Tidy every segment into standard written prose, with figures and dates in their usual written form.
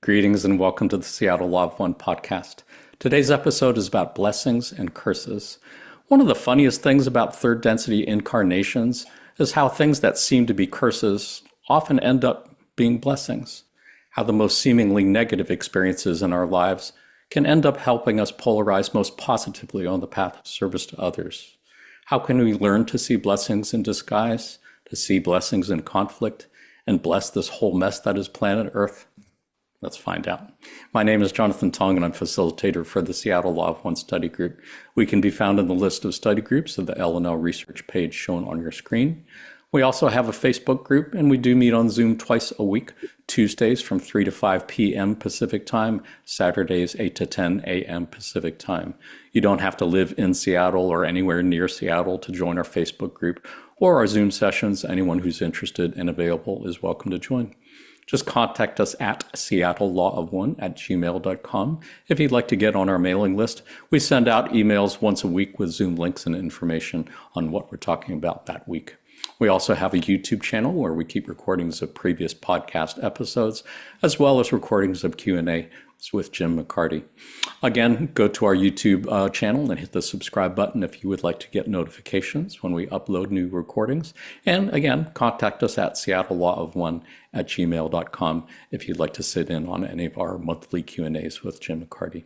Greetings and welcome to the Seattle Law of One podcast. Today's episode is about blessings and curses. One of the funniest things about third density incarnations is how things that seem to be curses often end up being blessings. How the most seemingly negative experiences in our lives can end up helping us polarize most positively on the path of service to others. How can we learn to see blessings in disguise, to see blessings in conflict, and bless this whole mess that is planet Earth? Let's find out. My name is Jonathan Tong, and I'm facilitator for the Seattle Law of One study group. We can be found in the list of study groups of the L&L research page shown on your screen. We also have a Facebook group, and we do meet on Zoom twice a week, Tuesdays from 3 to 5 p.m. Pacific time, Saturdays 8 to 10 a.m. Pacific time. You don't have to live in Seattle or anywhere near Seattle to join our Facebook group or our Zoom sessions. Anyone who's interested and available is welcome to join. Just contact us at seattlelawofone@gmail.com if you'd like to get on our mailing list. We send out emails once a week with Zoom links and information on what we're talking about that week. We also have a YouTube channel where we keep recordings of previous podcast episodes, as well as recordings of Q&A with Jim McCarty. Again, go to our YouTube channel and hit the subscribe button if you would like to get notifications when we upload new recordings. And again, contact us at seattlelawofone@gmail.com if you'd like to sit in on any of our monthly Q&As with Jim McCarty.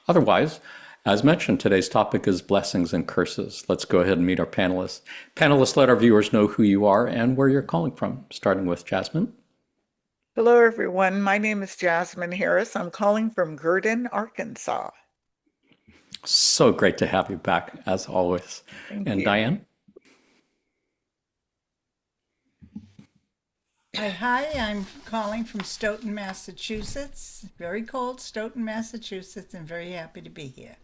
Otherwise, as mentioned, today's topic is blessings and curses. Let's go ahead and meet our panelists. Panelists, let our viewers know who you are and where you're calling from, starting with Jasmine. Hello, everyone. My name is Jasmine Harris. I'm calling from Gurdon, Arkansas. So great to have you back, as always. Thank And you. Diane? Hi, I'm calling from Stoughton, Massachusetts. Very cold Stoughton, Massachusetts, and very happy to be here.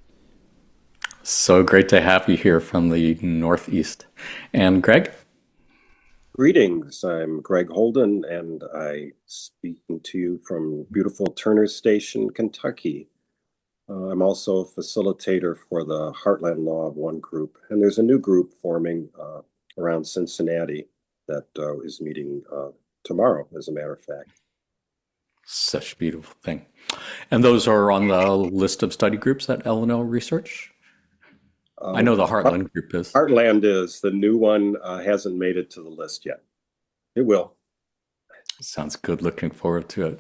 So great to have you here from the Northeast. And Greg? Greetings, I'm Greg Holden, and I'm speaking to you from beautiful Turner Station, Kentucky. I'm also a facilitator for the Heartland Law of One group, and there's a new group forming around Cincinnati that is meeting tomorrow, as a matter of fact. Such a beautiful thing. And those are on the list of study groups at L&L Research? I know the Heartland group is. Heartland is. The new one hasn't made it to the list yet. It will. Sounds good. Looking forward to it.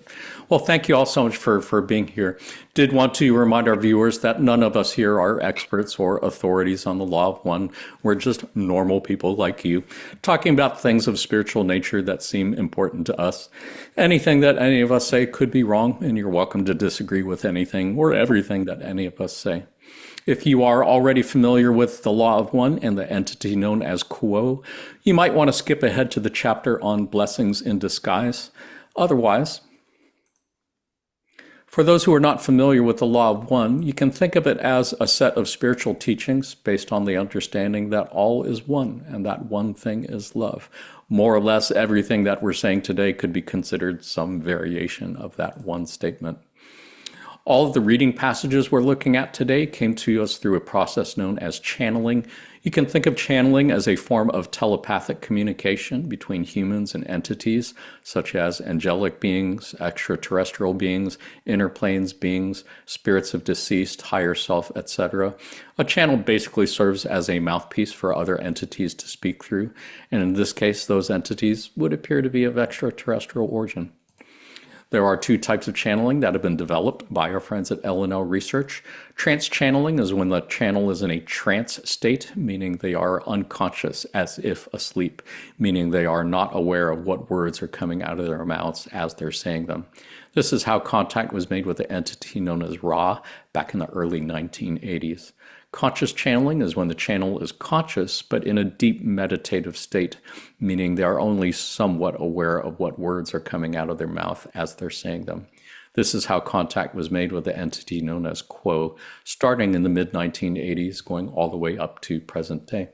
Well, thank you all so much for being here. Did want to remind our viewers that none of us here are experts or authorities on the Law of One. We're just normal people like you, talking about things of spiritual nature that seem important to us. Anything that any of us say could be wrong, and you're welcome to disagree with anything or everything that any of us say. If you are already familiar with the Law of One and the entity known as Quo, you might want to skip ahead to the chapter on blessings in disguise. Otherwise, for those who are not familiar with the Law of One, you can think of it as a set of spiritual teachings based on the understanding that all is one and that one thing is love. More or less everything that we're saying today could be considered some variation of that one statement. All of the reading passages we're looking at today came to us through a process known as channeling. You can think of channeling as a form of telepathic communication between humans and entities, such as angelic beings, extraterrestrial beings, inner planes beings, spirits of deceased, higher self, etc. A channel basically serves as a mouthpiece for other entities to speak through, and in this case, those entities would appear to be of extraterrestrial origin. There are two types of channeling that have been developed by our friends at L&L Research. Trance channeling is when the channel is in a trance state, meaning they are unconscious as if asleep, meaning they are not aware of what words are coming out of their mouths as they're saying them. This is how contact was made with the entity known as Ra back in the early 1980s. Conscious channeling is when the channel is conscious, but in a deep meditative state, meaning they are only somewhat aware of what words are coming out of their mouth as they're saying them. This is how contact was made with the entity known as Quo, starting in the mid-1980s, going all the way up to present day.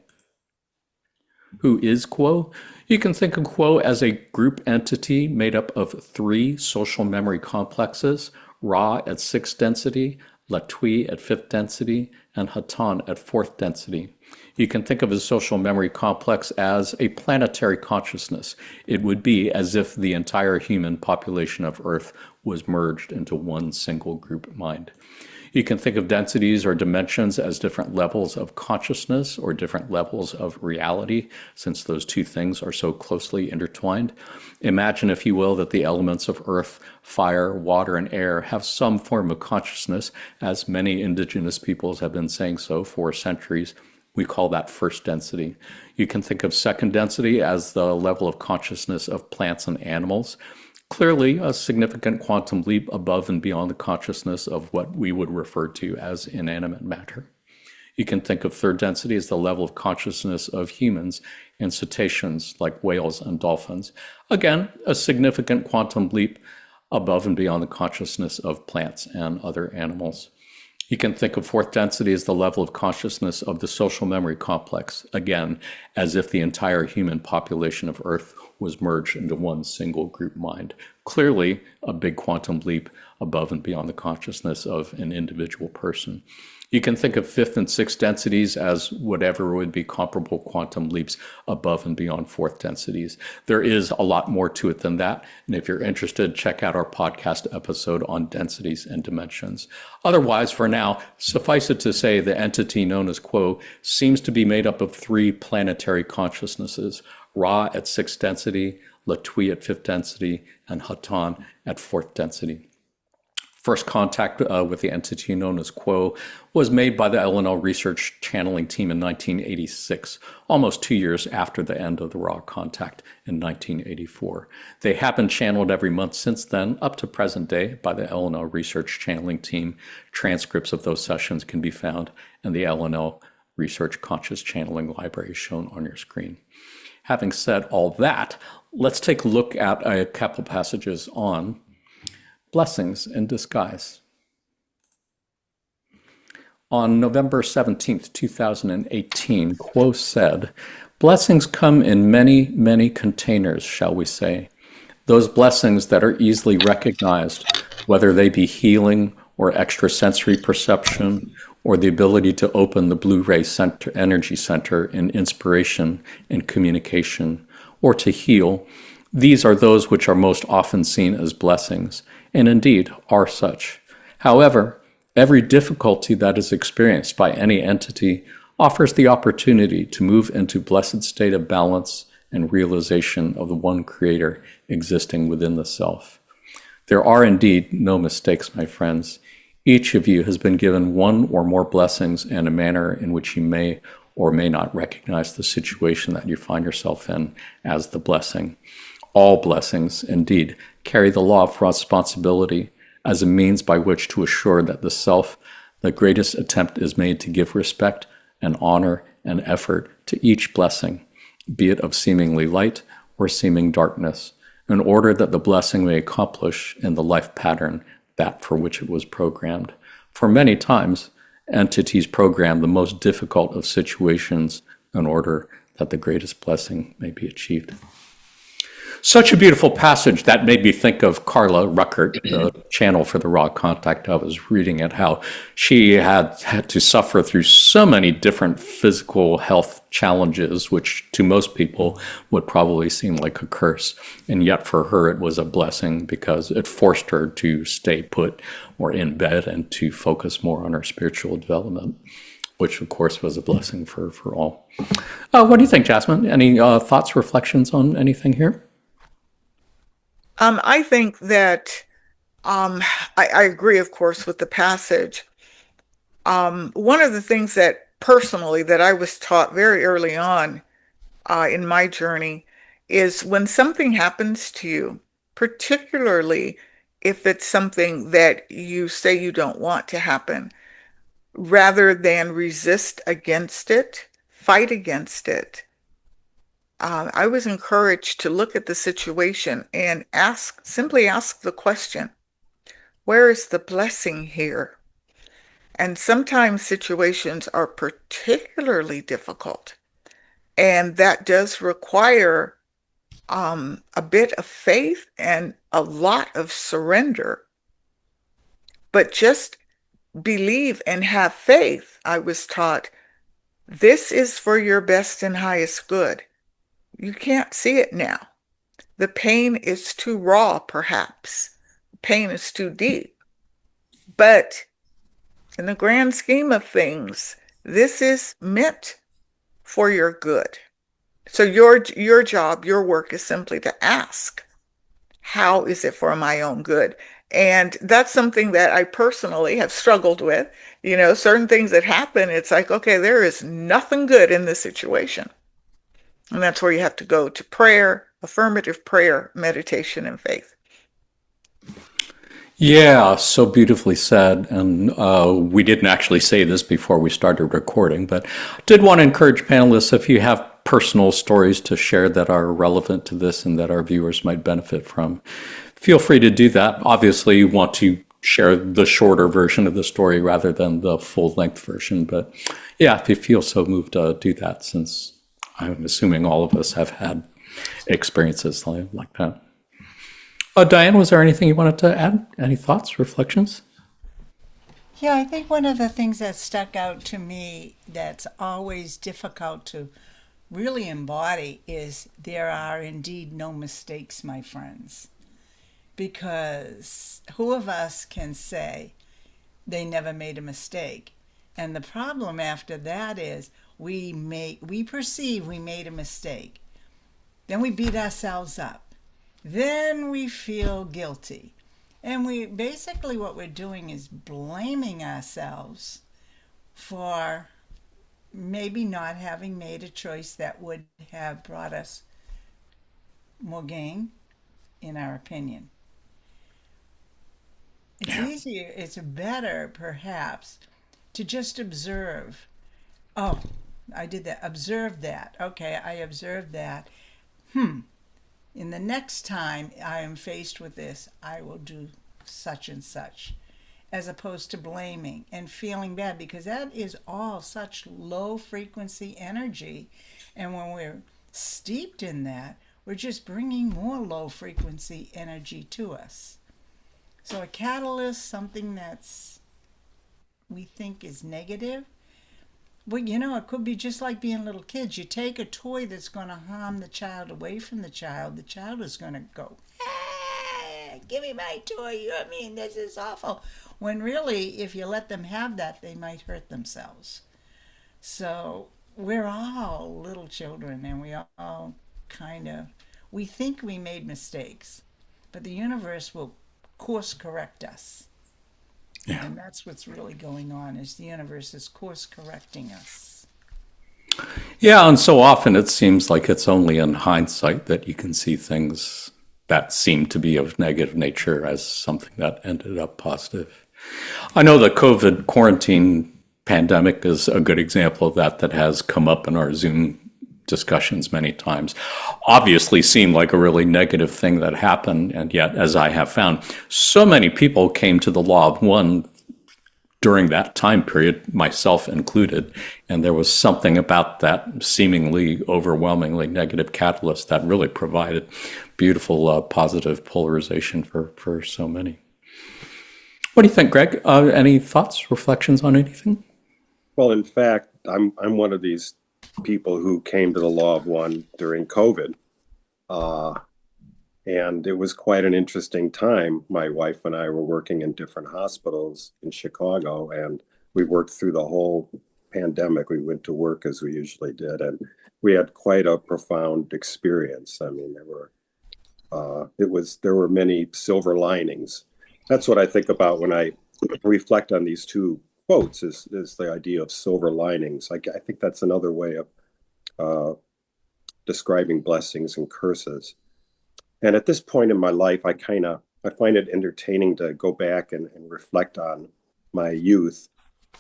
Who is Quo? You can think of Quo as a group entity made up of three social memory complexes, Ra at 6th density, Latui at 5th density, and Hatan at 4th density. You can think of a social memory complex as a planetary consciousness. It would be as if the entire human population of Earth was merged into one single group mind. You can think of densities or dimensions as different levels of consciousness or different levels of reality, since those two things are so closely intertwined. Imagine, if you will, that the elements of earth, fire, water, and air have some form of consciousness, as many indigenous peoples have been saying so for centuries. We call that first density. You can think of second density as the level of consciousness of plants and animals. Clearly, a significant quantum leap above and beyond the consciousness of what we would refer to as inanimate matter. You can think of third density as the level of consciousness of humans and cetaceans like whales and dolphins. Again, a significant quantum leap above and beyond the consciousness of plants and other animals. You can think of fourth density as the level of consciousness of the social memory complex, again, as if the entire human population of Earth was merged into one single group mind. Clearly, a big quantum leap above and beyond the consciousness of an individual person. You can think of fifth and sixth densities as whatever would be comparable quantum leaps above and beyond fourth densities. There is a lot more to it than that, and if you're interested, check out our podcast episode on densities and dimensions. Otherwise, for now, suffice it to say the entity known as Quo seems to be made up of three planetary consciousnesses: Ra at sixth density, Latui at fifth density, and Hatan at fourth density. First contact with the entity known as Quo was made by the LNL research channeling team in 1986, almost 2 years after the end of the Ra contact in 1984. They have been channeled every month since then, up to present day, by the LNL research channeling team. Transcripts of those sessions can be found in the LNL research conscious channeling library shown on your screen. Having said all that, let's take a look at a couple passages on blessings in disguise. On November 17th, 2018, Quo said, "Blessings come in many, many containers, shall we say. Those blessings that are easily recognized, whether they be healing or extrasensory perception, or the ability to open the Blu-ray center, energy center in inspiration and communication, or to heal. These are those which are most often seen as blessings, and indeed are such. However, every difficulty that is experienced by any entity offers the opportunity to move into blessed state of balance and realization of the one creator existing within the self. There are indeed no mistakes, my friends. Each of you has been given one or more blessings in a manner in which you may or may not recognize the situation that you find yourself in as the blessing. All blessings, indeed, carry the law of responsibility as a means by which to assure that the self, the greatest attempt is made to give respect and honor and effort to each blessing, be it of seemingly light or seeming darkness, in order that the blessing may accomplish in the life pattern that for which it was programmed. For many times, entities program the most difficult of situations in order that the greatest blessing may be achieved." Such a beautiful passage that made me think of Carla Ruckert, the channel for the Raw Contact. I was reading it, how she had to suffer through so many different physical health challenges, which to most people would probably seem like a curse. And yet for her, it was a blessing because it forced her to stay put or in bed and to focus more on her spiritual development, which of course was a blessing for all. What do you think, Jasmine? Any thoughts, reflections on anything here? I think that I agree, of course, with the passage. One of the things that personally that I was taught very early on in my journey is when something happens to you, particularly if it's something that you say you don't want to happen, rather than resist against it, fight against it. I was encouraged to look at the situation and simply ask the question, where is the blessing here? And sometimes situations are particularly difficult, and that does require a bit of faith and a lot of surrender. But just believe and have faith, I was taught, This is for your best and highest good. You can't see it now. The pain is too raw, perhaps. Pain is too deep. But in the grand scheme of things, this is meant for your good. So your job, your work is simply to ask, how is it for my own good? And that's something that I personally have struggled with. Certain things that happen, it's like, okay, there is nothing good in this situation. And that's where you have to go to prayer, affirmative prayer, meditation, and faith. Yeah, so beautifully said. And we didn't actually say this before we started recording, but did want to encourage panelists, if you have personal stories to share that are relevant to this and that our viewers might benefit from, feel free to do that. Obviously, you want to share the shorter version of the story rather than the full length version. But yeah, if you feel so moved to do that, since I'm assuming all of us have had experiences like that. Diane, was there anything you wanted to add? Any thoughts, reflections? Yeah, I think one of the things that stuck out to me that's always difficult to really embody is there are indeed no mistakes, my friends. Because who of us can say they never made a mistake? And the problem after that is we perceive we made a mistake. Then we beat ourselves up. Then we feel guilty. And what we're doing is blaming ourselves for maybe not having made a choice that would have brought us more gain, in our opinion. It's better perhaps to just observe. Oh, I did that. Observe that. Okay, I observed that. In the next time I am faced with this, I will do such and such, as opposed to blaming and feeling bad, because that is all such low frequency energy. And when we're steeped in that, we're just bringing more low frequency energy to us. So a catalyst, something that's we think is negative, well, it could be just like being little kids. You take a toy that's going to harm the child away from the child is going to go, give me my toy. I mean, this is awful. When really, if you let them have that, they might hurt themselves. So we're all little children, and we all we think we made mistakes, but the universe will course correct us. Yeah. And that's what's really going on, is the universe is course correcting us. Yeah, and so often it seems like it's only in hindsight that you can see things that seem to be of negative nature as something that ended up positive. I know the COVID quarantine pandemic is a good example of that has come up in our Zoom discussions many times. Obviously seemed like a really negative thing that happened, and yet, as I have found, so many people came to the law of one during that time period, myself included, and there was something about that seemingly overwhelmingly negative catalyst that really provided beautiful positive polarization for so many. What do you think, Greg? Any thoughts, reflections on anything? Well, in fact, I'm one of these people who came to the law of one during COVID. And it was quite an interesting time. My wife and I were working in different hospitals in Chicago, and we worked through the whole pandemic. We went to work as we usually did, and we had quite a profound experience. I mean, there were many silver linings. That's what I think about when I reflect on these two quotes, is the idea of silver linings. I think that's another way of describing blessings and curses. And at this point in my life, I find it entertaining to go back and reflect on my youth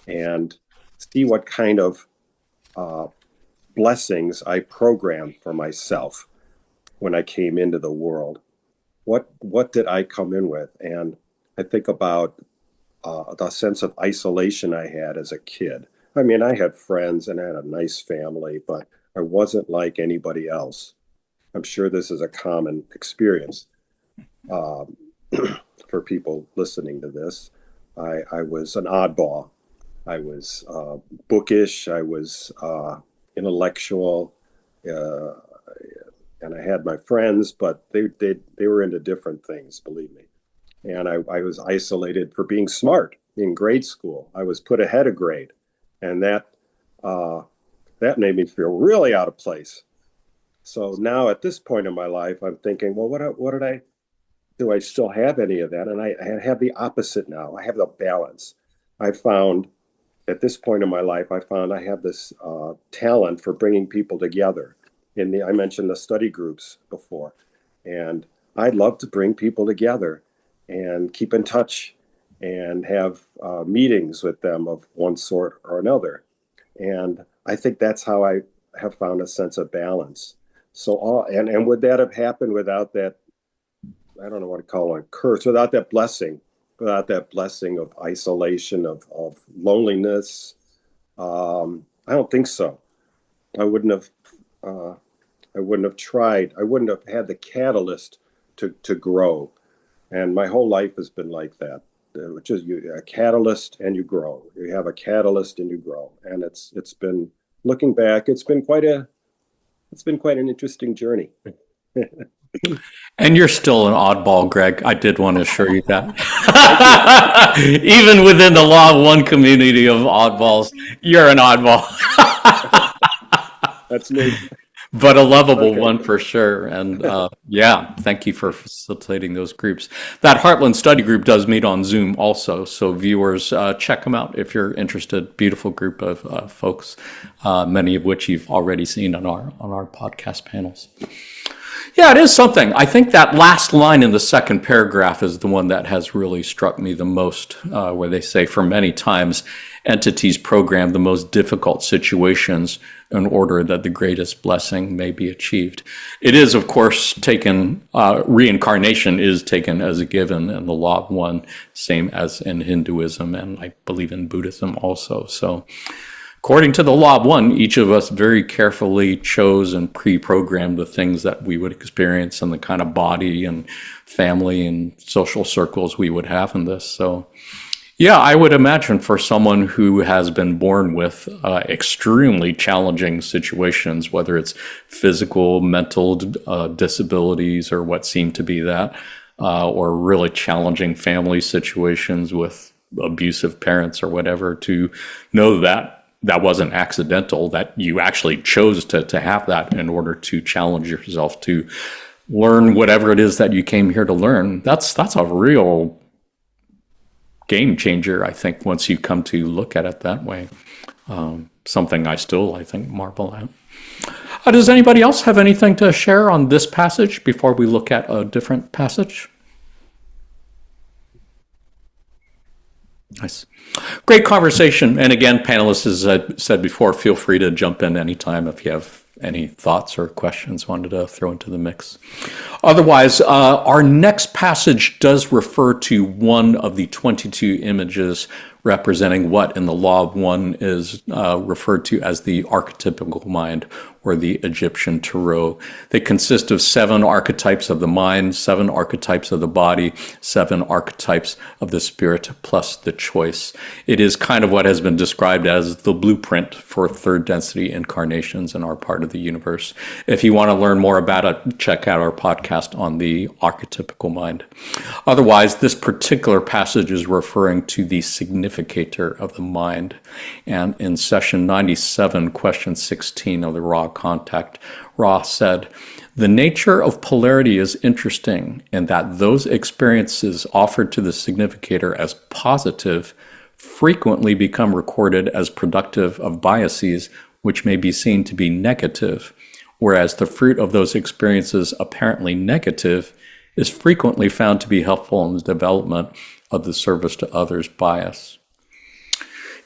and see what kind of blessings I programmed for myself when I came into the world. What did I come in with? And I think about the sense of isolation I had as a kid. I mean, I had friends and I had a nice family, but I wasn't like anybody else. I'm sure this is a common experience for people listening to this. I was an oddball. I was bookish. I was intellectual, uh, and I had my friends, but they were into different things, believe me. And I was isolated for being smart in grade school. I was put ahead of grade, and uh, that made me feel really out of place. So now at this point in my life, I'm thinking, well, what did I do? I still have any of that? And I have the opposite now. I have the balance. I found at this point in my life, I found I have this talent for bringing people together. I mentioned the study groups before, and I'd love to bring people together and keep in touch and have meetings with them of one sort or another. And I think that's how I have found a sense of balance. So, and would that have happened without that? I don't know what to call it, curse, without that blessing of isolation, of loneliness. I don't think so. I wouldn't have. I wouldn't have tried. I wouldn't have had the catalyst to grow. And my whole life has been like that. Which is a catalyst and you grow. You have a catalyst and you grow. And it's been, looking back, it's been quite an interesting journey. And you're still an oddball, Greg. I did want to assure you that. Even within the Law of One community of oddballs, you're an oddball. That's me. But a lovable one for sure. And yeah, thank you for facilitating those groups. That Heartland Study Group does meet on Zoom also. So viewers, check them out if you're interested. Beautiful group of folks, many of which you've already seen on our podcast panels. Yeah, it is something. I think that last line in the second paragraph is the one that has really struck me the most, where they say, for many times, entities program the most difficult situations in order that the greatest blessing may be achieved. It is, of course, taken, reincarnation is taken as a given in the Law of One, same as in Hinduism, and I believe in Buddhism also. So, according to the Law of One, each of us very carefully chose and pre-programmed the things that we would experience and the kind of body and family and social circles we would have in this. So, yeah, I would imagine for someone who has been born with extremely challenging situations, whether it's physical, mental disabilities or what seem to be that, or really challenging family situations with abusive parents or whatever, to know that that wasn't accidental, that you actually chose to have that in order to challenge yourself to learn whatever it is that you came here to learn. That's a real game changer, I think, once you come to look at it that way. Something I think, marvel at. Does anybody else have anything to share on this passage before we look at a different passage? Nice. Great conversation. And again, panelists, as I said before, feel free to jump in anytime if you have any thoughts or questions wanted to throw into the mix. Otherwise, our next passage does refer to one of the 22 images representing what in the Law of One is referred to as the archetypical mind, or the Egyptian tarot. They consist of 7 archetypes of the mind, 7 archetypes of the body, 7 archetypes of the spirit, plus the choice. It is kind of what has been described as the blueprint for third density incarnations in our part of the universe. If you want to learn more about it, check out our podcast on the archetypical mind. Otherwise, this particular passage is referring to the significator of the mind. And in session 97, question 16 of the Raw Contact, Ra said, "The nature of polarity is interesting in that those experiences offered to the significator as positive frequently become recorded as productive of biases which may be seen to be negative, whereas the fruit of those experiences apparently negative is frequently found to be helpful in the development of the service to others bias."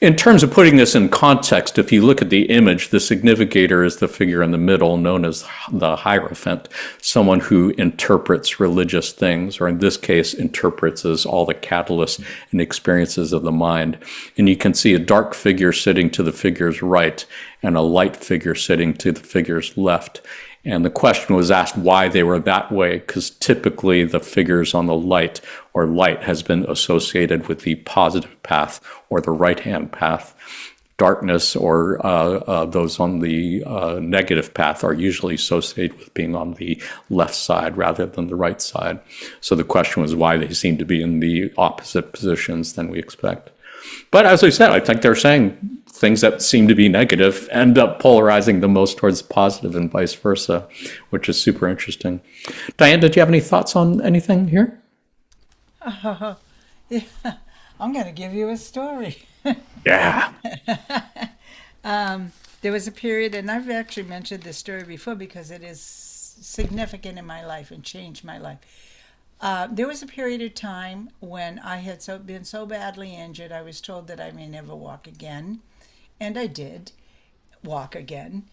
In terms of putting this in context, if you look at the image, the significator is the figure in the middle, known as the Hierophant, someone who interprets religious things, or in this case, interprets as all the catalysts and experiences of the mind. And you can see a dark figure sitting to the figure's right and a light figure sitting to the figure's left. And the question was asked why they were that way, because typically the figures on the light or light has been associated with the positive path or the right-hand path. Darkness or those on the negative path are usually associated with being on the left side rather than the right side. So the question was why they seem to be in the opposite positions than we expect. But as I said, I think they're saying things that seem to be negative end up polarizing the most towards positive and vice versa, which is super interesting. Diane, did you have any thoughts on anything here? Yeah, I'm going to give you a story. Yeah. There was a period, and I've actually mentioned this story before because it is significant in my life and changed my life. There was a period of time when I had been so badly injured, I was told that I may never walk again. And I did walk again.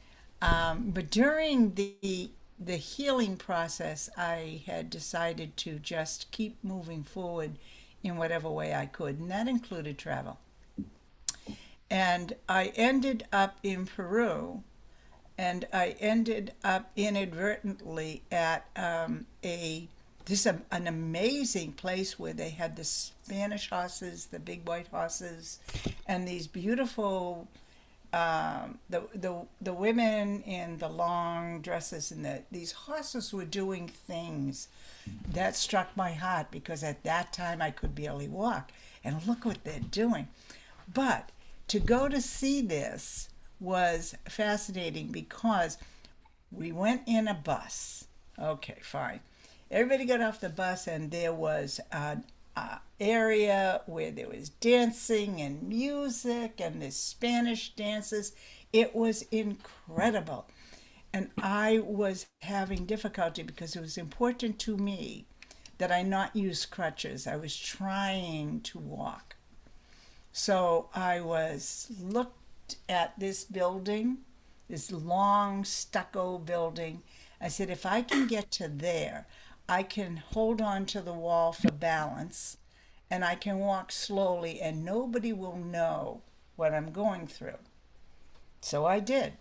But during the healing process, I had decided to just keep moving forward in whatever way I could, and that included travel. And I ended up in Peru, and I ended up inadvertently at an amazing place where they had the Spanish horses, the big white horses, and these beautiful the women in the long dresses and these horses were doing things that struck my heart because at that time I could barely walk, and look what they're doing. But to go to see this was fascinating because we went in a bus. Okay, fine. Everybody got off the bus, and there was an area where there was dancing and music and the Spanish dances. It was incredible. And I was having difficulty because it was important to me that I not use crutches. I was trying to walk. So I looked at this building, this long stucco building. I said, if I can get to there, I can hold on to the wall for balance and I can walk slowly and nobody will know what I'm going through. So I did.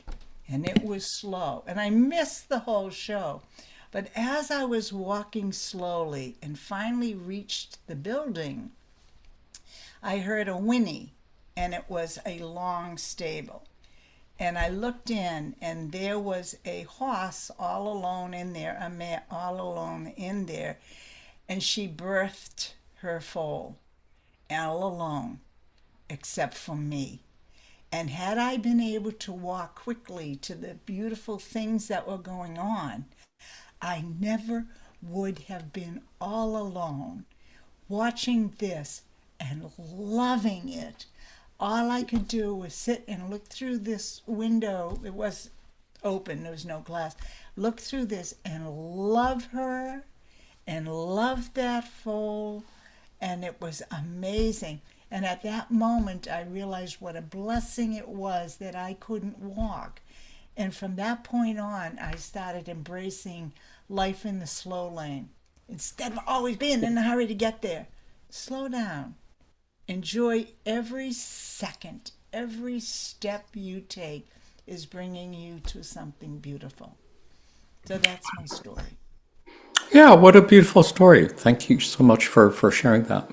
And it was slow. And I missed the whole show. But as I was walking slowly and finally reached the building, I heard a whinny, and it was a long stable. And I looked in, and there was a horse all alone in there, a mare all alone in there, and she birthed her foal, all alone, except for me. And had I been able to walk quickly to the beautiful things that were going on, I never would have been all alone watching this and loving it. All I could do was sit and look through this window. It was open, there was no glass. Look through this and love her and love that foal. And it was amazing. And at that moment, I realized what a blessing it was that I couldn't walk. And from that point on, I started embracing life in the slow lane. Instead of always being in a hurry to get there, slow down. Enjoy every second. Every step you take is bringing you to something beautiful. So that's my story. Yeah, what a beautiful story. Thank you so much for sharing that.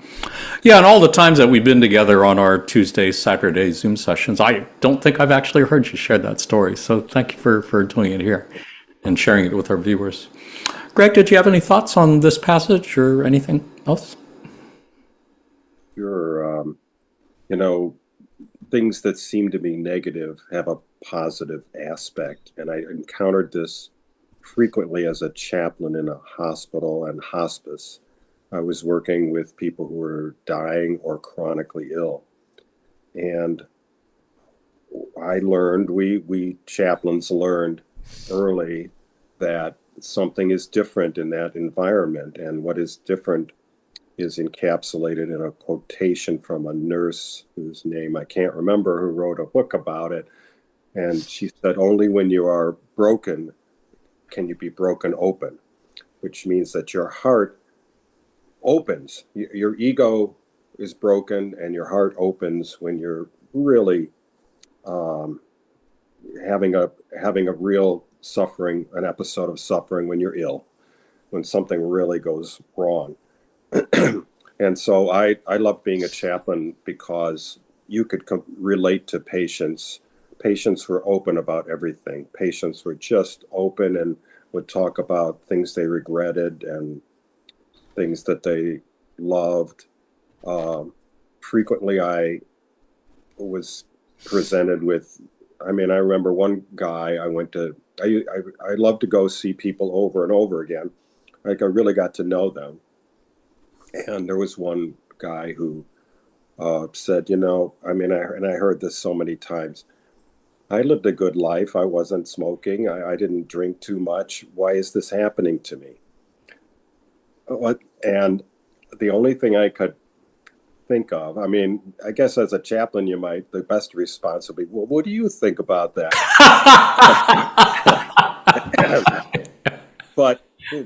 Yeah, and all the times that we've been together on our Tuesday, Saturday Zoom sessions, I don't think I've actually heard you share that story. So thank you for doing it here and sharing it with our viewers. Greg, did you have any thoughts on this passage or anything else? Sure. Things that seem to be negative have a positive aspect. And I encountered this frequently as a chaplain in a hospital and hospice. I was working with people who were dying or chronically ill. And we chaplains learned early that something is different in that environment. And what is different is encapsulated in a quotation from a nurse whose name I can't remember, who wrote a book about it. And she said, only when you are broken can you be broken open, which means that your heart opens. Your ego is broken and your heart opens when you're really having a real suffering, an episode of suffering when you're ill, when something really goes wrong. And so I love being a chaplain because you could relate to patients. Patients were open about everything. Patients were just open and would talk about things they regretted and things that they loved. Frequently, I was presented with, I mean, I remember one guy I went to, I love to go see people over and over again. Like I really got to know them. And there was one guy who said, you know, I mean, and I heard this so many times. I lived a good life. I wasn't smoking. I didn't drink too much. Why is this happening to me? What? And the only thing I could think of, I mean, I guess as a chaplain, the best response would be, well, what do you think about that? But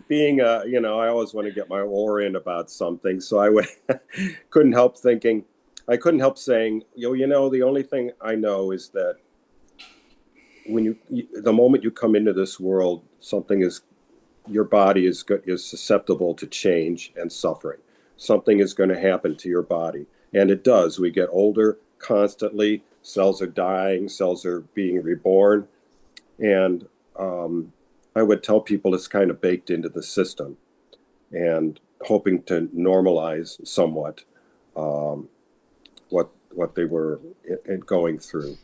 being I always want to get my oar in about something. So couldn't help thinking, I couldn't help saying, the only thing I know is that when the moment you come into this world, your body is susceptible to change and suffering. Something is going to happen to your body. And it does. We get older constantly. Cells are dying. Cells are being reborn. And I would tell people it's kind of baked into the system and hoping to normalize somewhat what they were going through.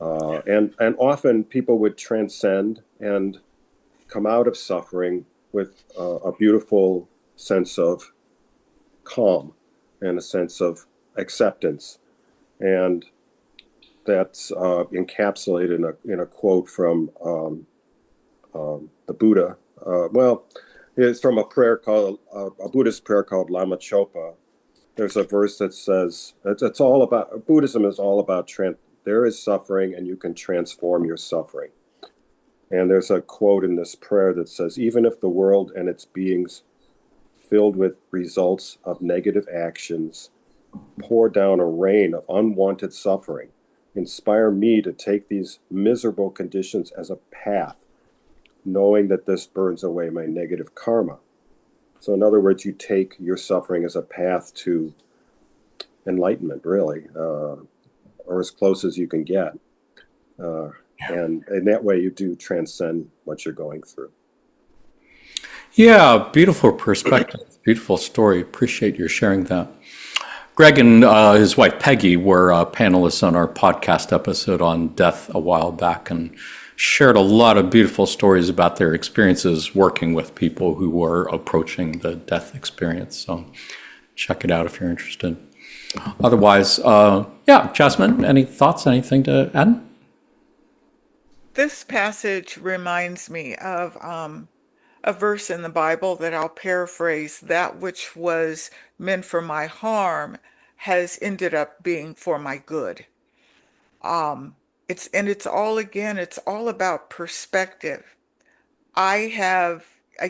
And often people would transcend and come out of suffering with a beautiful sense of calm and a sense of acceptance. And that's encapsulated in a quote from the Buddha. It's from a Buddhist prayer called Lama Chopa. There's a verse that says, it's all about, Buddhism is all about, there is suffering and you can transform your suffering. And there's a quote in this prayer that says, even if the world and its beings filled with results of negative actions pour down a rain of unwanted suffering, inspire me to take these miserable conditions as a path, knowing that this burns away my negative karma. So in other words, you take your suffering as a path to enlightenment, really, or as close as you can get. And in that way, you do transcend what you're going through. Yeah, beautiful perspective, beautiful story. Appreciate your sharing that. Greg and his wife Peggy were panelists on our podcast episode on death a while back and shared a lot of beautiful stories about their experiences working with people who were approaching the death experience. So check it out if you're interested. Otherwise, Jasmine, any thoughts, anything to add? This passage reminds me of a verse in the Bible that I'll paraphrase. That which was meant for my harm has ended up being for my good. It's all about perspective. I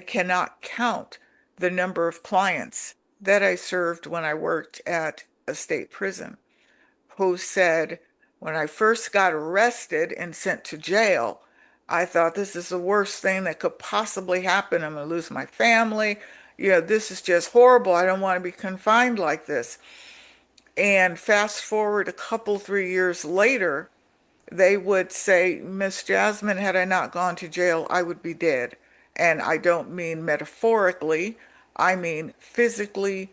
cannot count the number of clients that I served when I worked at a state prison who said, when I first got arrested and sent to jail, I thought this is the worst thing that could possibly happen. I'm going to lose my family. This is just horrible. I don't want to be confined like this. And fast forward a couple, 3 years later, they would say, Miss Jasmine, had I not gone to jail, I would be dead. And I don't mean metaphorically, I mean physically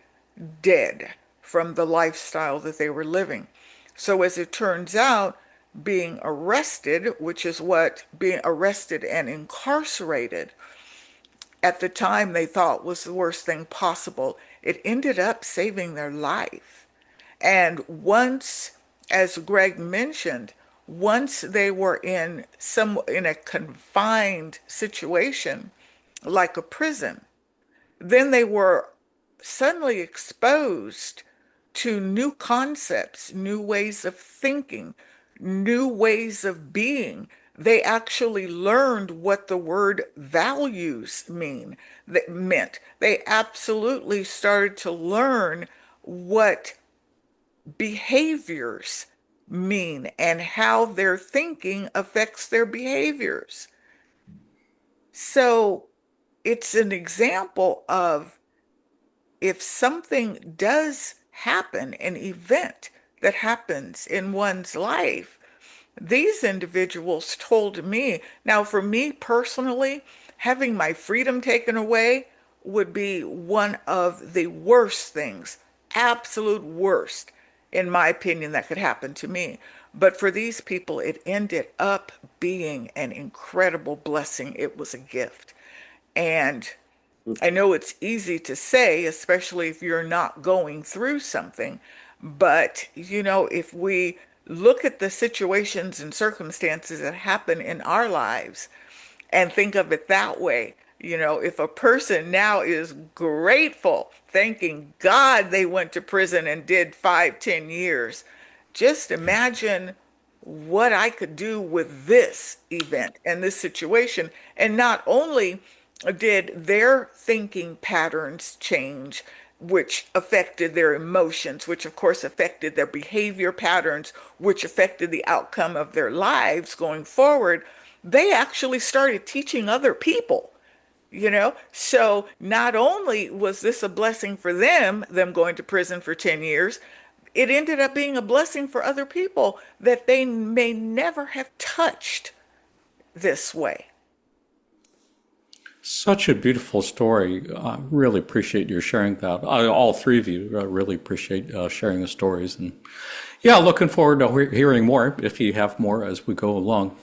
dead from the lifestyle that they were living. So as it turns out, being arrested, which is what being arrested and incarcerated at the time they thought was the worst thing possible, it ended up saving their life. And once, as Greg mentioned, once they were in a confined situation like a prison, then they were suddenly exposed to new concepts, new ways of thinking, new ways of being. They actually learned what the word values meant. They absolutely started to learn what behaviors mean and how their thinking affects their behaviors. So it's an example of if something does happen, an event that happens in one's life, these individuals told me. Now, for me personally, having my freedom taken away would be one of the worst things, absolute worst, in my opinion, that could happen to me. But for these people, it ended up being an incredible blessing. It was a gift. And I know it's easy to say, especially if you're not going through something, but if we look at the situations and circumstances that happen in our lives and think of it that way, if a person now is grateful, thanking God they went to prison and did 5, 10 years, just imagine what I could do with this event and this situation. And not only did their thinking patterns change, which affected their emotions, which of course affected their behavior patterns, which affected the outcome of their lives going forward, they actually started teaching other people. So not only was this a blessing for them going to prison for 10 years, it ended up being a blessing for other people that they may never have touched this way. Such a beautiful story. I really appreciate your sharing that. All three of you really appreciate sharing the stories. And yeah, looking forward to hearing more if you have more as we go along.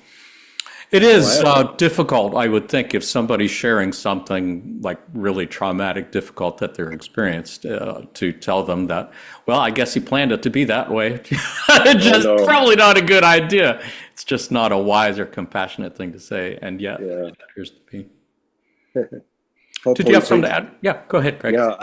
It is difficult, I would think, if somebody's sharing something like really traumatic, difficult that they're experienced, to tell them that, well, I guess he planned it to be that way. Just probably not a good idea. It's just not a wise or compassionate thing to say, and yet it appears to be. Did you have something to add? Yeah, go ahead, Greg. Yeah,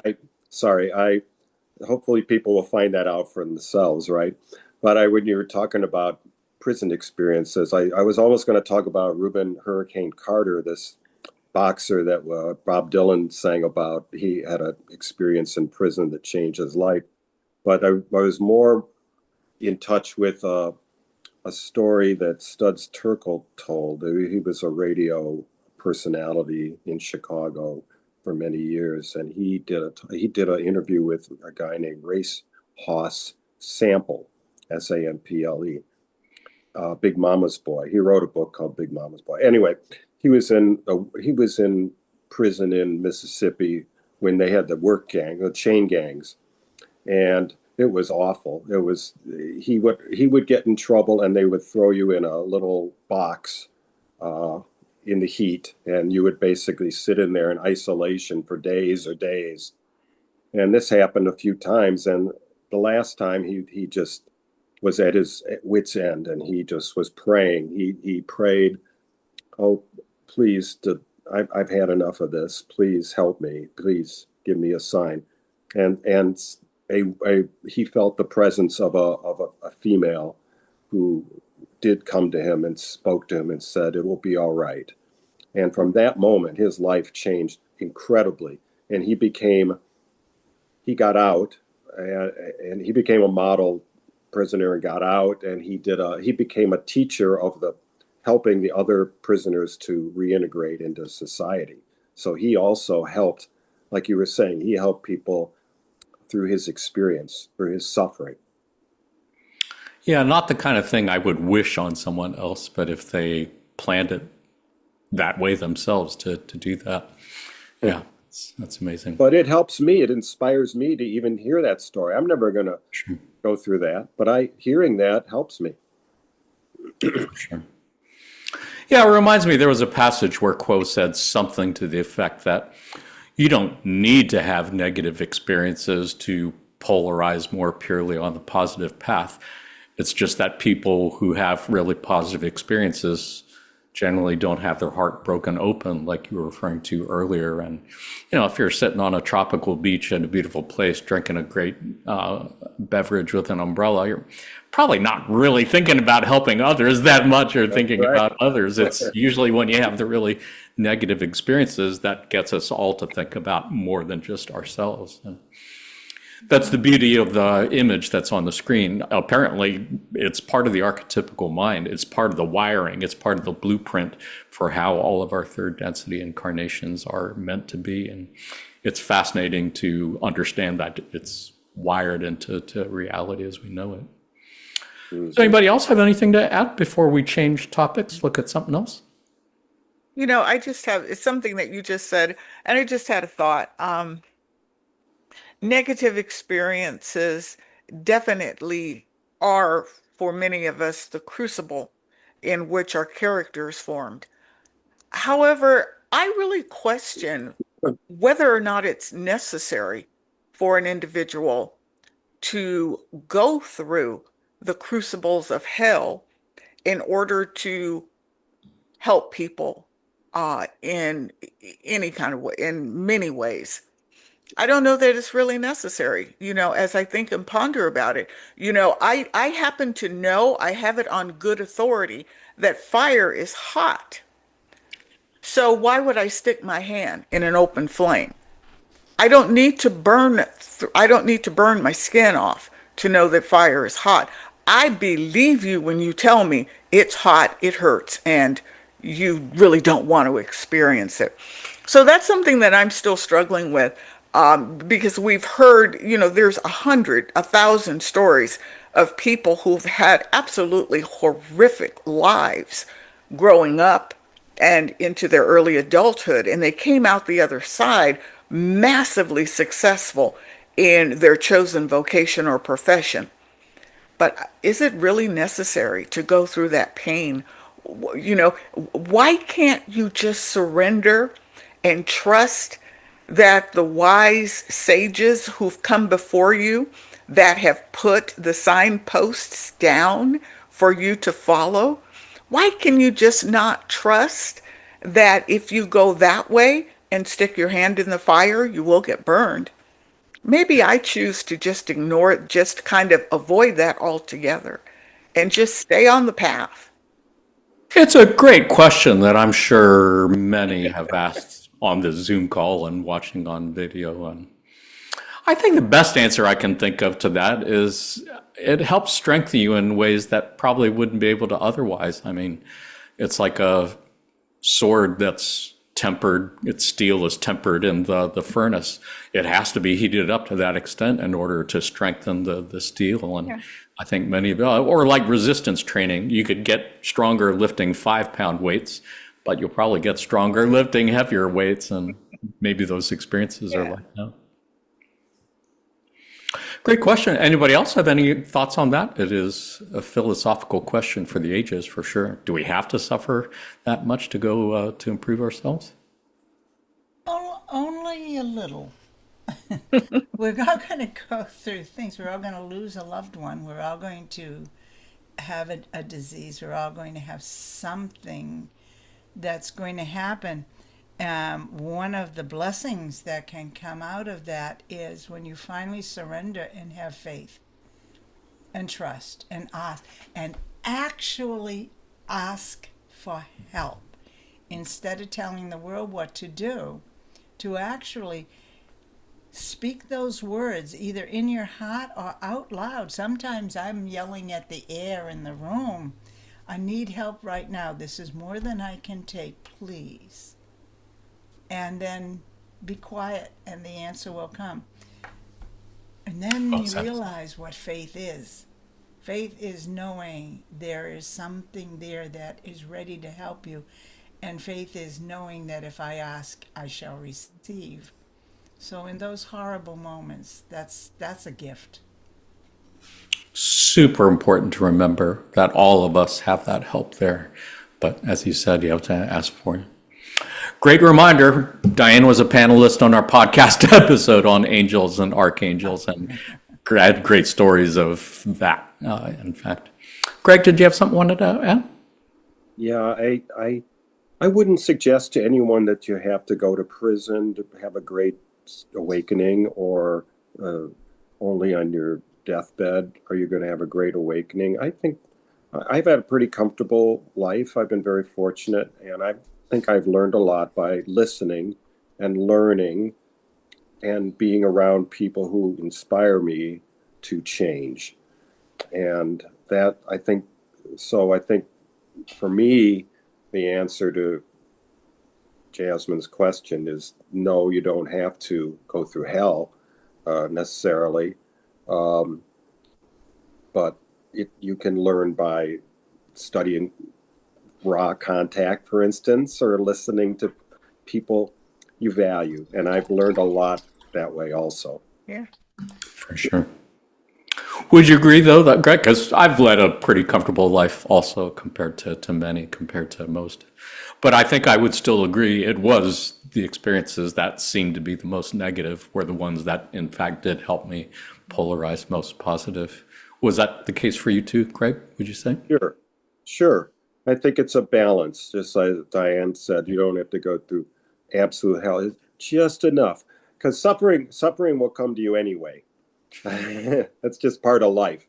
hopefully people will find that out for themselves, right? But when you were talking about prison experiences, I was almost going to talk about Reuben Hurricane Carter, this boxer that Bob Dylan sang about. He had an experience in prison that changed his life. But I was more in touch with a story that Studs Terkel told. He was a radio personality in Chicago for many years, and he did an interview with a guy named Race Hoss Sample, Sample. Big Mama's Boy. He wrote a book called Big Mama's Boy. Anyway, he was in prison in Mississippi when they had the chain gangs, and it was awful. He would get in trouble, and they would throw you in a little box in the heat, and you would basically sit in there in isolation for days or days. And this happened a few times, and the last time he just was at his wit's end, and he just was praying. He prayed, "Oh, please, I've had enough of this. Please help me. Please give me a sign." And he felt the presence of a female who did come to him and spoke to him and said, "It will be all right." And from that moment, his life changed incredibly, and he got out, and he became a model prisoner and got out, and he became a teacher of helping the other prisoners to reintegrate into society. So he also helped, like you were saying, he helped people through his experience, through his suffering. Yeah, not the kind of thing I would wish on someone else, but if they planned it that way themselves to do that. Yeah, that's amazing. But it helps me. It inspires me to even hear that story. I'm never going to go through that, but hearing that helps me. Sure. Yeah, it reminds me, there was a passage where Quo said something to the effect that you don't need to have negative experiences to polarize more purely on the positive path. It's just that people who have really positive experiences generally don't have their heart broken open, like you were referring to earlier. And, if you're sitting on a tropical beach in a beautiful place, drinking a great beverage with an umbrella, you're probably not really thinking about helping others that much or thinking about others. It's usually when you have the really negative experiences that gets us all to think about more than just ourselves. That's the beauty of the image that's on the screen. Apparently, it's part of the archetypical mind. It's part of the wiring. It's part of the blueprint for how all of our third density incarnations are meant to be. And it's fascinating to understand that it's wired into reality as we know it. Does anybody else have anything to add before we change topics, look at something else? It's something that you just said, and I just had a thought. Negative experiences definitely are, for many of us, the crucible in which our character is formed. However, I really question whether or not it's necessary for an individual to go through the crucibles of hell in order to help people in any kind of way, in many ways. I don't know that it's really necessary, as I think and ponder about it. I happen to know, I have it on good authority that fire is hot. So why would I stick my hand in an open flame? I don't need to burn my skin off to know that fire is hot. I believe you when you tell me it's hot, it hurts, and you really don't want to experience it. So that's something that I'm still struggling with, because we've heard, there's 1,000 stories of people who've had absolutely horrific lives growing up and into their early adulthood, and they came out the other side massively successful in their chosen vocation or profession. But is it really necessary to go through that pain? Why can't you just surrender and trust that the wise sages who've come before you, that have put the signposts down for you to follow? Why can you just not trust that if you go that way and stick your hand in the fire, you will get burned? Maybe I choose to just ignore it, just kind of avoid that altogether and just stay on the path. It's a great question that I'm sure many have asked on the Zoom call and watching on video. And I think the best answer I can think of to that is it helps strengthen you in ways that probably wouldn't be able to otherwise. I mean, it's like a sword that's tempered, its steel is tempered in the furnace. It has to be heated up to that extent in order to strengthen the steel. And yeah. I think many of you, or like resistance training, you could get stronger lifting 5-pound weights, but you'll probably get stronger lifting heavier weights, and maybe those experiences are like that. Great question. Anybody else have any thoughts on that? It is a philosophical question for the ages, for sure. Do we have to suffer that much to go to improve ourselves? Only a little. We're all going to go through things. We're all going to lose a loved one. We're all going to have a disease. We're all going to have something that's going to happen. One of the blessings that can come out of that is when you finally surrender and have faith and trust and ask, and actually ask for help instead of telling the world what to do, to actually speak those words either in your heart or out loud. Sometimes I'm yelling at the air in the room, I need help right now. This is more than I can take, please. And then be quiet and the answer will come. And then you realize what faith is. Faith is knowing there is something there that is ready to help you. And faith is knowing that if I ask, I shall receive. So in those horrible moments, that's a gift. Super important to remember that all of us have that help there. But as you said, you have to ask for it. Great reminder, Diane was a panelist on our podcast episode on angels and archangels, and had great stories of that, in fact. Greg, did you have something you wanted to add? Yeah, I wouldn't suggest to anyone that you have to go to prison to have a great awakening, or only on your deathbed are you going to have a great awakening. I think I've had a pretty comfortable life. I've been very fortunate, and I think I've learned a lot by listening and learning and being around people who inspire me to change. And that, I think for me, the answer to Jasmine's question is no, you don't have to go through hell necessarily. But you can learn by studying raw contact, for instance, or listening to people you value. And I've learned a lot that way also. Yeah. For sure. Would you agree, though, that Greg, because I've led a pretty comfortable life also compared to many, compared to most. But I think I would still agree it was the experiences that seemed to be the most negative were the ones that, in fact, did help me polarize most positive. Was that the case for you too, Greg, would you say? Sure. I think it's a balance. Just like Diane said, you don't have to go through absolute hell. It's just enough. Because suffering will come to you anyway. That's just part of life.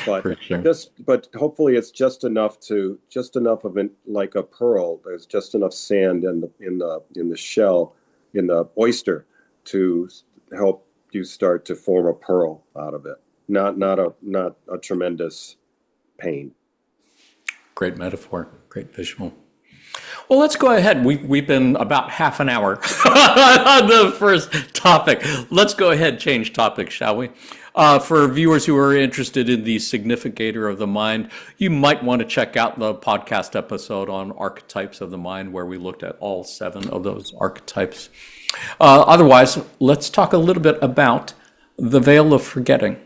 But For sure. but hopefully it's just enough of it, like a pearl. There's just enough sand in the shell, in the oyster, to help you start to form a pearl out of it. Not a tremendous pain. Great metaphor, great visual. Well, let's go ahead. We've been about half an hour on the first topic. Let's go ahead, change topic, shall we? For viewers who are interested in the significator of the mind, you might want to check out the podcast episode on archetypes of the mind, where we looked at all 7 of those archetypes. Otherwise, let's talk a little bit about the veil of forgetting.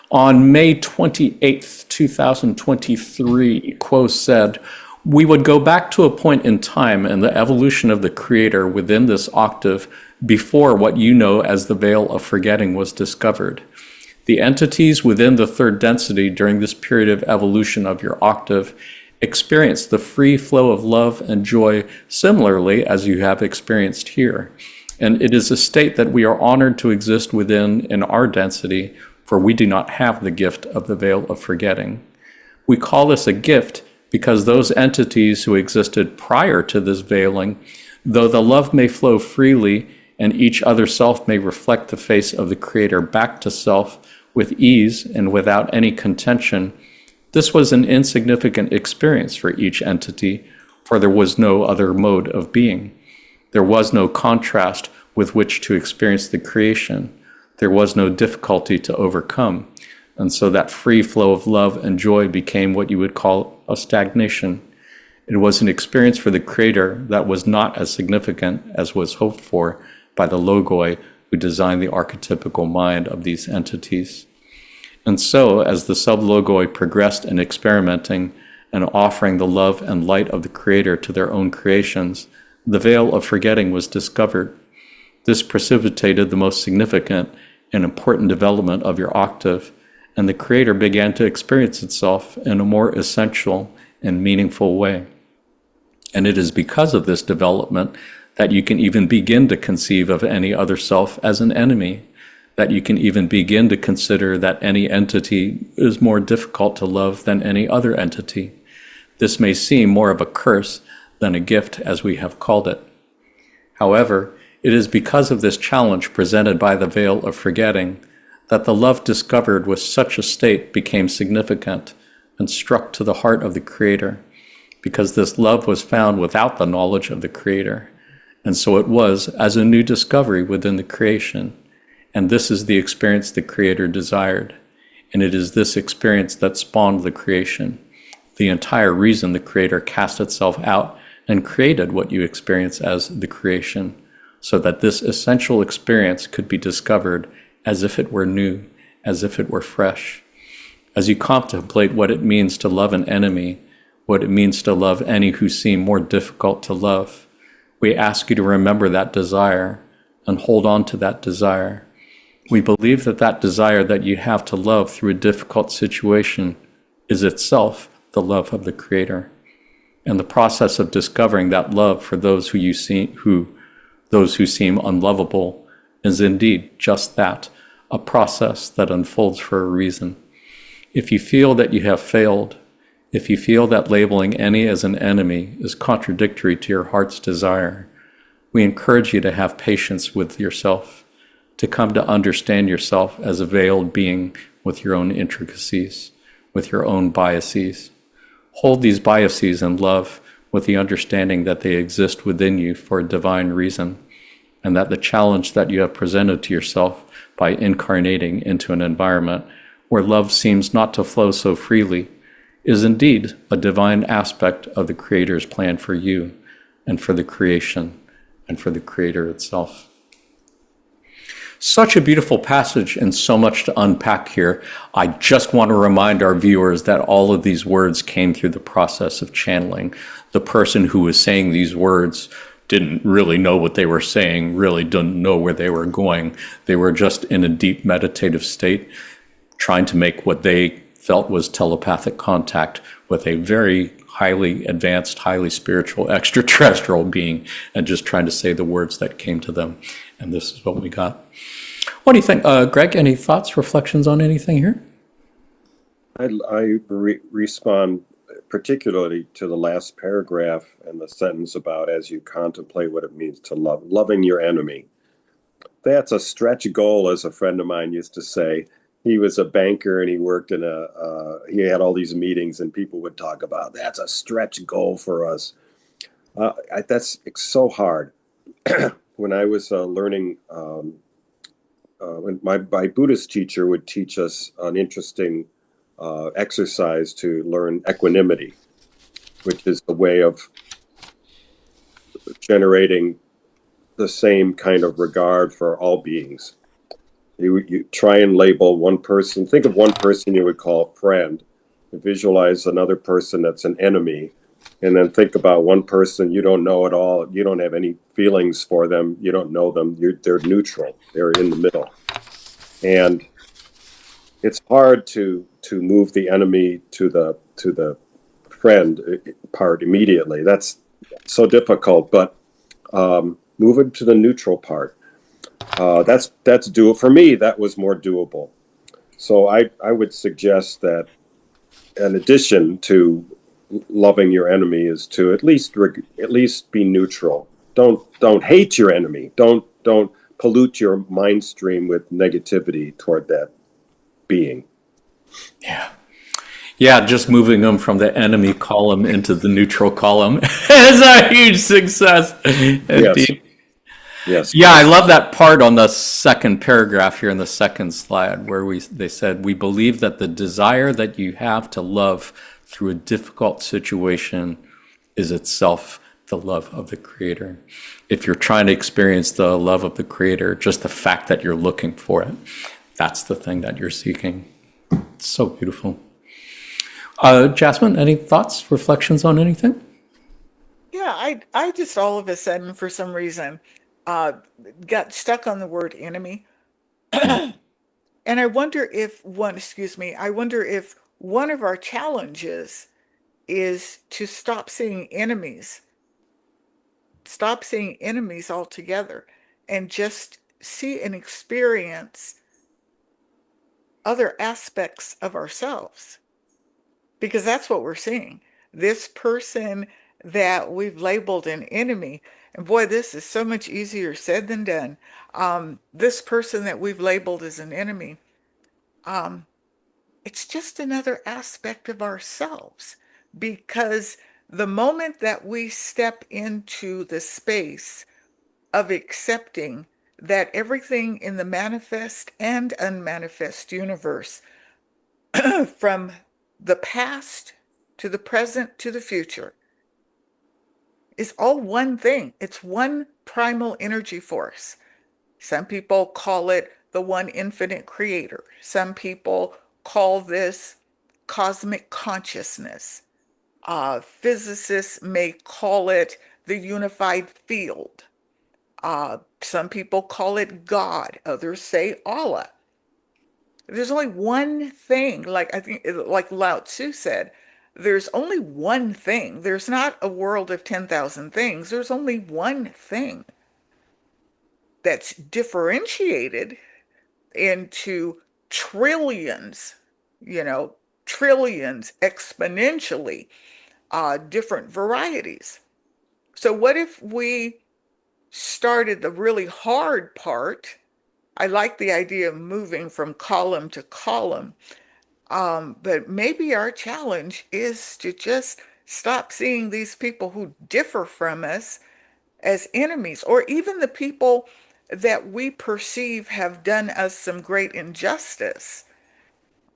On May 28th, 2023, Quo said, "We would go back to a point in time in the evolution of the Creator within this octave before what you know as the veil of forgetting was discovered. The entities within the third density during this period of evolution of your octave experienced the free flow of love and joy similarly as you have experienced here. And it is a state that we are honored to exist within in our density, for we do not have the gift of the veil of forgetting. We call this a gift because those entities who existed prior to this veiling, though the love may flow freely and each other self may reflect the face of the Creator back to self with ease and without any contention, this was an insignificant experience for each entity, for there was no other mode of being. There was no contrast with which to experience the creation. There was no difficulty to overcome. And so that free flow of love and joy became what you would call a stagnation. It was an experience for the Creator that was not as significant as was hoped for by the Logoi who designed the archetypical mind of these entities. And so, as the sub-Logoi progressed in experimenting and offering the love and light of the Creator to their own creations, the veil of forgetting was discovered. This precipitated the most significant and important development of your octave, and the Creator began to experience itself in a more essential and meaningful way. And it is because of this development that you can even begin to conceive of any other self as an enemy, that you can even begin to consider that any entity is more difficult to love than any other entity. This may seem more of a curse than a gift, as we have called it. However, it is because of this challenge presented by the veil of forgetting that the love discovered with such a state became significant and struck to the heart of the Creator, because this love was found without the knowledge of the Creator, and so it was as a new discovery within the creation. And this is the experience the Creator desired, and it is this experience that spawned the creation, the entire reason the Creator cast itself out and created what you experience as the creation, so that this essential experience could be discovered as if it were new, as if it were fresh. As you contemplate what it means to love an enemy, what it means to love any who seem more difficult to love, we ask you to remember that desire and hold on to that desire. We believe that that desire that you have to love through a difficult situation is itself the love of the Creator. And the process of discovering that love for those who seem unlovable is indeed just that, a process that unfolds for a reason. If you feel that you have failed, if you feel that labeling any as an enemy is contradictory to your heart's desire, we encourage you to have patience with yourself, to come to understand yourself as a veiled being with your own intricacies, with your own biases. Hold these biases in love with the understanding that they exist within you for a divine reason, and that the challenge that you have presented to yourself by incarnating into an environment where love seems not to flow so freely is indeed a divine aspect of the Creator's plan for you and for the creation and for the Creator itself. Such a beautiful passage and so much to unpack here. I just want to remind our viewers that all of these words came through the process of channeling. The person who was saying these words didn't really know what they were saying, really didn't know where they were going. They were just in a deep meditative state, trying to make what they felt was telepathic contact with a very highly advanced, highly spiritual extraterrestrial being, and just trying to say the words that came to them. And this is what we got. What do you think? Greg, any thoughts, reflections on anything here? I respond particularly to the last paragraph and the sentence about as you contemplate what it means to love, loving your enemy. That's a stretch goal, as a friend of mine used to say. He was a banker and he worked in he had all these meetings and people would talk about, that's a stretch goal for us. That's so hard. When I was learning, when my Buddhist teacher would teach us an interesting exercise to learn equanimity, which is a way of generating the same kind of regard for all beings. You try and label one person, think of one person you would call a friend, and visualize another person that's an enemy, and then think about one person you don't know at all, you don't have any feelings for them, you don't know them, they're neutral, they're in the middle. And it's hard to move the enemy to the friend part immediately. That's so difficult, but move it to the neutral part. That's doable. For me, that was more doable. So I would suggest that in addition to loving your enemy is to at least be neutral. Don't hate your enemy. Don't pollute your mind stream with negativity toward that being. Yeah, just moving them from the enemy column into the neutral column is a huge success. Indeed. Yes. Yeah, I love that part on the second paragraph here in the second slide where they said, we believe that the desire that you have to love through a difficult situation is itself the love of the Creator. If you're trying to experience the love of the Creator, just the fact that you're looking for it, that's the thing that you're seeking. It's so beautiful. Jasmine, any thoughts, reflections on anything? Yeah, I just all of a sudden, for some reason, got stuck on the word enemy. And I wonder if I wonder if one of our challenges is to stop seeing enemies altogether, and just see and experience other aspects of ourselves. Because that's what we're seeing. This person that we've labeled an enemy, and boy, this is so much easier said than done. This person that we've labeled as an enemy, it's just another aspect of ourselves. Because the moment that we step into the space of accepting that everything in the manifest and unmanifest universe, from the past to the present to the future, is all one thing. It's one primal energy force. Some people call it the one infinite creator. Some people call this cosmic consciousness. Physicists may call it the unified field. Some people call it God. Others say Allah. There's only one thing, like I think, like Lao Tzu said, there's only one thing. There's not a world of 10,000 things. There's only one thing that's differentiated into trillions, trillions exponentially, different varieties. So what if we started the really hard part. I like the idea of moving from column to column. But maybe our challenge is to just stop seeing these people who differ from us as enemies, or even the people that we perceive have done us some great injustice,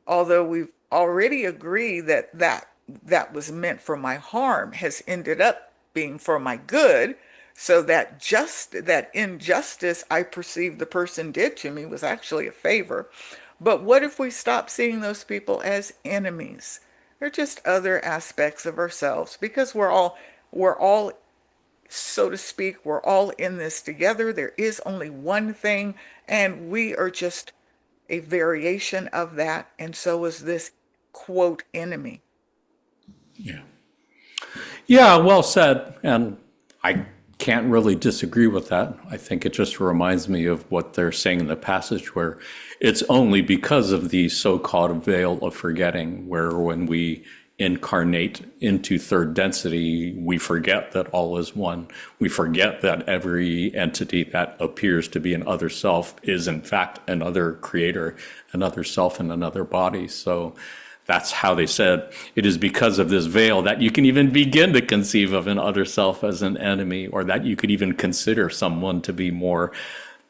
although we've already agreed that that was meant for my harm has ended up being for my good. So that injustice I perceived the person did to me was actually a favor. But what if we stop seeing those people as enemies? They're just other aspects of ourselves, because we're all, so to speak, we're all in this together. There is only one thing, and we are just a variation of that, and so is this quote enemy. Yeah. Yeah, well said. And I can't really disagree with that. I think it just reminds me of what they're saying in the passage, where it's only because of the so called veil of forgetting, where when we incarnate into third density, we forget that all is one. We forget that every entity that appears to be an other self is, in fact, another creator, another self in another body. So that's how they said it is because of this veil that you can even begin to conceive of an other self as an enemy, or that you could even consider someone to be more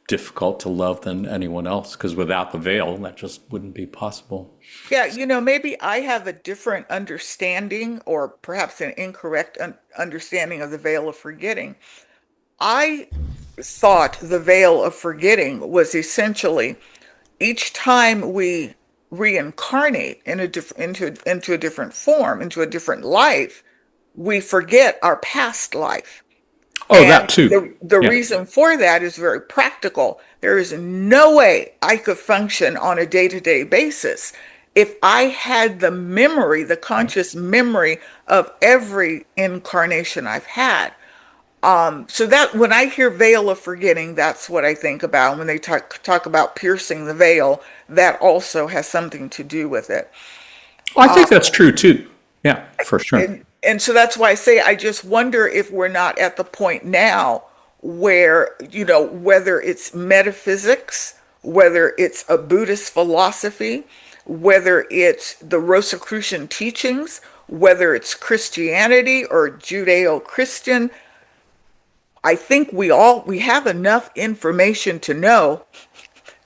difficult to love than anyone else, because without the veil, that just wouldn't be possible. Yeah, maybe I have a different understanding, or perhaps an incorrect understanding of the veil of forgetting. I thought the veil of forgetting was essentially each time we reincarnate in into a different form, into a different life, we forget our past life. Oh, that And too. the Yeah. reason for that is very practical. There is no way I could function on a day-to-day basis if I had the memory, the conscious memory of every incarnation I've had. So that when I hear veil of forgetting, that's what I think about. When they talk about piercing the veil, that also has something to do with it. I think that's true too. Yeah, for sure. And so that's why I say I just wonder if we're not at the point now where, whether it's metaphysics, whether it's a Buddhist philosophy, whether it's the Rosicrucian teachings, whether it's Christianity or Judeo-Christian, I think we have enough information to know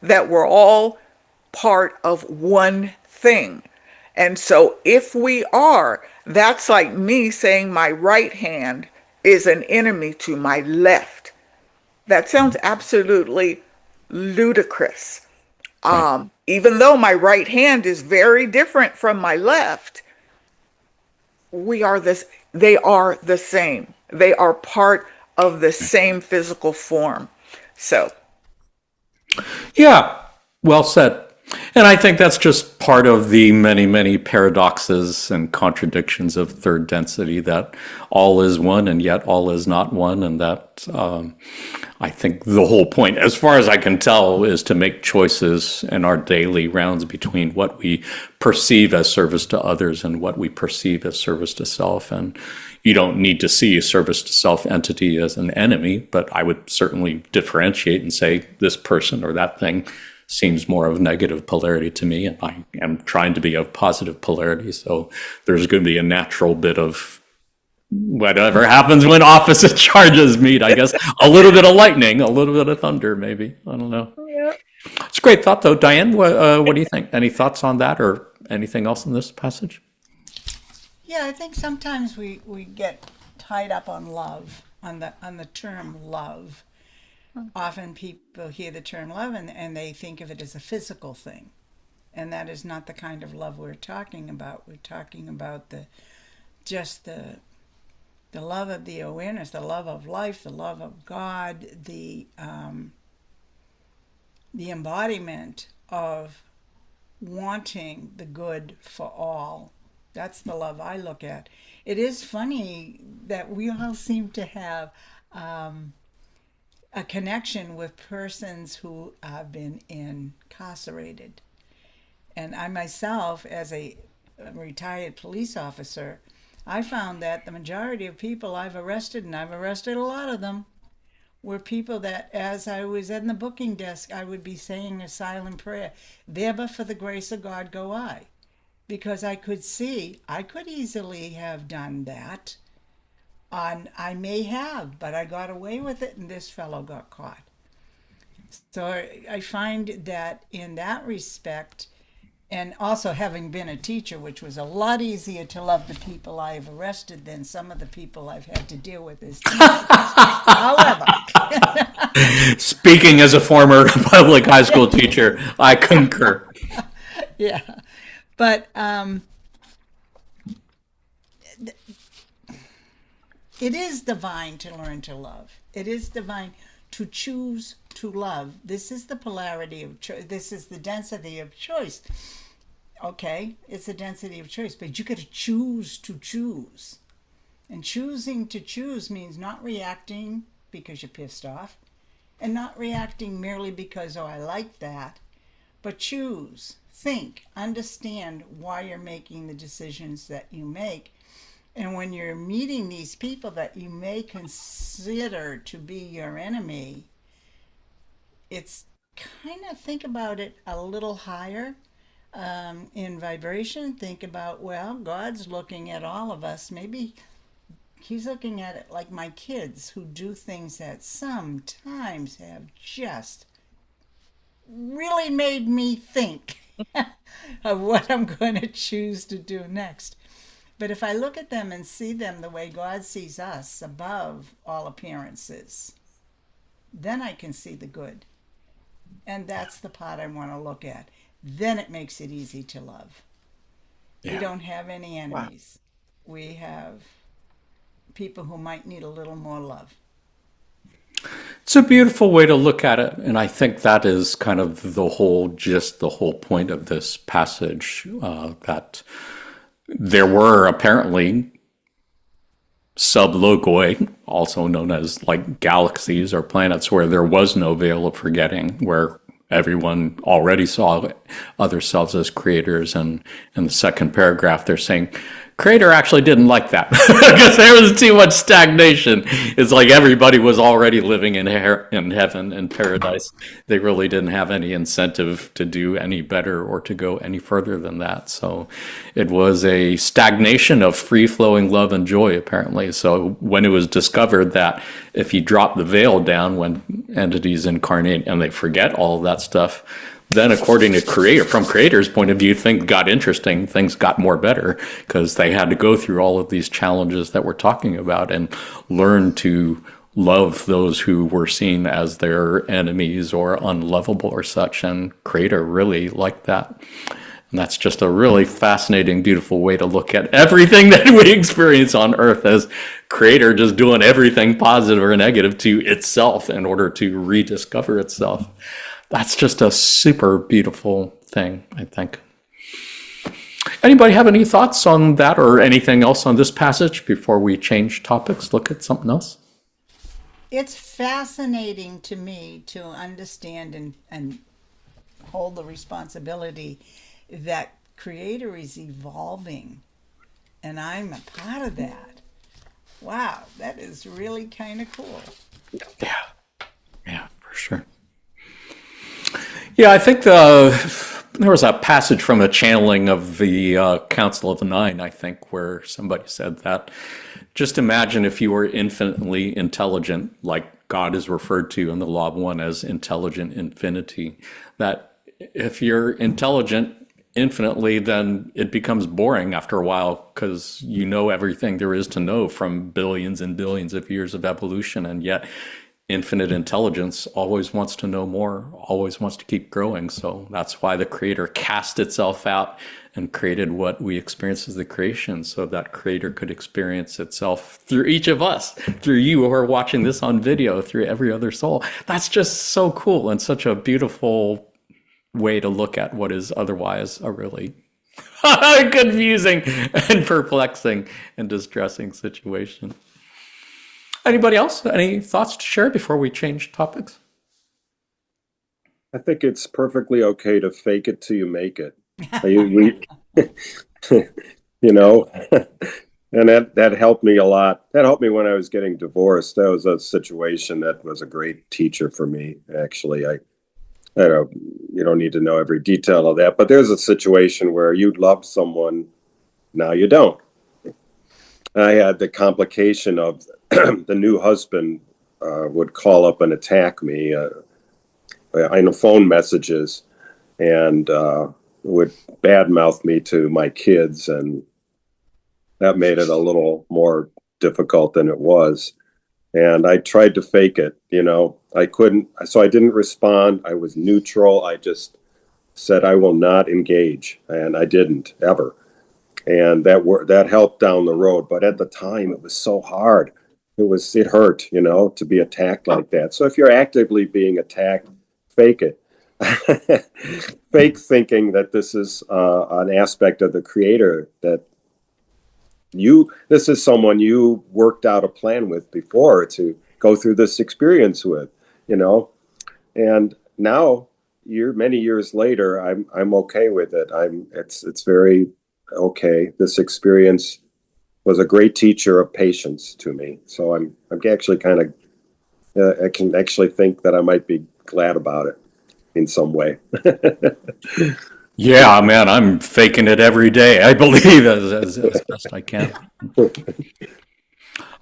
that we're all part of one thing. And so if we are, that's like me saying my right hand is an enemy to my left. That sounds absolutely ludicrous. Right. Even though my right hand is very different from my left, we are this, they are the same. They are part of the same physical form. So, Yeah, well said. And I think that's just part of the many, many paradoxes and contradictions of third density, that all is one and yet all is not one. And that I think the whole point, as far as I can tell, is to make choices in our daily rounds between what we perceive as service to others and what we perceive as service to self. And you don't need to see a service to self entity as an enemy, but I would certainly differentiate and say this person or that thing seems more of negative polarity to me, and I am trying to be of positive polarity. So there's going to be a natural bit of whatever happens when opposite charges meet, I guess. A little bit of lightning, a little bit of thunder, maybe. I don't know. yeah. It's a great thought, though. Diane, what do you think? Any thoughts on that or anything else in this passage? Yeah, I think sometimes we get tied up on love, on the term love. Often people hear the term love and they think of it as a physical thing. And that is not the kind of love we're talking about. We're talking about just the love of the awareness, the love of life, the love of God, the embodiment of wanting the good for all. That's the love I look at. It is funny that we all seem to have a connection with persons who have been incarcerated. And I myself, as a retired police officer, I found that the majority of people I've arrested, and I've arrested a lot of them, were people that, as I was at the booking desk, I would be saying a silent prayer, there but for the grace of God go I. Because I could see, I could easily have done that. I may have, but I got away with it and this fellow got caught. So I find that in that respect, and also having been a teacher, which was a lot easier to love the people I've arrested than some of the people I've had to deal with as teachers. However, Speaking as a former public high school teacher, I concur. yeah, but it is divine to learn to love. It is divine to choose to love. This is the polarity of choice. This is the density of choice. Okay, it's the density of choice, but you got to choose to choose. And choosing to choose means not reacting because you're pissed off, and not reacting merely because, oh, I like that, but choose, think, understand why you're making the decisions that you make. And when you're meeting these people that you may consider to be your enemy, it's kind of think about it a little higher in vibration. Think about, well, God's looking at all of us. Maybe he's looking at it like my kids who do things that sometimes have just really made me think of what I'm going to choose to do next. But if I look at them and see them the way God sees us, above all appearances, then I can see the good. And that's the part I want to look at. Then it makes it easy to love. Yeah. We don't have any enemies. Wow. We have people who might need a little more love. It's a beautiful way to look at it. And I think that is kind of the whole point of this passage, that there were apparently sublogoi, also known as like galaxies or planets, where there was no veil of forgetting, where everyone already saw other selves as creators. And in the second paragraph, they're saying, Creator actually didn't like that because there was too much stagnation. It's like everybody was already living in heaven and paradise. They really didn't have any incentive to do any better or to go any further than that. So it was a stagnation of free-flowing love and joy, apparently. So when it was discovered that if you drop the veil down when entities incarnate and they forget all of that stuff, then according to Creator, from Creator's point of view, things got interesting, things got more better, because they had to go through all of these challenges that we're talking about and learn to love those who were seen as their enemies or unlovable or such. And Creator really liked that. And that's just a really fascinating, beautiful way to look at everything that we experience on Earth, as Creator just doing everything positive or negative to itself in order to rediscover itself. That's just a super beautiful thing, I think. Anybody have any thoughts on that or anything else on this passage before we change topics, look at something else? It's fascinating to me to understand and hold the responsibility that Creator is evolving, and I'm a part of that. Wow, that is really kind of cool. Yeah, for sure. Yeah, I think there was a passage from a channeling of the Council of the Nine, I think, where somebody said that just imagine if you were infinitely intelligent, like God is referred to in the Law of One as intelligent infinity, that if you're intelligent infinitely, then it becomes boring after a while because you know everything there is to know from billions and billions of years of evolution, and yet infinite intelligence always wants to know more, always wants to keep growing. So that's why the Creator cast itself out and created what we experience as the creation, so that Creator could experience itself through each of us, through you who are watching this on video, through every other soul. That's just so cool and such a beautiful way to look at what is otherwise a really confusing and perplexing and distressing situation. Anybody else? Any thoughts to share before we change topics? I think it's perfectly okay to fake it till you make it. You know, And that helped me a lot. That helped me when I was getting divorced. That was a situation that was a great teacher for me. Actually, I don't, you don't need to know every detail of that, but there's a situation where you love someone, now you don't. I had the complication of the new husband would call up and attack me in phone messages and would badmouth me to my kids, and that made it a little more difficult than it was. And I tried to fake it, I couldn't, so I didn't respond. I was neutral. I just said I will not engage, and I didn't ever. And that helped down the road. But at the time, it was so hard. It hurt, to be attacked like that. So if you're actively being attacked, fake it. Fake thinking that this is an aspect of the creator, that this is someone you worked out a plan with before to go through this experience with, and now many years later, I'm okay with it. It's very okay. This experience was a great teacher of patience to me. So I'm actually kind of I can actually think that I might be glad about it in some way. Yeah, man, I'm faking it every day. I believe as best I can.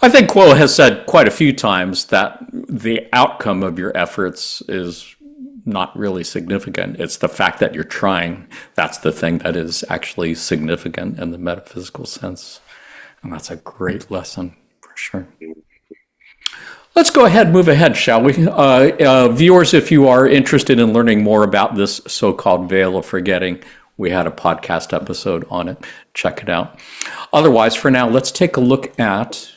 I think Quo has said quite a few times that the outcome of your efforts is not really significant. It's the fact that you're trying. That's the thing that is actually significant in the metaphysical sense. And that's a great lesson for sure. Let's go ahead, move ahead, shall we? Viewers, if you are interested in learning more about this so-called veil of forgetting, we had a podcast episode on it. Check it out. Otherwise, for now, let's take a look at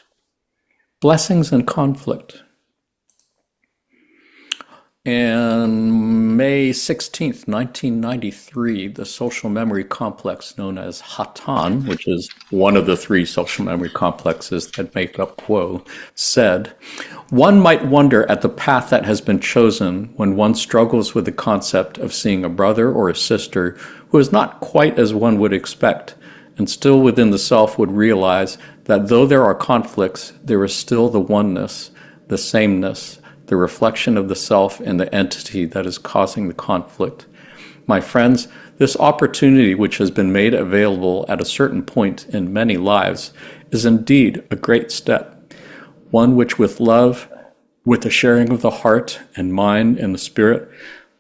blessings and conflict. On May 16th, 1993, the social memory complex known as Hatan, which is one of the three social memory complexes that make up Quo, said, "One might wonder at the path that has been chosen when one struggles with the concept of seeing a brother or a sister who is not quite as one would expect, and still within the self would realize that though there are conflicts, there is still the oneness, the sameness, the reflection of the self in the entity that is causing the conflict. My friends, this opportunity which has been made available at a certain point in many lives is indeed a great step, one which with love, with the sharing of the heart and mind and the spirit,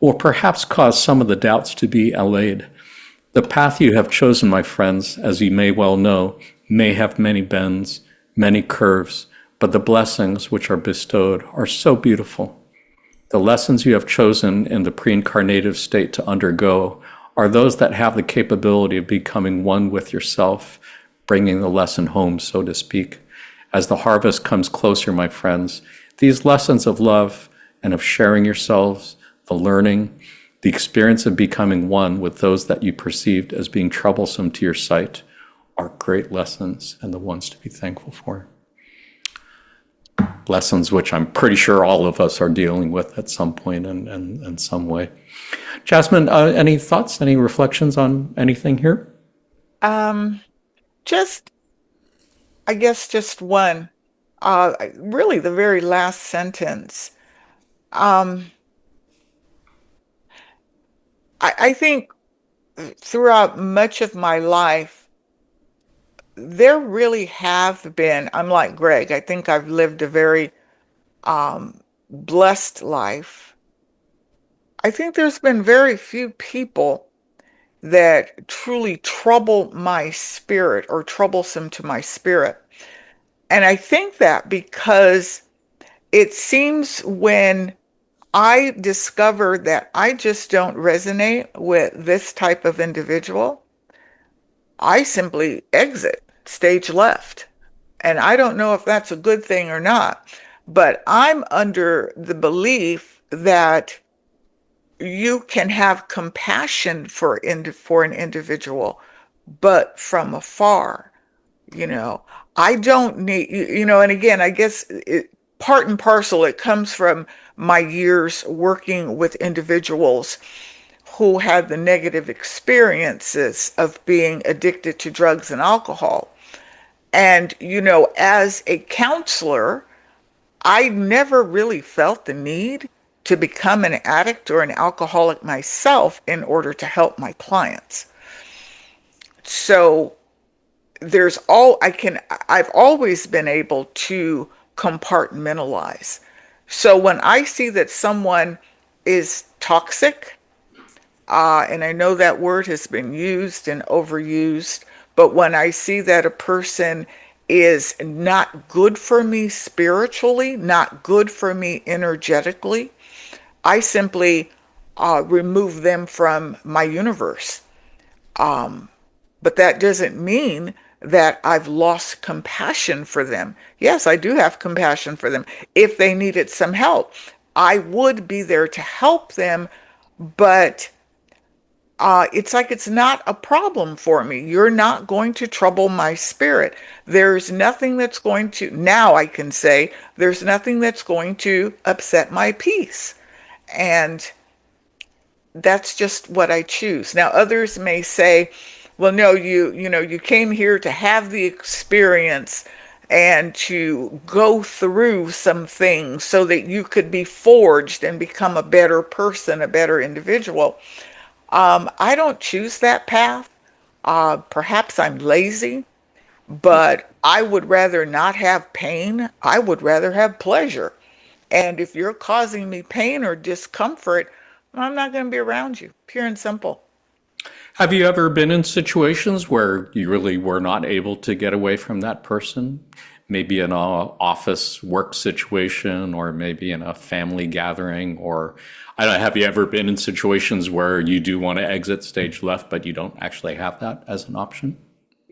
will perhaps cause some of the doubts to be allayed. The path you have chosen, my friends, as you may well know, may have many bends, many curves, but the blessings which are bestowed are so beautiful. The lessons you have chosen in the pre-incarnative state to undergo are those that have the capability of becoming one with yourself, bringing the lesson home, so to speak. As the harvest comes closer, my friends, these lessons of love and of sharing yourselves, the learning, the experience of becoming one with those that you perceived as being troublesome to your sight are great lessons and the ones to be thankful for. Lessons which I'm pretty sure all of us are dealing with at some point in some way. Jasmine, any thoughts, any reflections on anything here? Just, I guess, just one. Really, the very last sentence. Um, I think throughout much of my life, there really have been, I'm like Greg, I think I've lived a very blessed life. I think there's been very few people that truly trouble my spirit or troublesome to my spirit. And I think that because it seems when I discover that I just don't resonate with this type of individual, I simply exit stage left. And I don't know if that's a good thing or not, but I'm under the belief that you can have compassion for an individual, but from afar. You know, I don't need, and again, I guess part and parcel, it comes from my years working with individuals who had the negative experiences of being addicted to drugs and alcohol. And, as a counselor, I never really felt the need to become an addict or an alcoholic myself in order to help my clients. So I've always been able to compartmentalize. So when I see that someone is toxic, and I know that word has been used and overused, but when I see that a person is not good for me spiritually, not good for me energetically, I simply remove them from my universe. But that doesn't mean that I've lost compassion for them. Yes, I do have compassion for them. If they needed some help, I would be there to help them, but it's like it's not a problem for me. You're not going to trouble my spirit. There's nothing that's going to, now I can say, there's nothing that's going to upset my peace. And that's just what I choose. Now, others may say, well, no, you came here to have the experience and to go through some things so that you could be forged and become a better person, a better individual. I don't choose that path. Perhaps I'm lazy, but I would rather not have pain. I would rather have pleasure. And if you're causing me pain or discomfort, I'm not going to be around you, pure and simple. Have you ever been in situations where you really were not able to get away from that person? Maybe in a office work situation, or maybe in a family gathering, or I don't know, have you ever been in situations where you do want to exit stage left, but you don't actually have that as an option?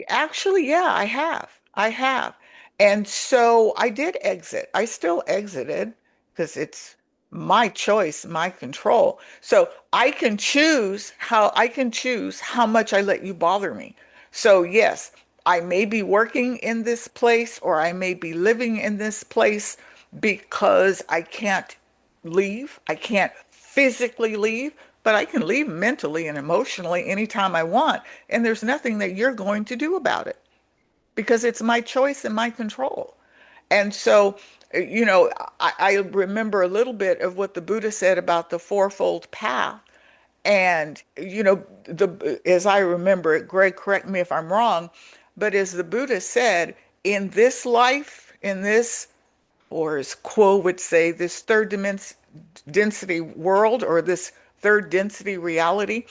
Actually, yeah, I have. I have. And so I did exit. I still exited because it's my choice, my control. So I can choose how much I let you bother me. So yes, I may be working in this place or I may be living in this place because I can't leave. I can't physically leave, but I can leave mentally and emotionally anytime I want. And there's nothing that you're going to do about it because it's my choice and my control. And so, I remember a little bit of what the Buddha said about the fourfold path. And, as I remember it, Greg, correct me if I'm wrong, but as the Buddha said, in this life, in this, or as Quo would say, this density world or this third density reality,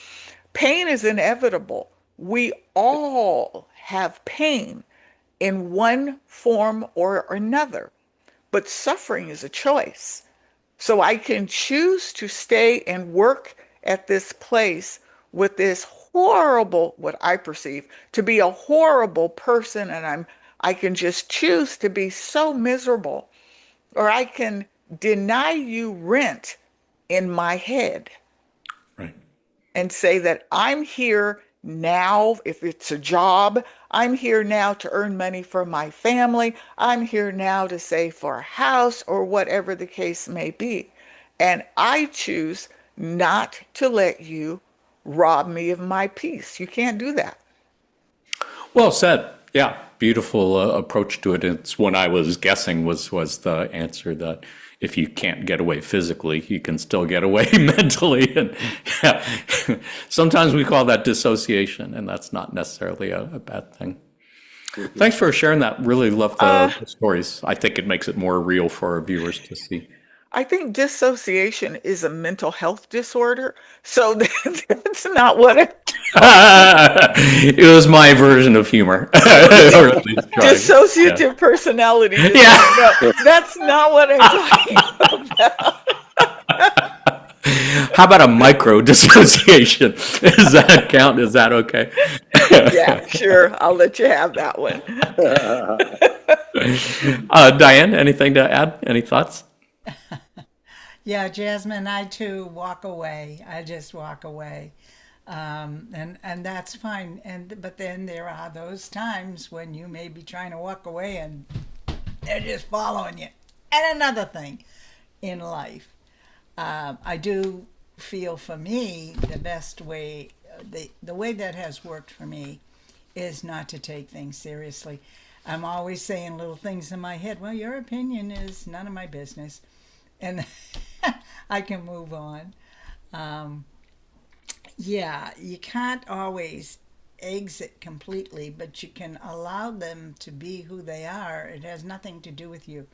pain is inevitable. We all have pain in one form or another, but suffering is a choice. So I can choose to stay and work at this place with this horrible, what I perceive to be a horrible person, and I can just choose to be so miserable, or I can deny you rent in my head Right. and say that I'm here now, if it's a job, I'm here now to earn money for my family. I'm here now to save for a house or whatever the case may be. And I choose not to let you rob me of my peace. You can't do that. Well said. Yeah, beautiful approach to it. It's what I was guessing was the answer, that if you can't get away physically, you can still get away mentally. And yeah, sometimes we call that dissociation, and that's not necessarily a bad thing. Thanks for sharing that. Really love the stories. I think it makes it more real for our viewers to see. I think dissociation is a mental health disorder. So that's not what it It was my version of humor, or at least trying. Yeah. dissociative personality disorder. Yeah. No, that's not what I'm talking about. How about a micro dissociation? Does that count? Is that okay? Yeah, sure. I'll let you have that one. Diane, anything to add? Any thoughts? Yeah, Jasmine, I too walk away. I just walk away. And that's fine. But then there are those times when you may be trying to walk away and they're just following you. And another thing in life, I do feel, for me, the best way, the way that has worked for me is not to take things seriously. I'm always saying little things in my head. Well, your opinion is none of my business. And I can move on. Yeah, you can't always exit completely, but you can allow them to be who they are. It has nothing to do with you.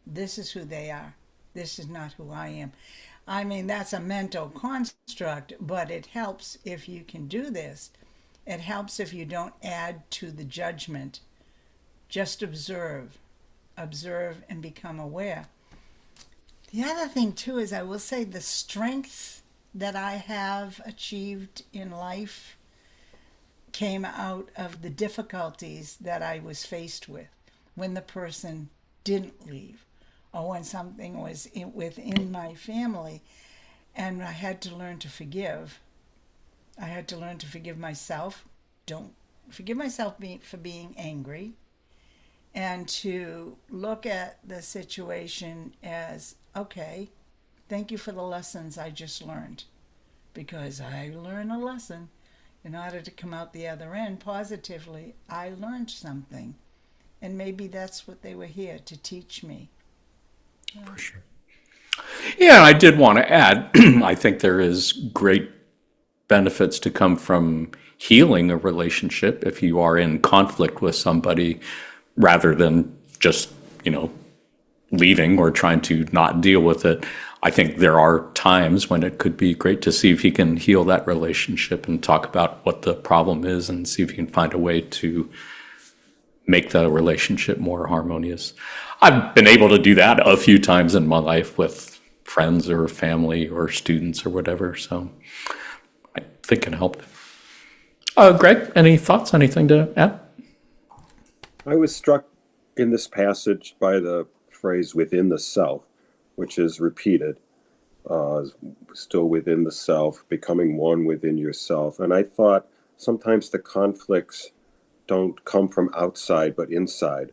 This is who they are. This is not who I am. I mean, that's a mental construct, but it helps if you can do this. It helps if you don't add to the judgment. Just observe, observe, and become aware. The other thing, too, is I will say the strengths that I have achieved in life came out of the difficulties that I was faced with when the person didn't leave or when something was within my family, and I had to learn to forgive. I had to learn to forgive myself. Don't forgive myself for being angry, and to look at the situation as, okay, thank you for the lessons I just learned, because I learned a lesson. In order to come out the other end positively, I learned something. And maybe that's what they were here to teach me. For sure. Yeah, I did want to add, I think there is great benefits to come from healing a relationship if you are in conflict with somebody rather than just, leaving or trying to not deal with it. I think there are times when it could be great to see if you can heal that relationship and talk about what the problem is and see if you can find a way to make the relationship more harmonious. I've been able to do that a few times in my life with friends or family or students or whatever, so I think it helped. Greg, any thoughts, anything to add? I was struck in this passage by the phrase within the self, which is repeated, still within the self, becoming one within yourself. And I thought sometimes the conflicts don't come from outside, but inside,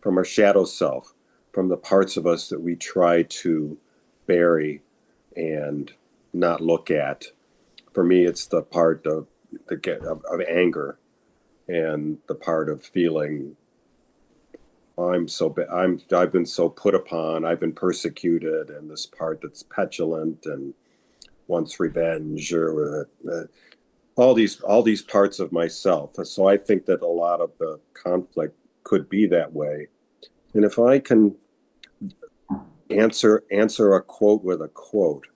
from our shadow self, from the parts of us that we try to bury and not look at. For me, it's the part of anger and the part of feeling I've been so put upon, I've been persecuted, and this part that's petulant and wants revenge, or all these parts of myself. So I think that a lot of the conflict could be that way. And if I can answer a quote with a quote.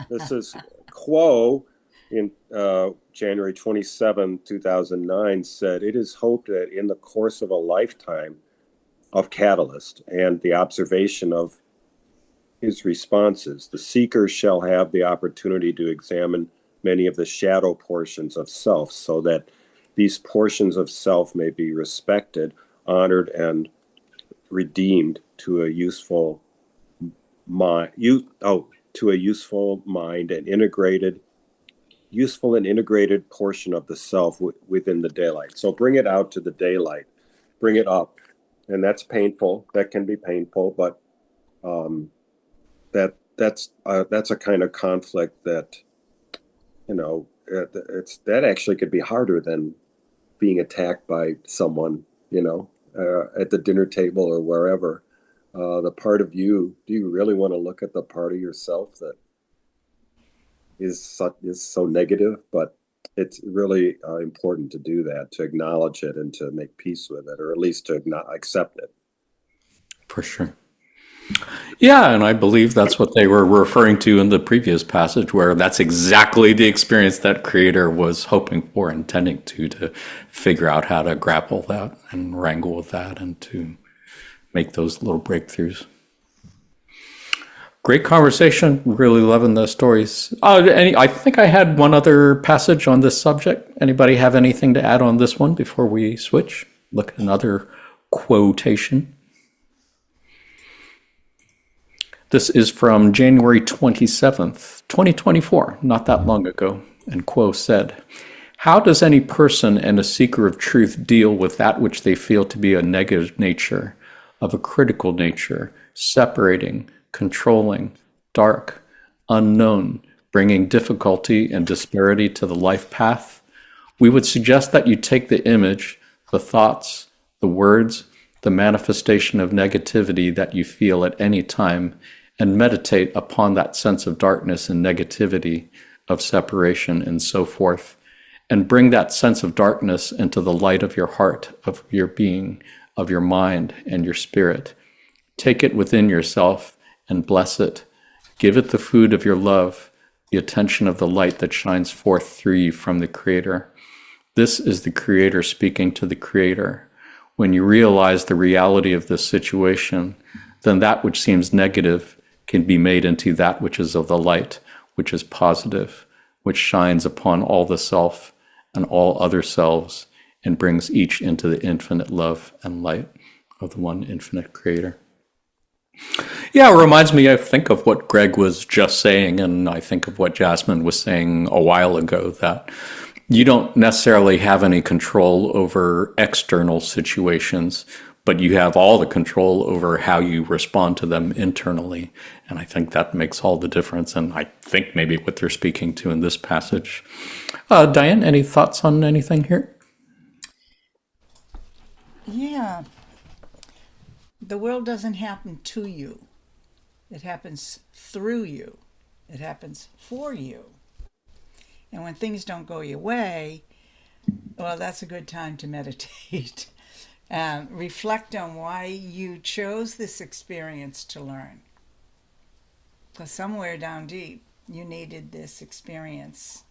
This is Quo in January 27, 2009, said, "It is hoped that in the course of a lifetime of Catalyst and the observation of his responses, the seeker shall have the opportunity to examine many of the shadow portions of self, so that these portions of self may be respected, honored, and redeemed to a useful mind, and useful and integrated portion of the self within the daylight." So bring it out to the daylight, bring it up, and that's painful. That can be painful, but that's a kind of conflict that that actually could be harder than being attacked by someone, at the dinner table or wherever. The part of you, do you really want to look at the part of yourself that is so negative? But it's really important to do that, to acknowledge it and to make peace with it, or at least to accept it. For sure. Yeah, and I believe that's what they were referring to in the previous passage, where that's exactly the experience that Creator was hoping for, intending to figure out how to grapple that and wrangle with that and to make those little breakthroughs. Great conversation. Really loving the stories. I think I had one other passage on this subject. Anybody have anything to add on this one before we switch? Look at another quotation. This is from January 27th, 2024, not that long ago. And Quo said, "How does any person and a seeker of truth deal with that which they feel to be a negative nature, of a critical nature, separating, controlling, dark, unknown, bringing difficulty and disparity to the life path? We would suggest that you take the image, the thoughts, the words, the manifestation of negativity that you feel at any time, and meditate upon that sense of darkness and negativity, of separation, and so forth, and bring that sense of darkness into the light of your heart, of your being, of your mind, and your spirit. Take it within yourself and bless it. Give it the food of your love, the attention of the light that shines forth through you from the Creator. This is the Creator speaking to the Creator. When you realize the reality of this situation, then that which seems negative can be made into that which is of the light, which is positive, which shines upon all the self and all other selves, and brings each into the infinite love and light of the one infinite Creator. Yeah, it reminds me, I think, of what Greg was just saying, and I think of what Jasmine was saying a while ago, that you don't necessarily have any control over external situations, but you have all the control over how you respond to them internally. And I think that makes all the difference. And I think maybe what they're speaking to in this passage. Diane, any thoughts on anything here? Yeah. The world doesn't happen to you. It happens through you. It happens for you. And when things don't go your way, well, that's a good time to meditate. Reflect on why you chose this experience to learn. Because somewhere down deep, you needed this experience.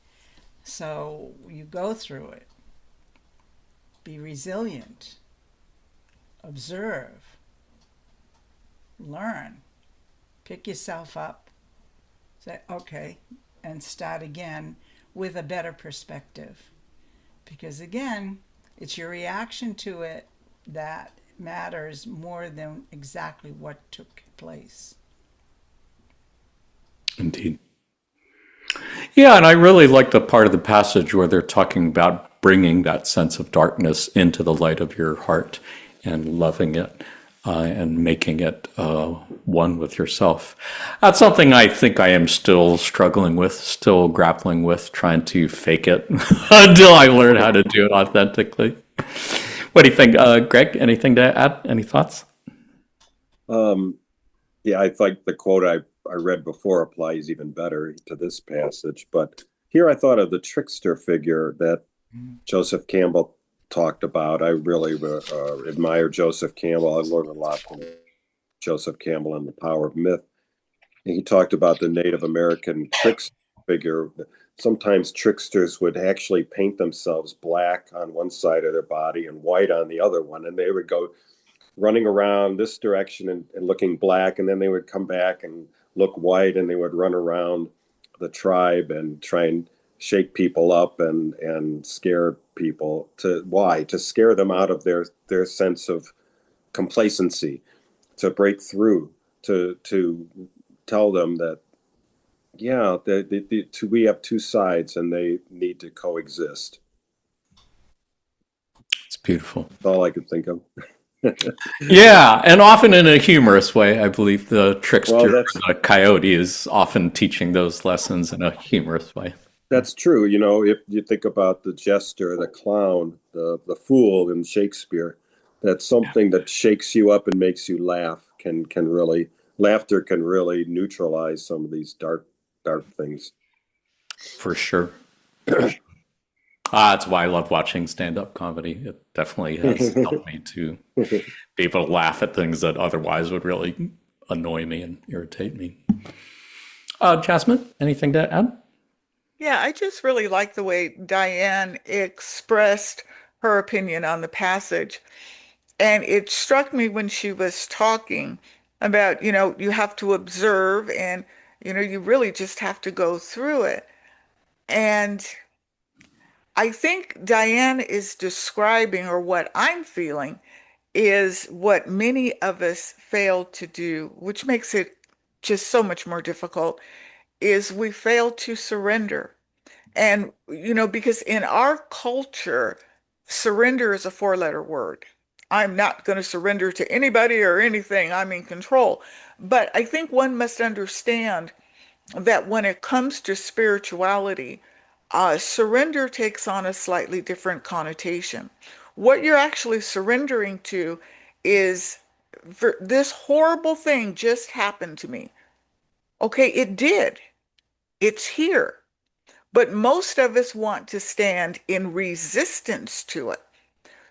So you go through it. Be resilient. Observe. Learn. Pick yourself up. Say, okay, and start again with a better perspective. Because again, it's your reaction to it that matters more than exactly what took place. Indeed. Yeah, and I really like the part of the passage where they're talking about bringing that sense of darkness into the light of your heart and loving it and making it one with yourself. That's something I think I am still struggling with, still grappling with, trying to fake it until I learn how to do it authentically. What do you think, Greg? Anything to add? Any thoughts? Yeah, I think the quote I read before applies even better to this passage. But here I thought of the trickster figure that Joseph Campbell talked about. I really admire Joseph Campbell. I learned a lot from Joseph Campbell and the Power of Myth. And he talked about the Native American trickster figure. Sometimes tricksters would actually paint themselves black on one side of their body and white on the other one, and they would go running around this direction and looking black, and then they would come back and look white, and they would run around the tribe and try and shake people up and scare people. To scare them out of their sense of complacency, to break through, to tell them that yeah, we have two sides and they need to coexist. It's beautiful. That's all I could think of. Yeah, and often in a humorous way. I believe the trickster, Well, the coyote, is often teaching those lessons in a humorous way. that's true. You know, if you think about the jester, the clown, the fool in Shakespeare, that's something that shakes you up and makes you laugh. Laughter can really neutralize some of these dark things. For sure. That's why I love watching stand-up comedy. It definitely has helped me to be able to laugh at things that otherwise would really annoy me and irritate me. Jasmine, anything to add? Yeah, I just really like the way Diane expressed her opinion on the passage. And it struck me when she was talking about, you have to observe and, you really just have to go through it. And I think Diane is describing, or what I'm feeling, is what many of us fail to do, which makes it just so much more difficult, is we fail to surrender. And, because in our culture, surrender is a four-letter word. I'm not going to surrender to anybody or anything. I'm in control. But I think one must understand that when it comes to spirituality, Surrender takes on a slightly different connotation. What you're actually surrendering to is, this horrible thing just happened to me. Okay, it did. It's here. But most of us want to stand in resistance to it.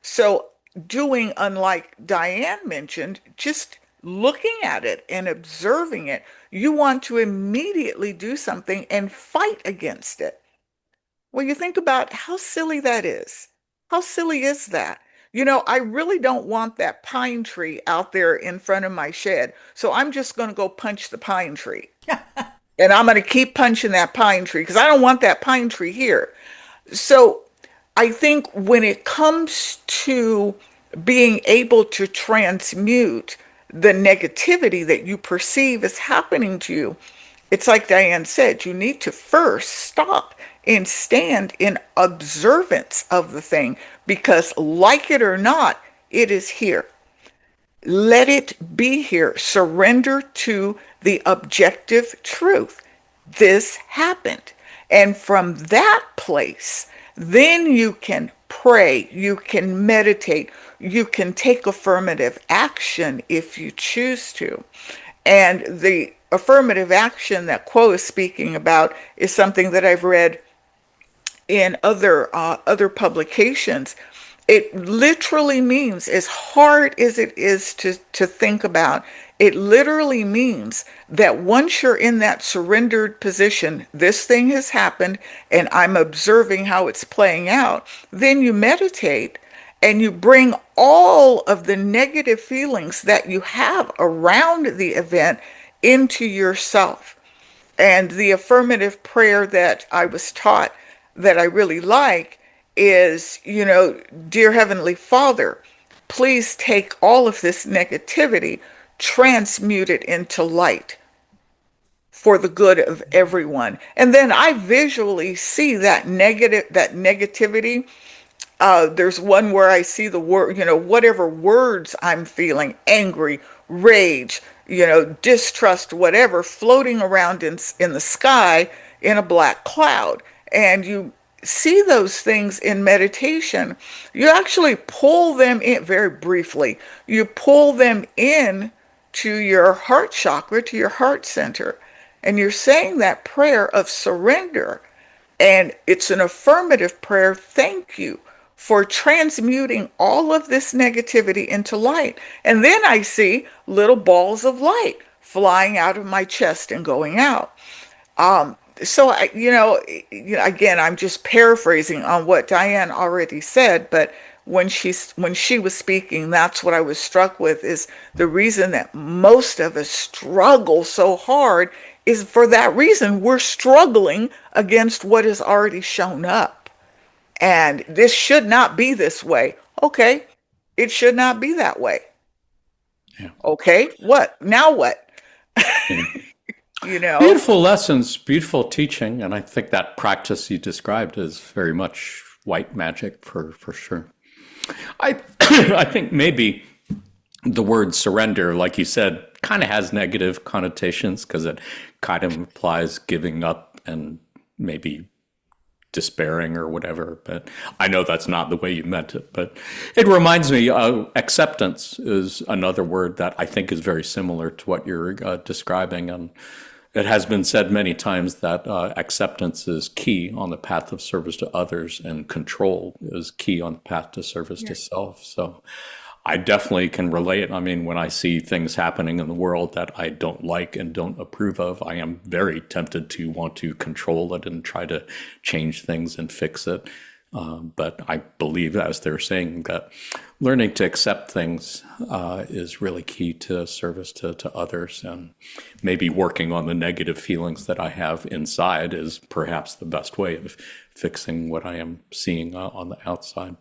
So, doing, unlike Diane mentioned, just looking at it and observing it, you want to immediately do something and fight against it. Well, you think about how silly that is. How silly is that? I really don't want that pine tree out there in front of my shed. So I'm just going to go punch the pine tree. And I'm going to keep punching that pine tree because I don't want that pine tree here. So I think when it comes to being able to transmute the negativity that you perceive is happening to you, it's like Diane said, you need to first stop and stand in observance of the thing because, like it or not, it is here. Let it be here. Surrender to the objective truth. This happened. And from that place, then you can pray, you can meditate, you can take affirmative action if you choose to. And the affirmative action that Quo is speaking about is something that I've read in other publications. It literally means, as hard as it is to think about, it literally means that once you're in that surrendered position, this thing has happened and I'm observing how it's playing out, then you meditate and you bring all of the negative feelings that you have around the event into yourself. And the affirmative prayer that I was taught that I really like is, Dear Heavenly Father, please take all of this negativity, transmute it into light for the good of everyone. And then I visually see that negativity. There's one where I see the word, whatever words I'm feeling, angry, rage, distrust, whatever, floating around in the sky in a black cloud. And you see those things in meditation. You actually pull them in very briefly. You pull them in to your heart chakra, to your heart center. And you're saying that prayer of surrender. And it's an affirmative prayer. Thank you for transmuting all of this negativity into light. And then I see little balls of light flying out of my chest and going out. So again, I'm just paraphrasing on what Diane already said, but when she was speaking, that's what I was struck with, is the reason that most of us struggle so hard is for that reason. We're struggling against what has already shown up. And this should not be this way. Okay, it should not be that way. Yeah. Okay, what? Now what? Yeah. You know? Beautiful lessons, beautiful teaching, and I think that practice you described is very much white magic for sure. I I think maybe the word surrender, like you said, kind of has negative connotations because it kind of implies giving up and maybe despairing or whatever. But I know that's not the way you meant it. But it reminds me, acceptance is another word that I think is very similar to what you're describing. And it has been said many times that acceptance is key on the path of service to others, and control is key on the path to service to self. So I definitely can relate. I mean, when I see things happening in the world that I don't like and don't approve of, I am very tempted to want to control it and try to change things and fix it. But I believe, as they're saying, that learning to accept things is really key to service to others. And maybe working on the negative feelings that I have inside is perhaps the best way of fixing what I am seeing on the outside.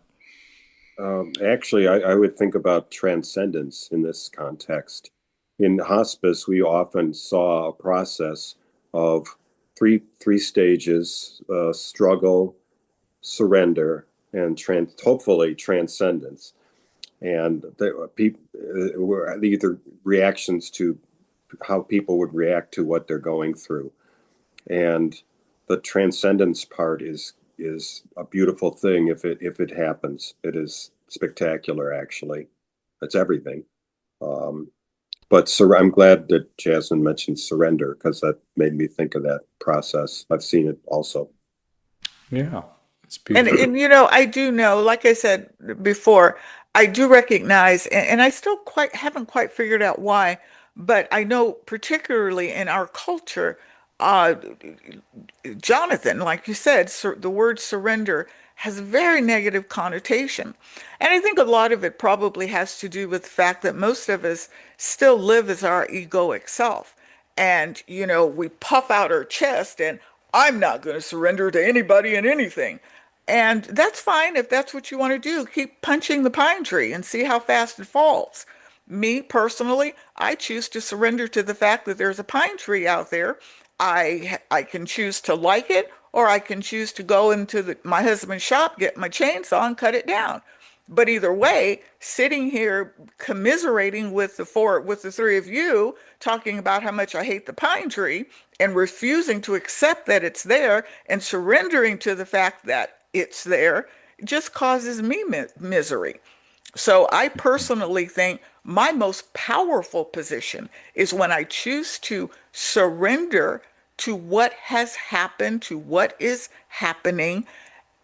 Actually, I would think about transcendence in this context. In hospice, we often saw a process of three stages: struggle, surrender, and hopefully transcendence. And people were either reactions to how people would react to what they're going through. And the transcendence part is a beautiful thing if it happens. It is spectacular, actually. It's everything. But I'm glad that Jasmine mentioned surrender, because that made me think of that process. I've seen it also. Yeah, it's And beautiful. I do know, like I said before, I do recognize, and I still quite haven't quite figured out why, but I know particularly in our culture, uh, Jonathan, like you said, the word surrender has a very negative connotation. And I think a lot of it probably has to do with the fact that most of us still live as our egoic self. And, we puff out our chest and I'm not going to surrender to anybody and anything. And that's fine if that's what you want to do. Keep punching the pine tree and see how fast it falls. Me personally, I choose to surrender to the fact that there's a pine tree out there. I can choose to like it, or I can choose to go into my husband's shop, get my chainsaw, and cut it down. But either way, sitting here commiserating with the three of you, talking about how much I hate the pine tree and refusing to accept that it's there and surrendering to the fact that it's there, just causes me misery. So I personally think my most powerful position is when I choose to surrender to what has happened, to what is happening.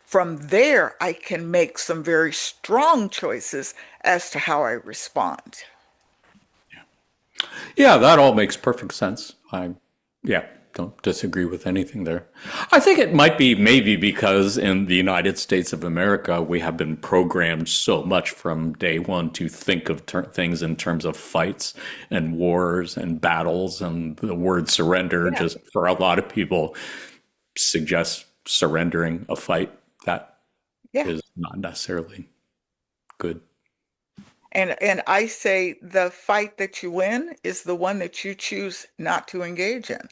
From there, I can make some very strong choices as to how I respond. Yeah, that all makes perfect sense. Yeah, don't disagree with anything there. I think it might be maybe because in the United States of America, we have been programmed so much from day one to think of things in terms of fights and wars and battles, and the word surrender Yeah. just for a lot of people suggests surrendering a fight that Yeah. is not necessarily good. And I say the fight that you win is the one that you choose not to engage in.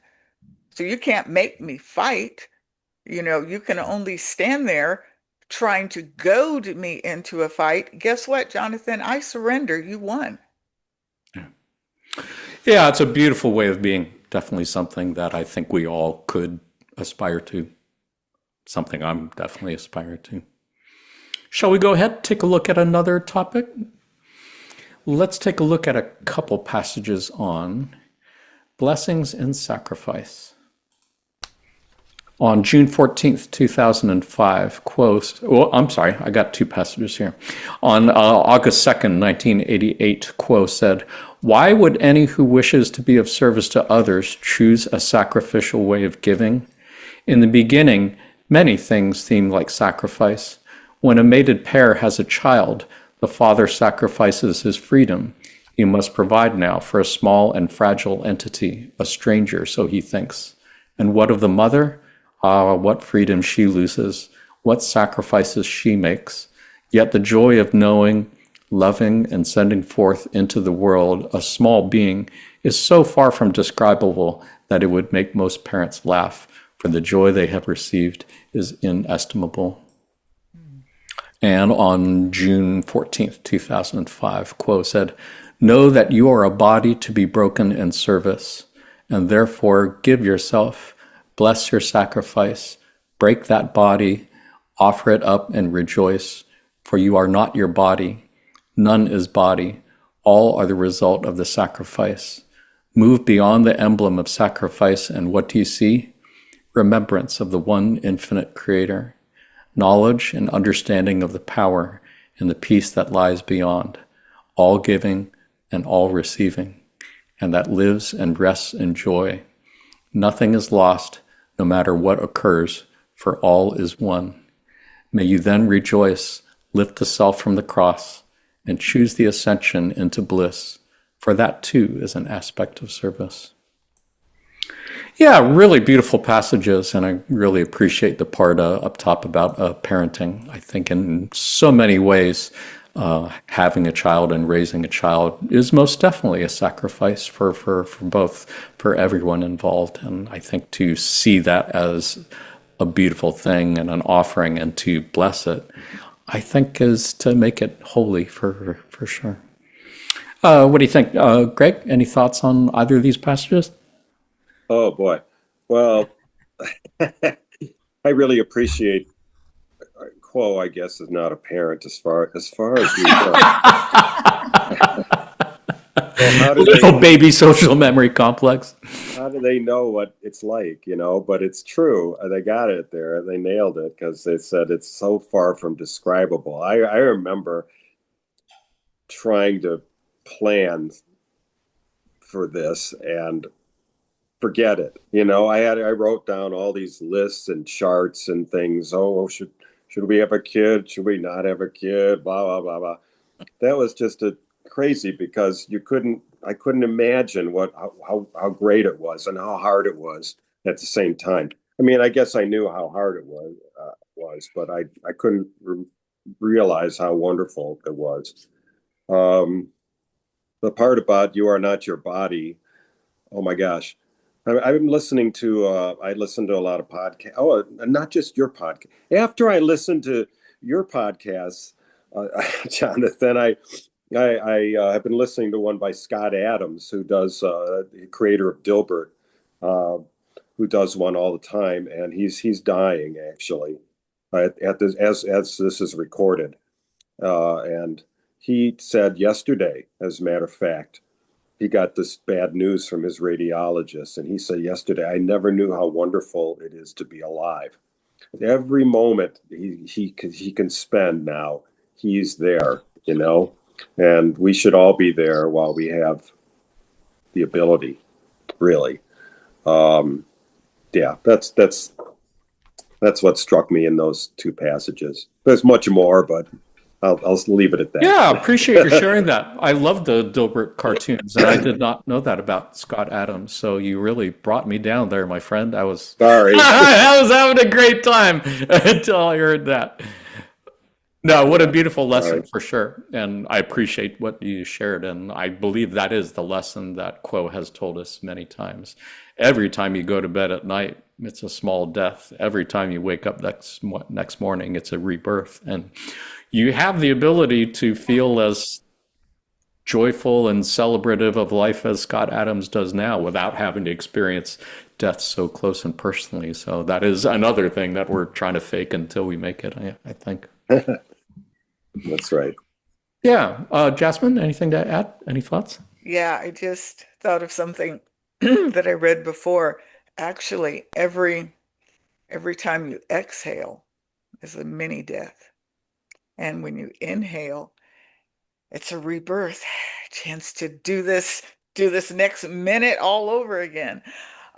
So you can't make me fight. You can only stand there trying to goad me into a fight. Guess what, Jonathan? I surrender. You won. Yeah, it's a beautiful way of being. Definitely something that I think we all could aspire to. Something I'm definitely aspiring to. Shall we go ahead, take a look at another topic? Let's take a look at a couple passages on blessings and sacrifice. On June 14th, 2005, I'm sorry, I got two passages here. On August 2nd, 1988, said, "Why would any who wishes to be of service to others choose a sacrificial way of giving? In the beginning, many things seemed like sacrifice. When a mated pair has a child, the father sacrifices his freedom. He must provide now for a small and fragile entity, a stranger, so he thinks. And what of the mother? Ah, what freedom she loses, what sacrifices she makes. Yet the joy of knowing, loving, and sending forth into the world a small being is so far from describable that it would make most parents laugh, for the joy they have received is inestimable." And on June 14th, 2005, said, "Know that you are a body to be broken in service, and therefore give yourself, bless your sacrifice, break that body, offer it up and rejoice, for you are not your body. None is body. All are the result of the sacrifice. Move beyond the emblem of sacrifice, and what do you see? Remembrance of the one infinite creator, knowledge and understanding of the power and the peace that lies beyond, all giving and all receiving, and that lives and rests in joy. Nothing is lost, no matter what occurs, for all is one. May you then rejoice, lift the self from the cross, and choose the ascension into bliss, for that too is an aspect of service." Yeah, really beautiful passages, and I really appreciate the part up top about parenting. I think in so many ways, having a child and raising a child is most definitely a sacrifice for both, for everyone involved. And I think to see that as a beautiful thing and an offering and to bless it, I think is to make it holy for sure. What do you think, Greg? Any thoughts on either of these passages? Oh boy. Well, I really appreciate Quo, I guess, is not a parent as far as we know. So Little baby social memory complex. how do they know what it's like, you know? But it's true. They got it there. They nailed it because they said it's so far from describable. I remember trying to plan for this and forget it. You know, I wrote down all these lists and charts and things. Oh, should we have a kid? Should we not have a kid? Blah blah blah blah. That was just a crazy because I couldn't imagine how great it was and how hard it was at the same time. I mean, I guess I knew how hard it was, but I couldn't realize how wonderful it was. Um, the part about you are not your body. Oh my gosh. I've been listening to, I listen to a lot of podcasts. Oh, not just your podcast. After I listened to your podcasts, Jonathan, I have been listening to one by Scott Adams, who does, the creator of Dilbert, uh, who does one all the time. And he's dying actually at this, as this is recorded. And he said yesterday, as a matter of fact, he got this bad news from his radiologist, and he said yesterday, I never knew how wonderful it is to be alive. Every moment he can spend now, he's there, you know, and we should all be there while we have the ability, really. Um, yeah, that's what struck me in those two passages. There's much more, but I'll leave it at that. Yeah, appreciate your sharing that. I love the Dilbert cartoons, and I did not know that about Scott Adams. So you really brought me down there, my friend. Sorry. I was having a great time until I heard that. No, what a beautiful lesson Sorry. for sure. And I appreciate what you shared. And I believe that is the lesson that Quo has told us many times. Every time you go to bed at night, it's a small death. Every time you wake up next morning, it's a rebirth. And you have the ability to feel as joyful and celebrative of life as Scott Adams does now without having to experience death so close and personally. So that is another thing that we're trying to fake until we make it, I think. That's right. Yeah. Jasmine, anything to add? Any thoughts? Yeah, I just thought of something that I read before. Actually, every time you exhale is a mini death. And when you inhale, it's a rebirth. Chance to do this next minute all over again.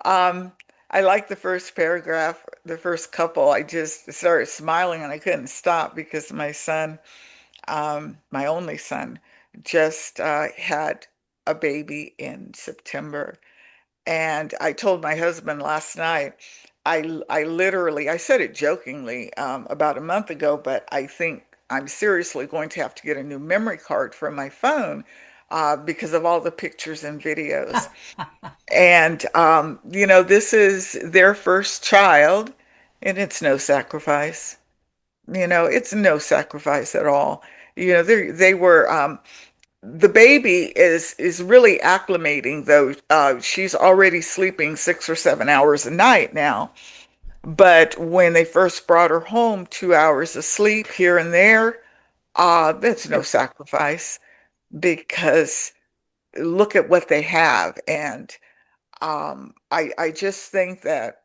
Um, I like the first paragraph, the first couple. I just started smiling and I couldn't stop because my son, my only son, just had a baby in September. And I told my husband last night, I literally, I said it jokingly about a month ago, but I think I'm seriously going to have to get a new memory card for my phone because of all the pictures and videos. And, this is their first child, and it's no sacrifice. It's no sacrifice at all. They were the baby is really acclimating though. She's already sleeping 6 or 7 hours a night now. But when they first brought her home, 2 hours of sleep here and there, that's no sacrifice because look at what they have. And I just think that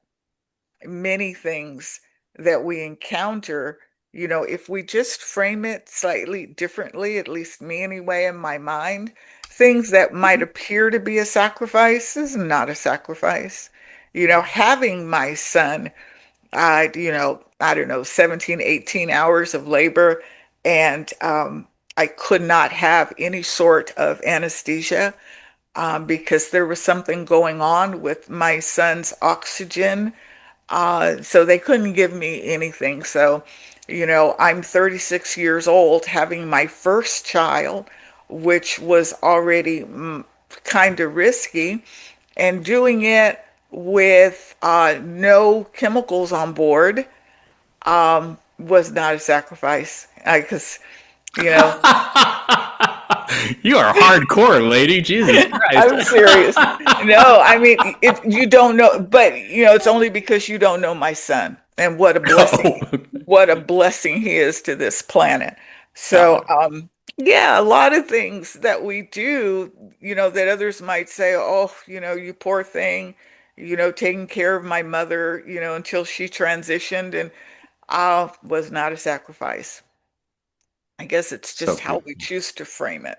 many things that we encounter, if we just frame it slightly differently, at least me anyway, in my mind, things that might appear to be a sacrifice is not a sacrifice. Having my son, I don't know, 17, 18 hours of labor, and I could not have any sort of anesthesia because there was something going on with my son's oxygen, so they couldn't give me anything. So, I'm 36 years old having my first child, which was already kind of risky, and doing it with no chemicals on board was not a sacrifice. Because, you know, You are hardcore, lady. Jesus Christ. I'm serious. No, I mean, you don't know, but it's only because you don't know my son and Oh, what a blessing he is to this planet. So, oh, yeah, a lot of things that we do, that others might say, oh, you poor thing, taking care of my mother, until she transitioned, and was not a sacrifice. I guess it's so just how we beautiful. choose to frame it.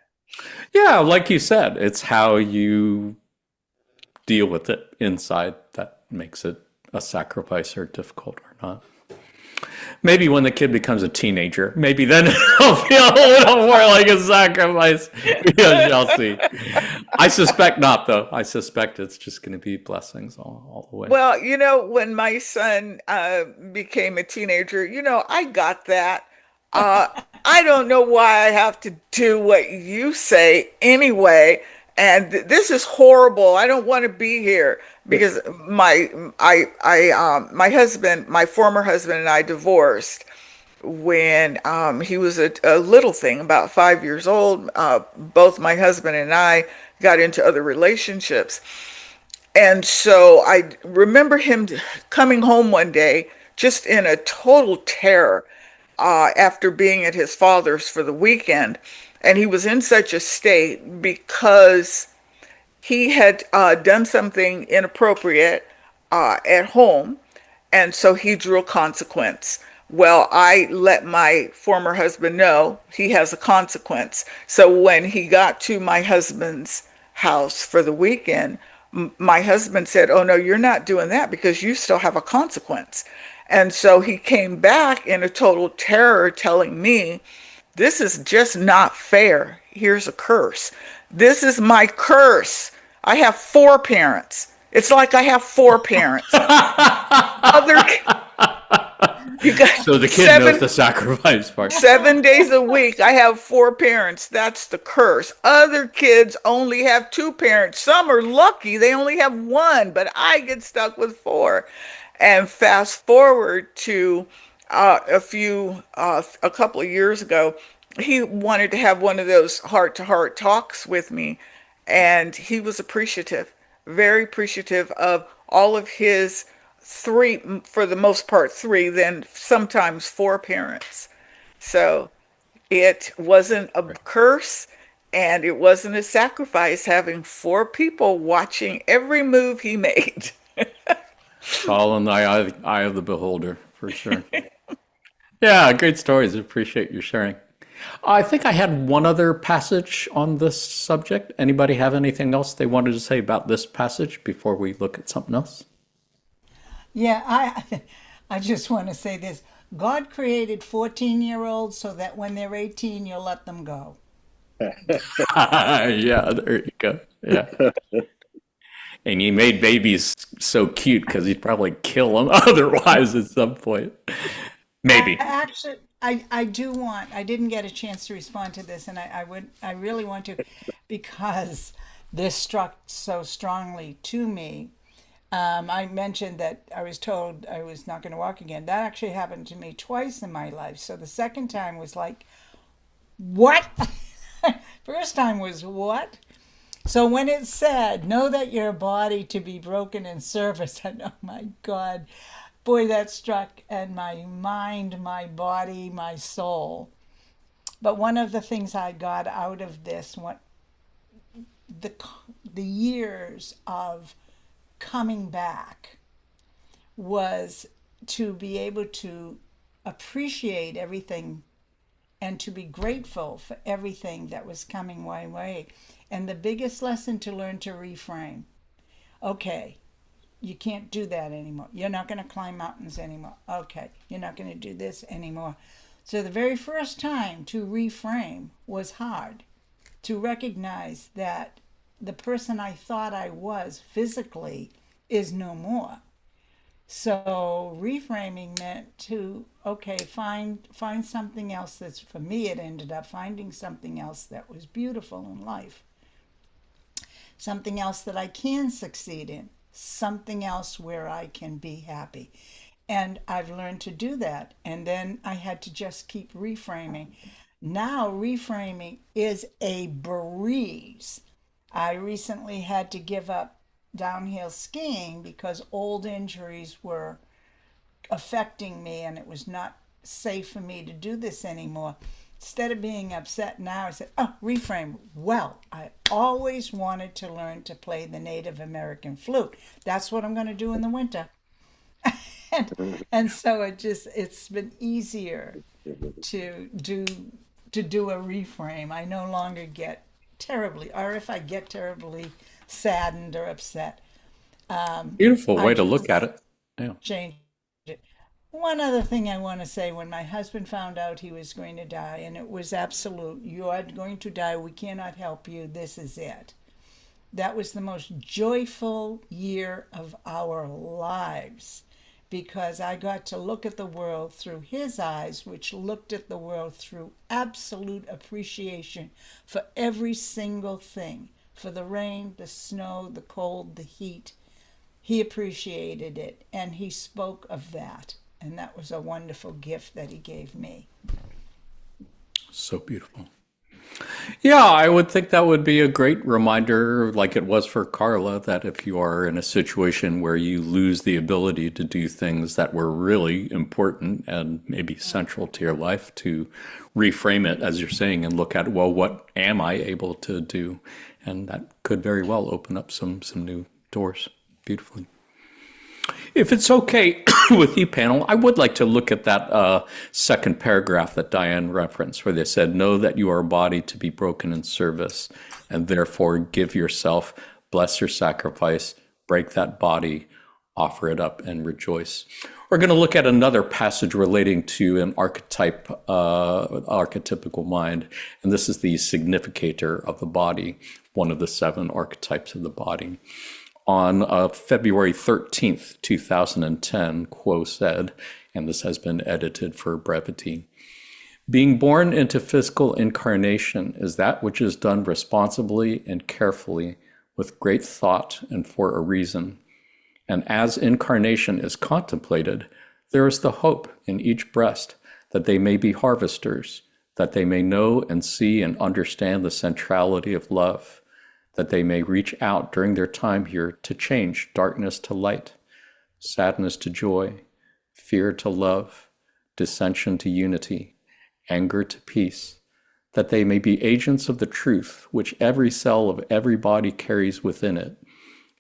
Yeah, like you said, it's how you deal with it inside that makes it a sacrifice or difficult or not. Maybe when the kid becomes a teenager, maybe then it'll feel a little more like a sacrifice. We shall see. I suspect not, though. I suspect it's just going to be blessings all the way. Well, when my son became a teenager, I got that. Uh, I don't know why I have to do what you say anyway. And this is horrible. I don't want to be here because my husband, my former husband, and I divorced when he was a little thing, about 5 years old. Both my husband and I got into other relationships. And so I remember him coming home one day just in a total terror after being at his father's for the weekend. And he was in such a state because he had done something inappropriate at home, and so he drew a consequence. Well, I let my former husband know he has a consequence. So when he got to my husband's house for the weekend, my husband said, "Oh, no, you're not doing that because you still have a consequence." And so he came back in a total terror, telling me, "This is just not fair. Here's a curse. This is my curse. I have four parents. It's like I have four parents. Other, you got So the kid knows seven the sacrifice part. 7 days a week. I have four parents. That's the curse. Other kids only have two parents. Some are lucky. They only have one, but I get stuck with four." And fast forward to a couple of years ago, he wanted to have one of those heart to heart talks with me. And he was appreciative, very appreciative of all of his three, for the most part, three, then sometimes four parents. So it wasn't a curse and it wasn't a sacrifice having four people watching every move he made. It's all in the eye of the beholder, for sure. Yeah, great stories. Appreciate you sharing. I think I had one other passage on this subject. Anybody have anything else they wanted to say about this passage before we look at something else? Yeah, I just want to say this. God created 14-year-olds so that when they're 18, you'll let them go. Yeah, there you go. Yeah. And he made babies so cute because he'd probably kill them otherwise at some point. Maybe. I do want, I didn't get a chance to respond to this, and I really want to, because this struck so strongly to me. I mentioned that I was told I was not going to walk again. That actually happened to me twice in my life. So the second time was like, what? First time was what? So when it said, know that your body to be broken in service, and oh my God, boy, that struck at my mind, my body, my soul. But one of the things I got out of this, the the years of coming back, was to be able to appreciate everything and to be grateful for everything that was coming my way. And the biggest lesson to learn to reframe. Okay, you can't do that anymore. You're not going to climb mountains anymore. Okay, you're not going to do this anymore. So the very first time to reframe was hard. To recognize that the person I thought I was physically is no more. So reframing meant to, okay, find something else. That's, for me, it ended up finding something else that was beautiful in life, something else that I can succeed in, something else where I can be happy. And I've learned to do that. And then I had to just keep reframing. Now reframing is a breeze. I recently had to give up downhill skiing because old injuries were affecting me and it was not safe for me to do this anymore. Instead of being upset now, I said, oh, reframe. Well, I always wanted to learn to play the Native American flute. That's what I'm going to do in the winter. and so it's been easier to do a reframe. I no longer get terribly, or if I get terribly saddened or upset, Beautiful I way to just look at it. Yeah. change it. One other thing I want to say, when my husband found out he was going to die, and it was absolute, you are going to die, we cannot help you, this is it. That was the most joyful year of our lives because I got to look at the world through his eyes, which looked at the world through absolute appreciation for every single thing, for the rain, the snow, the cold, the heat. He appreciated it, and he spoke of that. And that was a wonderful gift that he gave me. So beautiful. Yeah, I would think that would be a great reminder, like it was for Carla, that if you are in a situation where you lose the ability to do things that were really important and maybe central to your life, to reframe it, as you're saying, and look at, well, what am I able to do? And that could very well open up some new doors beautifully. If it's okay with you, panel, I would like to look at that second paragraph that Diane referenced, where they said, know that you are a body to be broken in service, and therefore give yourself, bless your sacrifice, break that body, offer it up, and rejoice. We're going to look at another passage relating to an archetypical mind, and this is the significator of the body, one of the 7 archetypes of the body. On February 13th, 2010, Quo said, and this has been edited for brevity, being born into physical incarnation is that which is done responsibly and carefully, with great thought and for a reason. And as incarnation is contemplated, there is the hope in each breast that they may be harvesters, that they may know and see and understand the centrality of love, that they may reach out during their time here to change darkness to light, sadness to joy, fear to love, dissension to unity, anger to peace, that they may be agents of the truth which every cell of every body carries within it,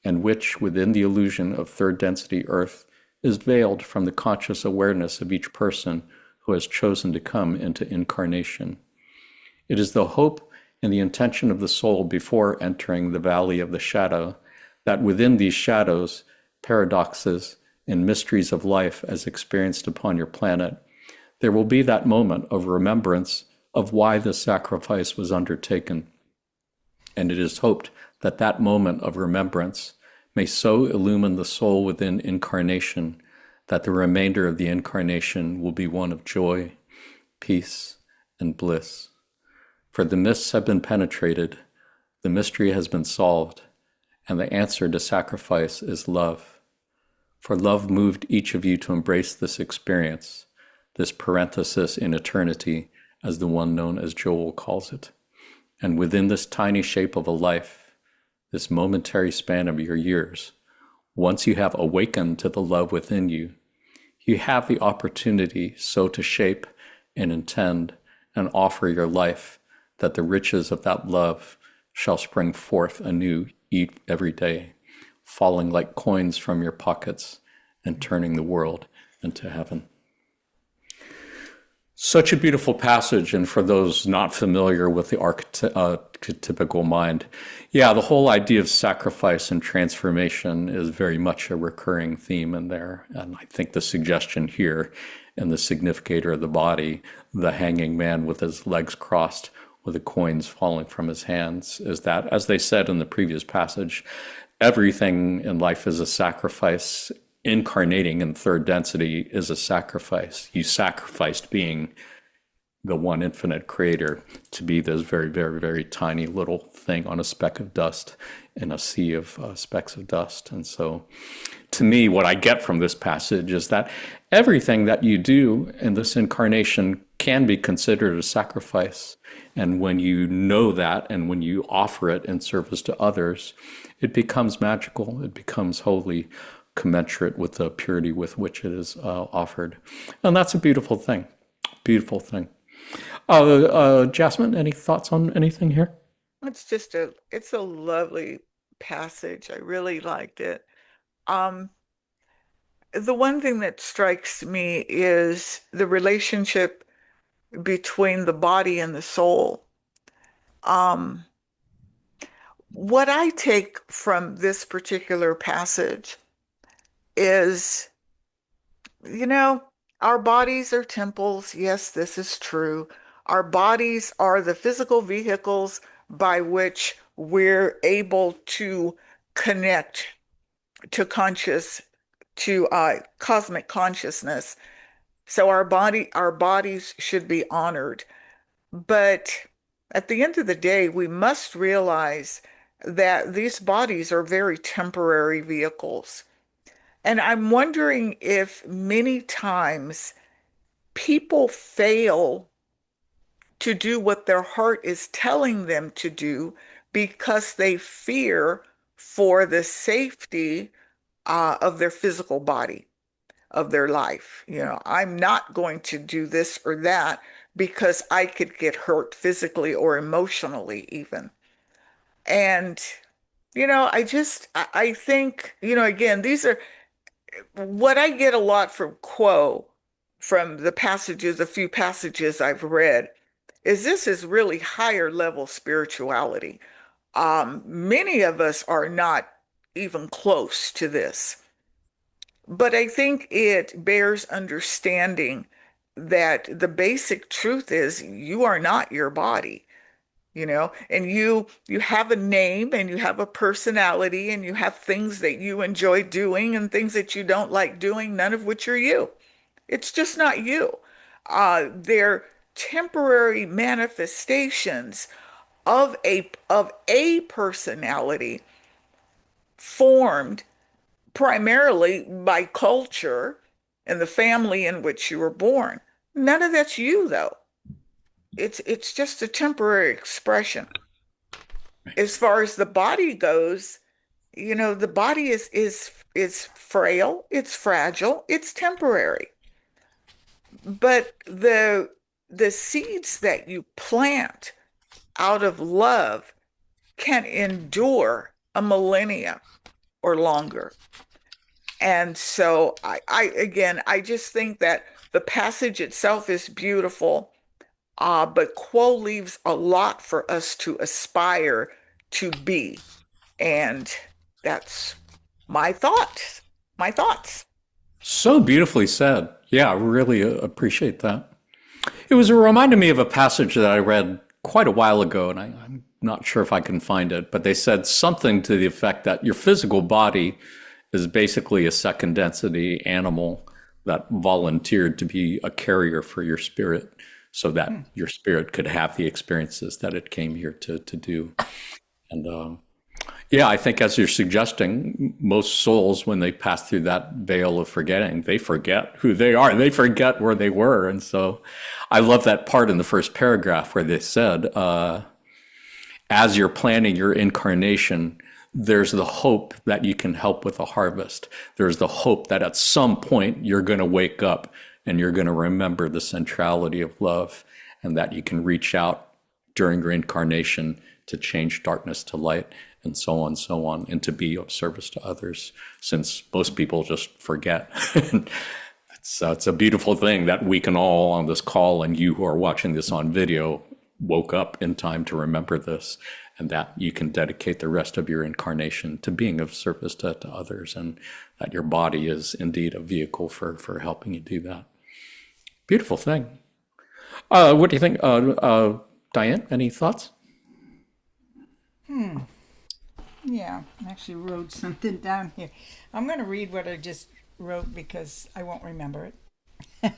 and which, within the illusion of third density earth, is veiled from the conscious awareness of each person who has chosen to come into incarnation. It is the hope and the intention of the soul before entering the valley of the shadow, that within these shadows, paradoxes, and mysteries of life as experienced upon your planet, there will be that moment of remembrance of why the sacrifice was undertaken. And it is hoped that that moment of remembrance may so illumine the soul within incarnation that the remainder of the incarnation will be one of joy, peace, and bliss. For the mists have been penetrated, the mystery has been solved, and the answer to sacrifice is love. For love moved each of you to embrace this experience, this parenthesis in eternity, as the one known as Joel calls it. And within this tiny shape of a life, this momentary span of your years, once you have awakened to the love within you, you have the opportunity so to shape and intend and offer your life that the riches of that love shall spring forth anew every day, falling like coins from your pockets and turning the world into heaven. Such a beautiful passage, and for those not familiar with the archetypical mind, yeah, the whole idea of sacrifice and transformation is very much a recurring theme in there. And I think the suggestion here in the significator of the body, the hanging man with his legs crossed, with the coins falling from his hands, is that, as they said in the previous passage, everything in life is a sacrifice. Incarnating in third density is a sacrifice. You sacrificed being the one infinite creator to be this very, very, very tiny little thing on a speck of dust in a sea of specks of dust. And so to me, what I get from this passage is that Everything that you do in this incarnation can be considered a sacrifice. And when you know that and when you offer it in service to others, it becomes magical. It becomes wholly commensurate with the purity with which it is offered. And that's a beautiful thing. Beautiful thing. Jasmine, any thoughts on anything here? It's a lovely passage. I really liked it. Um, the one thing that strikes me is the relationship between the body and the soul. Um, what I take from this particular passage is, you know, our bodies are temples. Yes, this is true. Our bodies are the physical vehicles by which we're able to connect to cosmic consciousness. So our bodies should be honored. But at the end of the day, we must realize that these bodies are very temporary vehicles. And I'm wondering if many times people fail to do what their heart is telling them to do because they fear for the safety of their physical body, of their life. I'm not going to do this or that because I could get hurt physically or emotionally, even. And, I think, again, these are what I get a lot from from the few passages I've read, is this is really higher level spirituality. Many of us are not even close to this, but I think it bears understanding that the basic truth is you are not your body, and you have a name and you have a personality and you have things that you enjoy doing and things that you don't like doing, none of which are you. It's just not you. They're temporary manifestations of a personality formed primarily by culture and the family in which you were born. None of that's you, though. It's just a temporary expression. As far as the body goes, the body is frail, it's fragile, it's temporary. But the seeds that you plant out of love can endure a millennia or longer. And so I just think that the passage itself is beautiful, but Quo leaves a lot for us to aspire to be. And that's my thoughts. My thoughts. So beautifully said. Yeah, I really appreciate that. It was reminding me of a passage that I read quite a while ago, and I'm not sure if I can find it, but they said something to the effect that your physical body is basically a second density animal that volunteered to be a carrier for your spirit so that your spirit could have the experiences that it came here to do. And yeah, I think as you're suggesting, most souls, when they pass through that veil of forgetting, they forget who they are. They forget where they were. And so I love that part in the first paragraph where they said, as you're planning your incarnation, there's the hope that you can help with the harvest. There's the hope that at some point you're going to wake up and you're going to remember the centrality of love, and that you can reach out during your incarnation to change darkness to light, and so on, and to be of service to others, since most people just forget. It's a beautiful thing that we can all on this call, and you who are watching this on video, woke up in time to remember this, and that you can dedicate the rest of your incarnation to being of service to others, and that your body is indeed a vehicle for helping you do that. Beautiful thing. What do you think, Diane? Any thoughts? Yeah, I actually wrote something down here. I'm going to read what I just wrote because I won't remember it.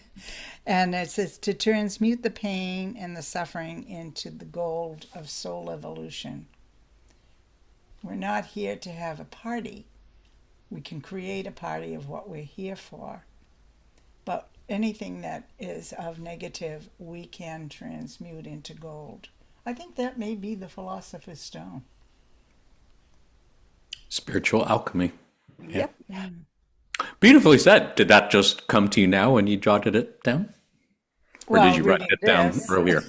And it says, to transmute the pain and the suffering into the gold of soul evolution. We're not here to have a party. We can create a party of what we're here for. but anything that is of negative, we can transmute into gold. I think that may be the Philosopher's Stone. Spiritual alchemy. Yeah. Yep. Beautifully said. Did that just come to you now when you jotted it down? Or did Well, you write reading it down this, earlier?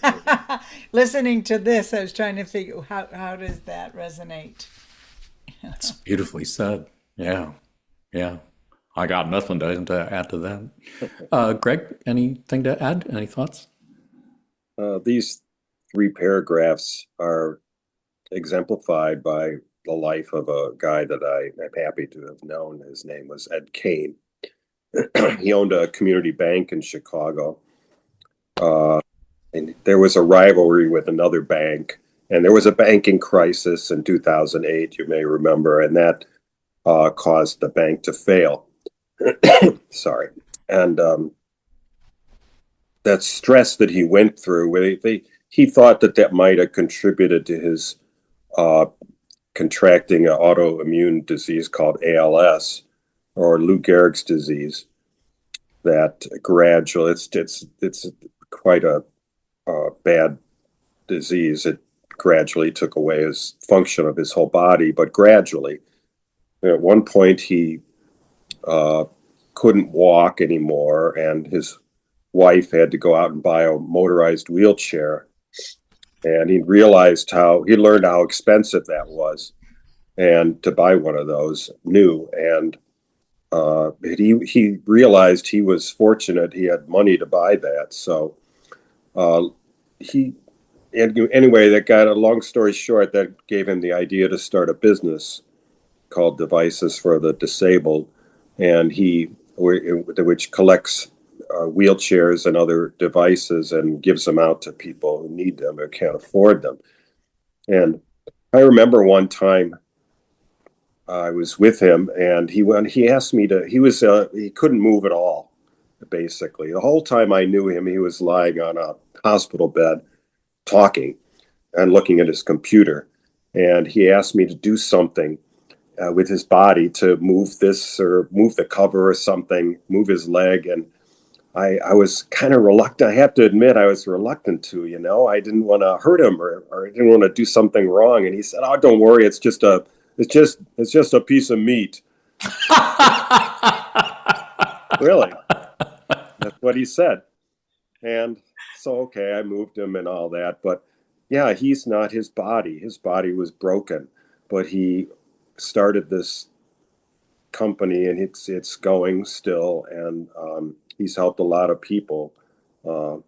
listening to this, I was trying to figure how does that resonate? It's beautifully said. Yeah. Yeah. I got nothing to add to that. Greg, anything to add? Any thoughts? These 3 paragraphs are exemplified by the life of a guy that I am happy to have known. His name was Ed Kane. He owned a community bank in Chicago. And there was a rivalry with another bank. And there was a banking crisis in 2008, you may remember, and that caused the bank to fail. Sorry. And that stress that he went through, he thought that might have contributed to his contracting an autoimmune disease called ALS, or Lou Gehrig's disease. That gradually, it's quite a bad disease. It gradually took away his function of his whole body, but gradually. At one point, he couldn't walk anymore, and his wife had to go out and buy a motorized wheelchair. And he learned how expensive that was, and to buy one of those new. And he realized he was fortunate; he had money to buy that. So anyway, that got a long story short. That gave him the idea to start a business called Devices for the Disabled, and which collects wheelchairs and other devices and gives them out to people who need them or can't afford them. And I remember one time I was with him, and he asked me to. He couldn't move at all. Basically, the whole time I knew him, he was lying on a hospital bed, talking and looking at his computer. And he asked me to do something with his body to move this or move the cover or something, move his leg. And I was kind of reluctant. I have to admit, I was reluctant to, I didn't want to hurt him or I didn't want to do something wrong. And he said, "Oh, don't worry. It's just a piece of meat." Really? That's what he said. And so, okay, I moved him and all that. But yeah, he's not his body. His body was broken. But he started this company, and it's going still. And he's helped a lot of people. And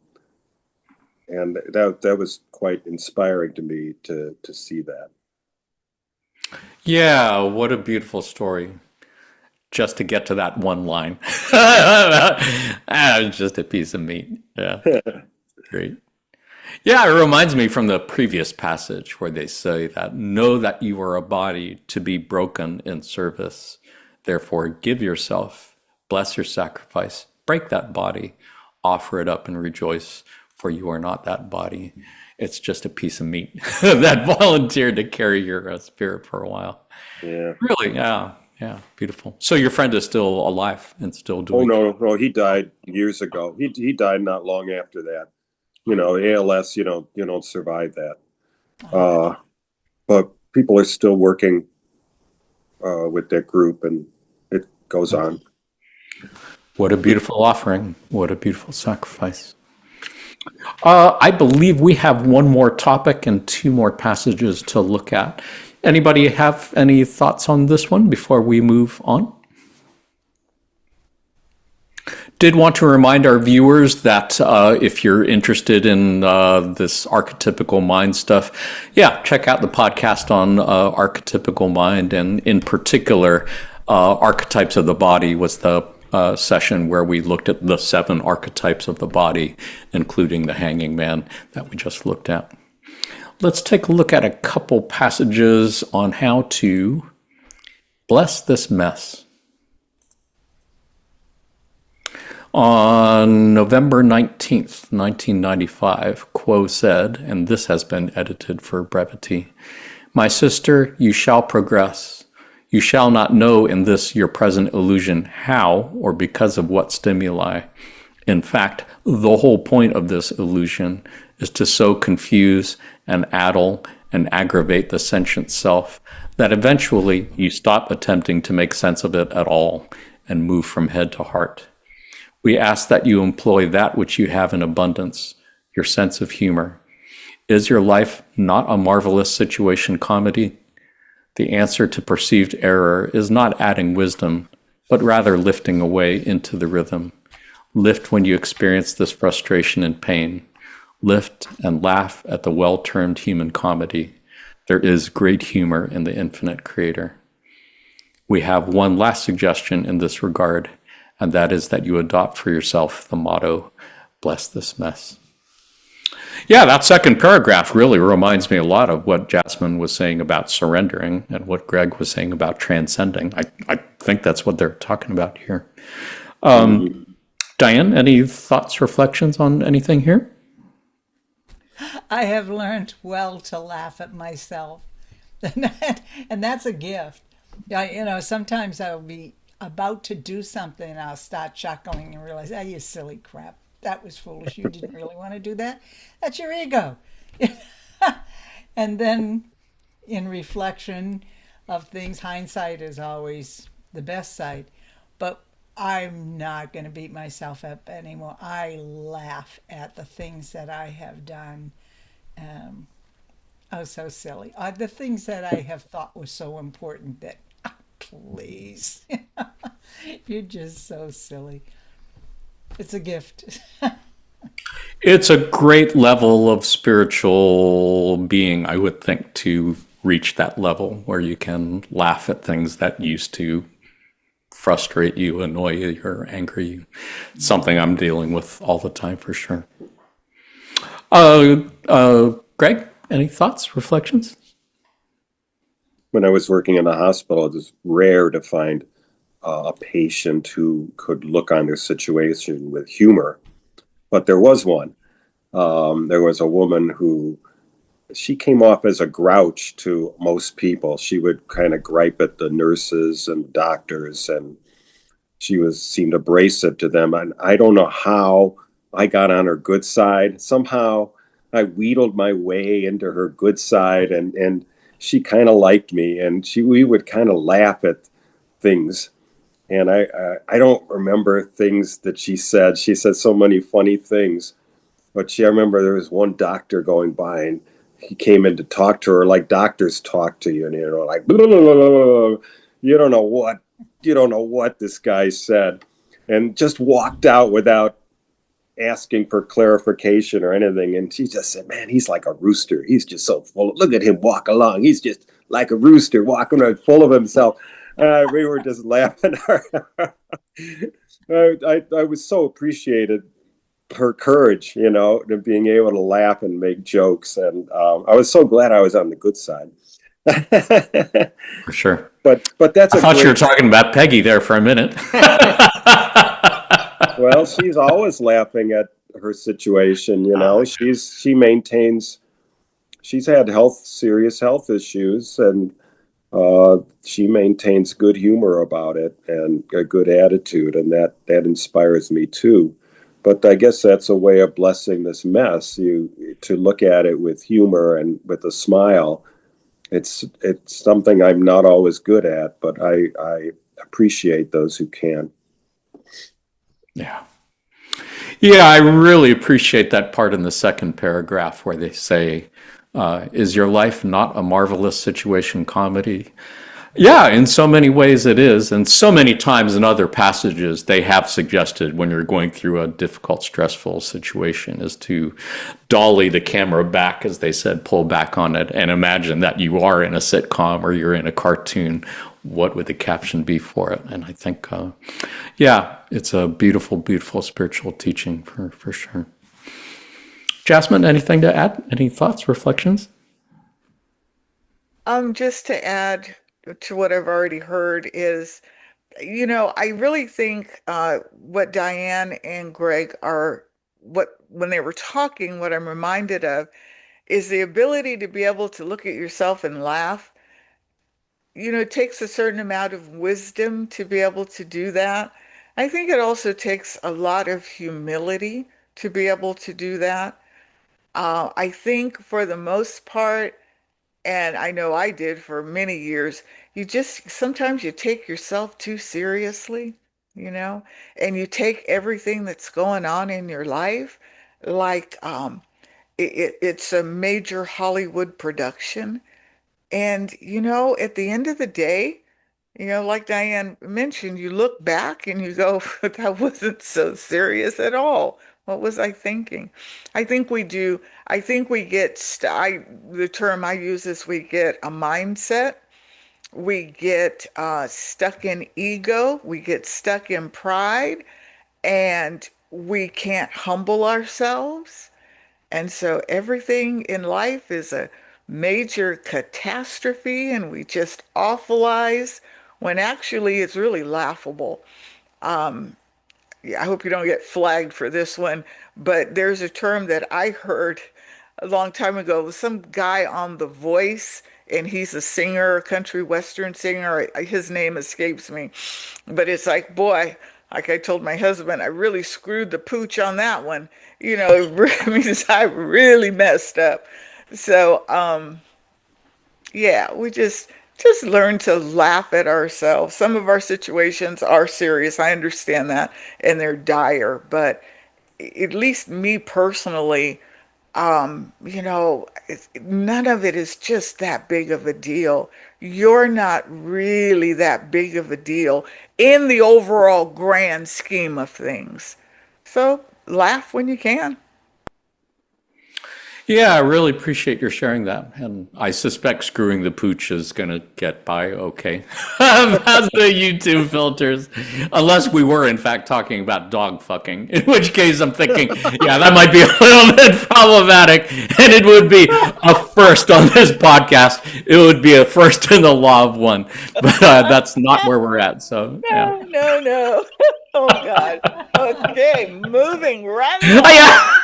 that was quite inspiring to me to see that. Yeah, what a beautiful story. Just to get to that one line. It's just a piece of meat. Yeah. Great. Yeah, it reminds me from the previous passage where they say that know that you are a body to be broken in service. Therefore, give yourself, bless your sacrifice, break that body, offer it up and rejoice, for you are not that body. It's just a piece of meat that volunteered to carry your spirit for a while. Yeah. Really, yeah. Yeah, beautiful. So your friend is still alive and still doing. Oh no, he died years ago. He died not long after that. ALS, you don't survive that. But people are still working with that group, and it goes on. What a beautiful offering! What a beautiful sacrifice! I believe we have one more topic and 2 more passages to look at. Anybody have any thoughts on this one before we move on? Did want to remind our viewers that if you're interested in this archetypical mind stuff, check out the podcast on archetypical mind, and in particular, archetypes of the body was the session where we looked at the 7 archetypes of the body, including the hanging man that we just looked at. Let's take a look at a couple passages on how to bless this mess. On November 19th, 1995, Quo said, and this has been edited for brevity, "My sister, you shall progress. You shall not know in this your present illusion how or because of what stimuli. In fact, the whole point of this illusion is to so confuse and addle and aggravate the sentient self that eventually you stop attempting to make sense of it at all and move from head to heart. We ask that you employ that which you have in abundance, your sense of humor. Is your life not a marvelous situation comedy? The answer to perceived error is not adding wisdom, but rather lifting away into the rhythm. Lift when you experience this frustration and pain. Lift and laugh at the well-termed human comedy. There is great humor in the infinite creator. We have one last suggestion in this regard, and that is that you adopt for yourself the motto, bless this mess. Yeah, that second paragraph really reminds me a lot of what Jasmine was saying about surrendering and what Greg was saying about transcending. I think that's what they're talking about here. Diane, any thoughts, reflections on anything here? I have learned well to laugh at myself. And that's a gift. Yeah, sometimes I'll be about to do something and I'll start chuckling and realize, you silly crap. That was foolish. You didn't really want to do that. That's your ego. And then in reflection of things, hindsight is always the best side. But I'm not going to beat myself up anymore. I laugh at the things that I have done. Oh, so silly. The things that I have thought were so important that, please, you're just so silly. It's a gift. It's a great level of spiritual being, I would think, to reach that level where you can laugh at things that used to frustrate you, annoy you, or anger you. It's something I'm dealing with all the time for sure. Greg, any thoughts, reflections? When I was working in the hospital, it was rare to find a patient who could look on their situation with humor. But there was one. There was a woman who, she came off as a grouch to most people. She would kind of gripe at the nurses and doctors, and seemed abrasive to them. And I don't know how I got on her good side. Somehow I wheedled my way into her good side, and she kind of liked me, and we would kind of laugh at things. And I don't remember things that she said. She said so many funny things. But I remember there was one doctor going by, and he came in to talk to her like doctors talk to you, and like, blah, blah, blah, blah, blah. you don't know what you don't know what this guy said, and just walked out without asking for clarification or anything. And she just said, "Man, he's like a rooster. He's just so full. Look at him walk along. He's just like a rooster walking around full of himself." We were just laughing. I was so appreciated her courage, to being able to laugh and make jokes. And I was so glad I was on the good side. For sure. But that's I thought you were talking about Peggy there for a minute. Well, she's always laughing at her situation. She's had serious health issues, and she maintains good humor about it and a good attitude, and that inspires me too. But I guess that's a way of blessing this mess. To look at it with humor and with a smile. It's something I'm not always good at, but I appreciate those who can. Yeah. Yeah, I really appreciate that part in the second paragraph where they say, is your life not a marvelous situation comedy? Yeah, in so many ways it is. And so many times in other passages, they have suggested when you're going through a difficult, stressful situation is to dolly the camera back, as they said, pull back on it, and imagine that you are in a sitcom or you're in a cartoon. What would the caption be for it? And I think, it's a beautiful, beautiful spiritual teaching for sure. Jasmine, anything to add? Any thoughts, reflections? Just to add to what I've already heard is, I really think what Diane and Greg when they were talking, what I'm reminded of is the ability to be able to look at yourself and laugh it takes a certain amount of wisdom to be able to do that. I think it also takes a lot of humility to be able to do that. I think for the most part, and I know I did for many years, you just sometimes you take yourself too seriously, you know, and you take everything that's going on in your life like it's a major Hollywood production. And, at the end of the day, like Diane mentioned, you look back and you go, that wasn't so serious at all. What was I thinking? I think we do. I think we get, the term I use is we get a mindset. We get stuck in ego. We get stuck in pride, and we can't humble ourselves. And so everything in life is a major catastrophe, and we just awfulize when actually it's really laughable. Yeah, I hope you don't get flagged for this one, but there's a term that I heard a long time ago. It was some guy on The Voice, and he's a singer, a country western singer. His name escapes me, but it's like, boy, like I told my husband, I really screwed the pooch on that one. It really means I really messed up. So, yeah, we just learn to laugh at ourselves. Some of our situations are serious. I understand that, and they're dire, but at least me personally, none of it is just that big of a deal. You're not really that big of a deal in the overall grand scheme of things. So laugh when you can. Yeah, I really appreciate your sharing that. And I suspect screwing the pooch is going to get by okay. That's the YouTube filters. Unless we were, in fact, talking about dog fucking, in which case I'm thinking, yeah, that might be a little bit problematic. And it would be a first on this podcast. It would be a first in the law of one. But that's not where we're at. So, yeah. No, no, no. Oh God. Okay, moving right along. Yeah.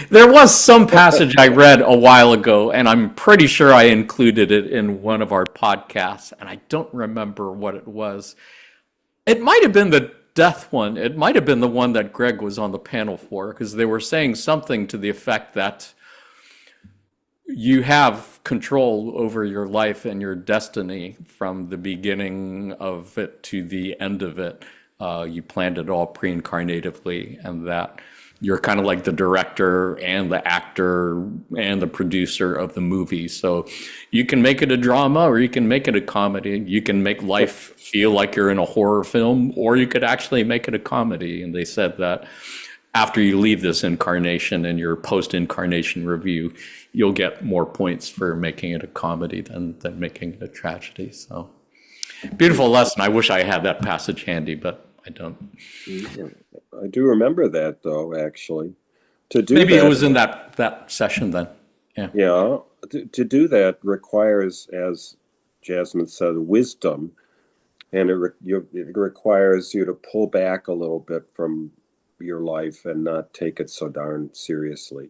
There was some passage I read a while ago, and I'm pretty sure I included it in one of our podcasts, and I don't remember what it was. It might have been the death one. It might have been the one that Greg was on the panel for, because they were saying something to the effect that you have control over your life and your destiny from the beginning of it to the end of it. You planned it all pre-incarnatively, and that you're kind of like the director and the actor and the producer of the movie. So you can make it a drama or you can make it a comedy. You can make life feel like you're in a horror film, or you could actually make it a comedy. And they said that after you leave this incarnation and your post-incarnation review, you'll get more points for making it a comedy than making it a tragedy. So beautiful lesson. I wish I had that passage handy, but I don't. I do remember that, though, actually. To do Maybe that, it was in that session then. Yeah. yeah, to do that requires, as Jasmine said, wisdom, and it requires you to pull back a little bit from your life and not take it so darn seriously.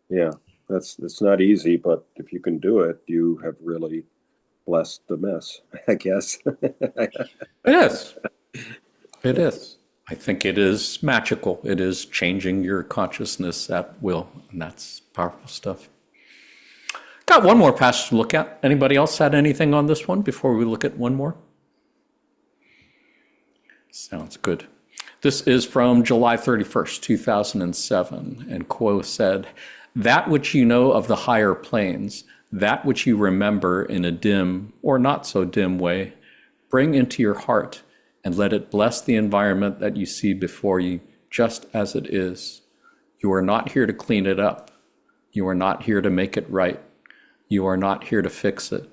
Yeah, it's not easy, but if you can do it, you have really blessed the mess, I guess. It is. It is. I think it is magical. It is changing your consciousness at will, and that's powerful stuff. Got one more passage to look at. Anybody else had anything on this one before we look at one more? Sounds good. This is from July 31st, 2007, and Kuo said, "That which you know of the higher planes, that which you remember in a dim or not so dim way, bring into your heart and let it bless the environment that you see before you, just as it is. You are not here to clean it up. You are not here to make it right. You are not here to fix it.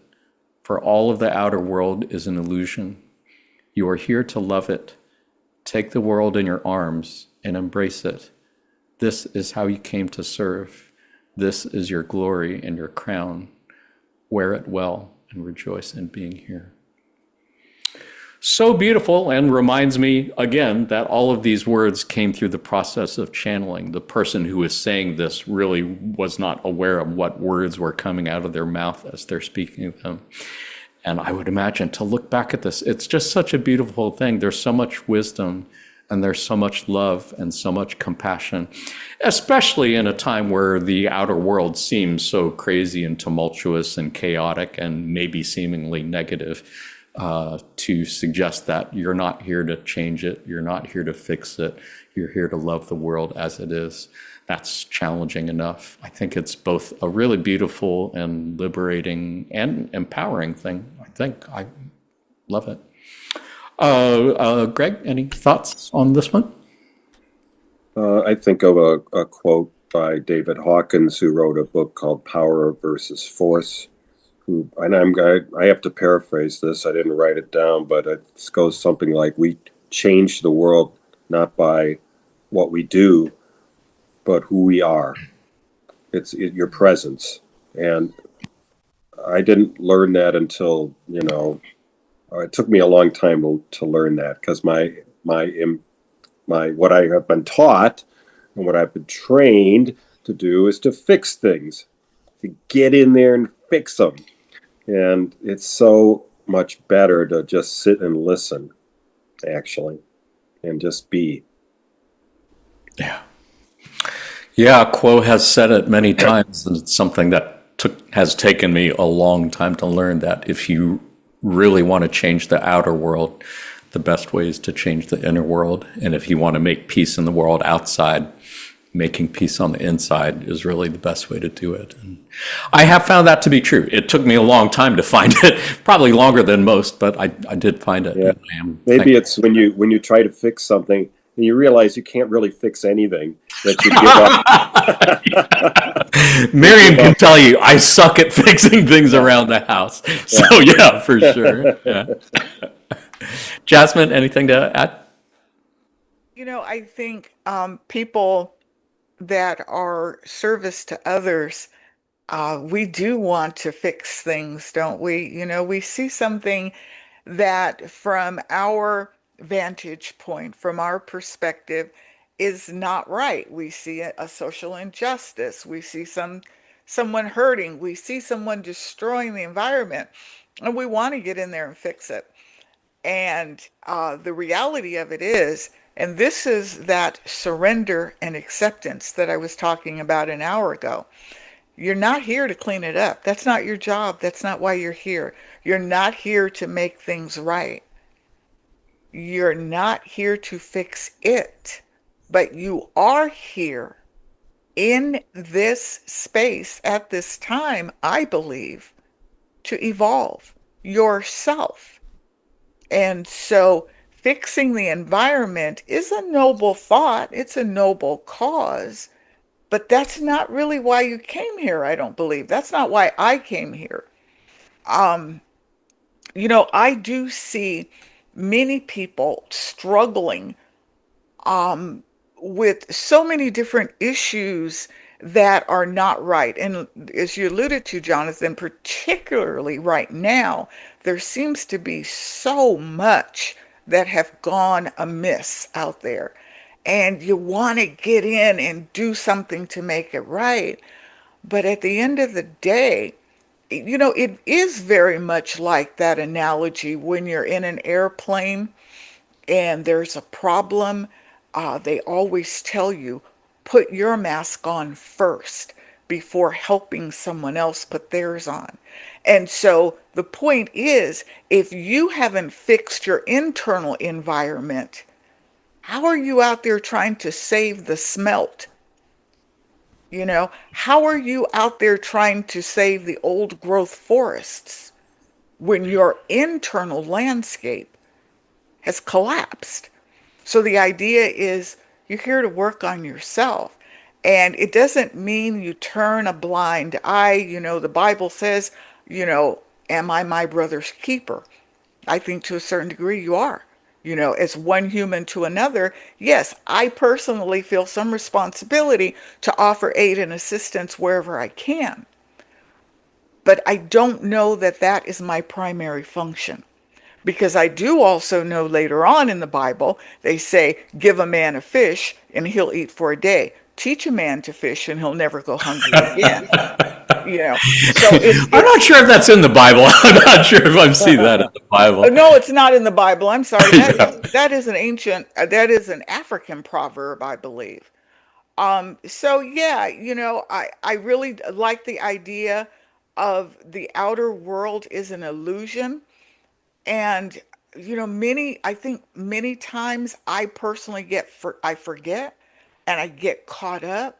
For all of the outer world is an illusion. You are here to love it. Take the world in your arms and embrace it. This is how you came to serve. This is your glory and your crown. Wear it well and rejoice in being here." So beautiful, and reminds me again that all of these words came through the process of channeling. The person who was saying this really was not aware of what words were coming out of their mouth as they're speaking them. And I would imagine to look back at this, it's just such a beautiful thing. There's so much wisdom and there's so much love and so much compassion, especially in a time where the outer world seems so crazy and tumultuous and chaotic and maybe seemingly negative. To suggest that you're not here to change it, you're not here to fix it, you're here to love the world as it is. That's challenging enough. I think it's both a really beautiful and liberating and empowering thing. I love it. Greg, any thoughts on this one? I think of a quote by David Hawkins, who wrote a book called Power versus Force. And I have to paraphrase this. I didn't write it down, but it goes something like, "We change the world not by what we do, but who we are. It's your presence." And I didn't learn that until, it took me a long time to learn that, because my what I have been taught and what I've been trained to do is to fix things, to get in there and fix them. And it's so much better to just sit and listen, actually, and just be. Yeah. Yeah, Quo has said it many times, and it's something that has taken me a long time to learn, that if you really want to change the outer world, the best way is to change the inner world. And if you want to make peace in the world outside, making peace on the inside is really the best way to do it. And I have found that to be true. It took me a long time to find it, probably longer than most, but I did find it. Yeah. Maybe it's when you try to fix something and you realize you can't really fix anything, that you give up. Miriam can tell you I suck at fixing things around the house. So yeah, for sure. Yeah. Jasmine, anything to add? I think people that are service to others, we do want to fix things, don't we? We see something that from our vantage point, from our perspective, is not right. We see a social injustice. We see someone hurting. We see someone destroying the environment, and we want to get in there and fix it. And the reality of it is, and this is that surrender and acceptance that I was talking about an hour ago. You're not here to clean it up. That's not your job. That's not why you're here. You're not here to make things right. You're not here to fix it. But you are here in this space at this time, I believe, to evolve yourself. And so fixing the environment is a noble thought. It's a noble cause. But that's not really why you came here, I don't believe. That's not why I came here. Um, I do see many people struggling um, with so many different issues that are not right. And as you alluded to, Jonathan, particularly right now, there seems to be so much that have gone amiss out there. And you want to get in and do something to make it right. But at the end of the day, it is very much like that analogy when you're in an airplane and there's a problem. They always tell you, put your mask on first before helping someone else put theirs on. And so the point is, if you haven't fixed your internal environment, how are you out there trying to save the smelt? How are you out there trying to save the old growth forests when your internal landscape has collapsed? So the idea is you're here to work on yourself. And it doesn't mean you turn a blind eye. The Bible says, am I my brother's keeper? I think to a certain degree you are. As one human to another, yes, I personally feel some responsibility to offer aid and assistance wherever I can. But I don't know that that is my primary function. Because I do also know later on in the Bible, they say, give a man a fish and he'll eat for a day. Teach a man to fish and he'll never go hungry again. You know, so I'm not sure if that's in the Bible. I'm not sure if I've seen that in the Bible. no, it's not in the Bible. I'm sorry. Yeah. That is an ancient, that is an African proverb, I believe. So yeah, I really like the idea of the outer world is an illusion. And I think many times I personally I forget and I get caught up.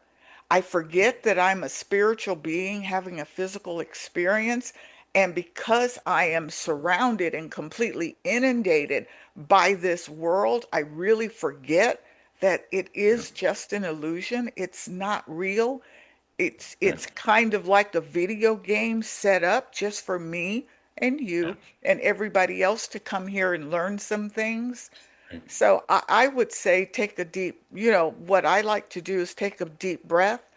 I forget that I'm a spiritual being having a physical experience. And because I am surrounded and completely inundated by this world, I really forget that it is just an illusion. It's not real. Yeah. It's kind of like the video game set up just for me and Yeah. you and everybody else to come here and learn some things. Right. So I would say take a deep, what I like to do is take a deep breath,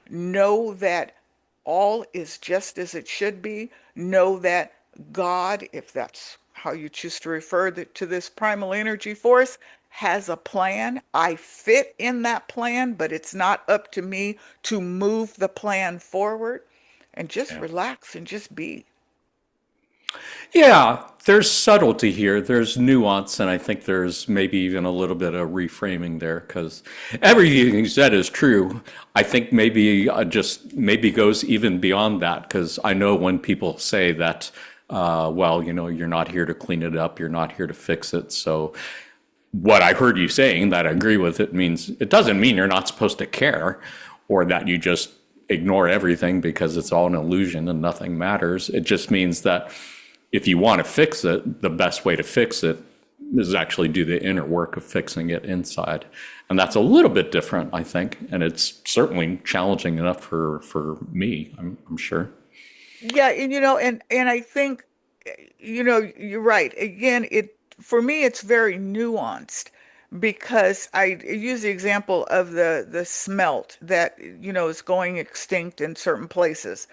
know that all is just as it should be, know that God, if that's how you choose to refer to this primal energy force, has a plan. I fit in that plan, but it's not up to me to move the plan forward, and just Yeah. relax and just be. Yeah, there's subtlety here. There's nuance, and I think there's maybe even a little bit of reframing there because everything you said is true. I think maybe just maybe goes even beyond that because I know when people say that, well, you're not here to clean it up, you're not here to fix it. So what I heard you saying that I agree with it means it doesn't mean you're not supposed to care or that you just ignore everything because it's all an illusion and nothing matters. It just means that if you want to fix it, the best way to fix it is actually do the inner work of fixing it inside. And that's a little bit different, I think. And it's certainly challenging enough for me, I'm sure. Yeah, and I think you're right. Again, it for me it's very nuanced because I use the example of the smelt that is going extinct in certain places.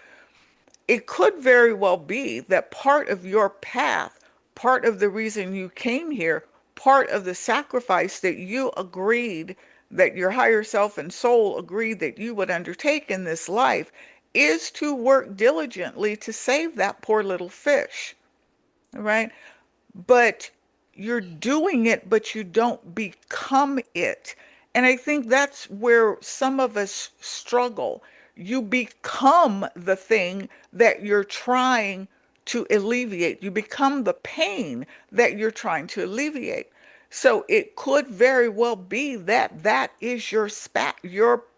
It could very well be that part of your path, part of the reason you came here, part of the sacrifice that you agreed, that your higher self and soul agreed that you would undertake in this life, is to work diligently to save that poor little fish, right? But you're doing it, but you don't become it. And I think that's where some of us struggle. You become the thing that you're trying to alleviate. You become the pain that you're trying to alleviate. So it could very well be that that is your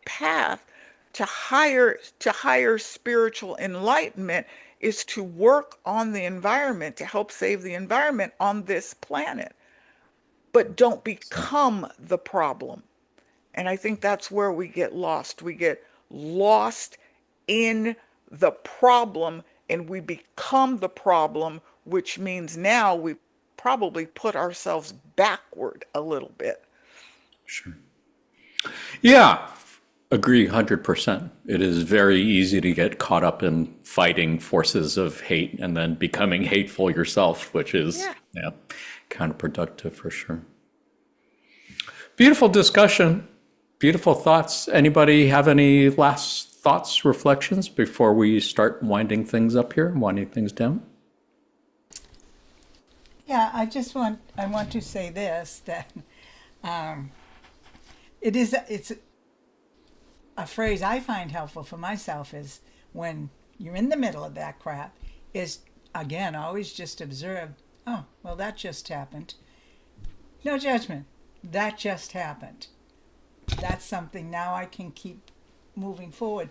path to higher spiritual enlightenment is to work on the environment to help save the environment on this planet, but don't become the problem. And I think that's where we get lost. We get lost in the problem and we become the problem, which means now we probably put ourselves backward a little bit. Sure. Yeah, agree 100%. It is very easy to get caught up in fighting forces of hate and then becoming hateful yourself, which is Yeah. yeah, counterproductive for sure. Beautiful discussion. Beautiful thoughts. Anybody have any last thoughts, reflections before we start winding things up here, winding things down? Yeah, I want to say this that um, it's a phrase I find helpful for myself is when you're in the middle of that crap is again always just observe. Oh, well, that just happened. No judgment. That just happened. That's something now I can keep moving forward.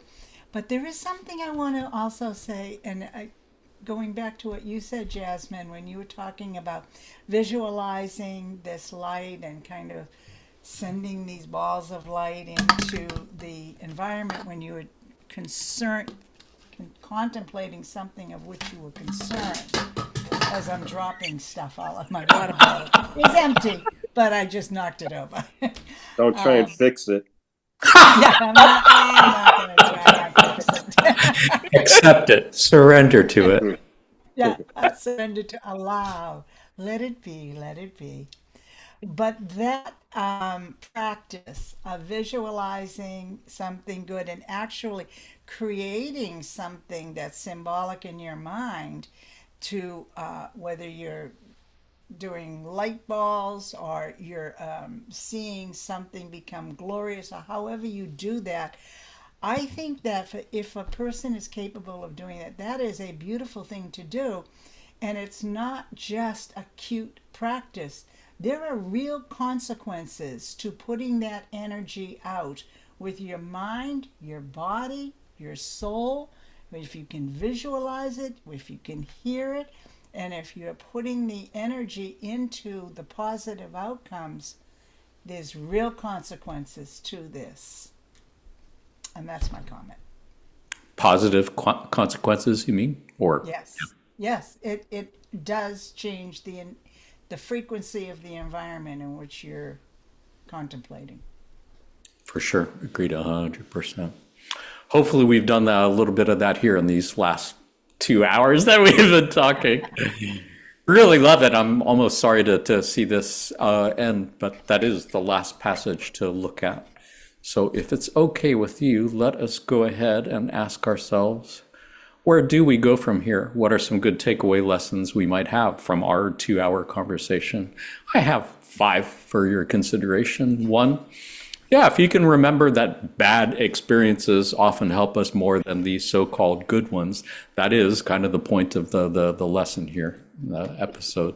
But there is something I want to also say, and going back to what you said, Jasmine, when you were talking about visualizing this light and kind of sending these balls of light into the environment when you were concerned, contemplating something of which you were concerned. As I'm dropping stuff all of my water bottle. It's empty, but I just knocked it over. Don't try and fix it. Yeah, I'm not going to try and fix it. Accept it. Surrender to it. Yeah, I surrender to allow Let it be, let it be. But that practice of visualizing something good and actually creating something that's symbolic in your mind to whether you're doing light balls or you're seeing something become glorious or however you do that, I think that if a person is capable of doing that, that is a beautiful thing to do. And it's not just a cute practice. There are real consequences to putting that energy out with your mind, your body, your soul. If you can visualize it, if you can hear it, and if you're putting the energy into the positive outcomes, there's real consequences to this. And that's my comment. Positive consequences, you mean? Or Yes. Yes, it does change the frequency of the environment in which you're contemplating. for sure, agreed 100%. Hopefully, we've done a little bit of that here in these last 2 hours that we've been talking. Really love it. I'm almost sorry to see this end, but that is the last passage to look at. So if it's okay with you, let us go ahead and ask ourselves, where do we go from here? What are some good takeaway lessons we might have from our 2 hour conversation? I have 5 for your consideration. 1, yeah, if you can remember that bad experiences often help us more than these so-called good ones. That is kind of the point of the lesson here, the episode.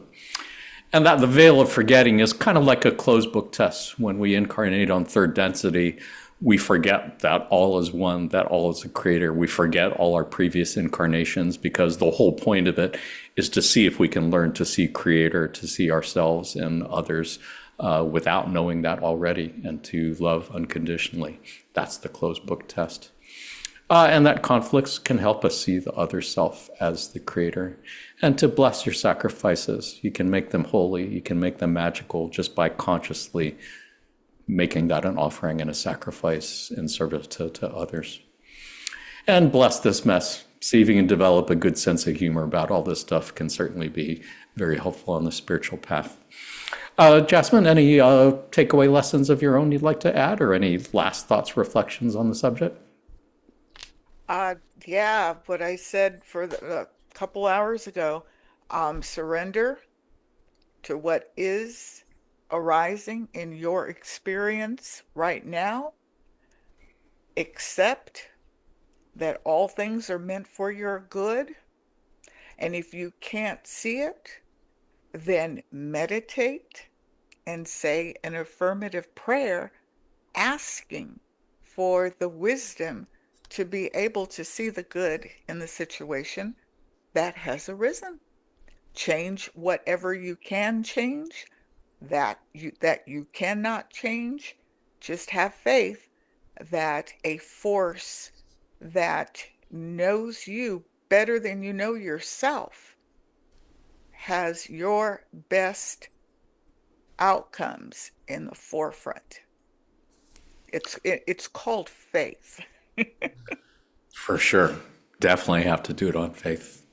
And that the veil of forgetting is kind of like a closed book test. When we incarnate on third density, we forget that all is one, that all is a creator. We forget all our previous incarnations because the whole point of it is to see if we can learn to see creator, to see ourselves and others without knowing that already, and to love unconditionally. That's the closed book test. And that conflicts can help us see the other self as the creator, and to bless your sacrifices. You can make them holy, you can make them magical just by consciously making that an offering and a sacrifice in service to others. And bless this mess. See if you can develop a good sense of humor about all this stuff can certainly be very helpful on the spiritual path. Jasmine, any takeaway lessons of your own you'd like to add, or any last thoughts, reflections on the subject? Yeah, what I said for a couple hours ago, surrender to what is arising in your experience right now. Accept that all things are meant for your good. And if you can't see it, then meditate and say an affirmative prayer asking for the wisdom to be able to see the good in the situation that has arisen. Change whatever you can change, that you cannot change. Just have faith that a force that knows you better than you know yourself has your best outcomes in the forefront. It's called faith. For sure. Definitely have to do it on faith.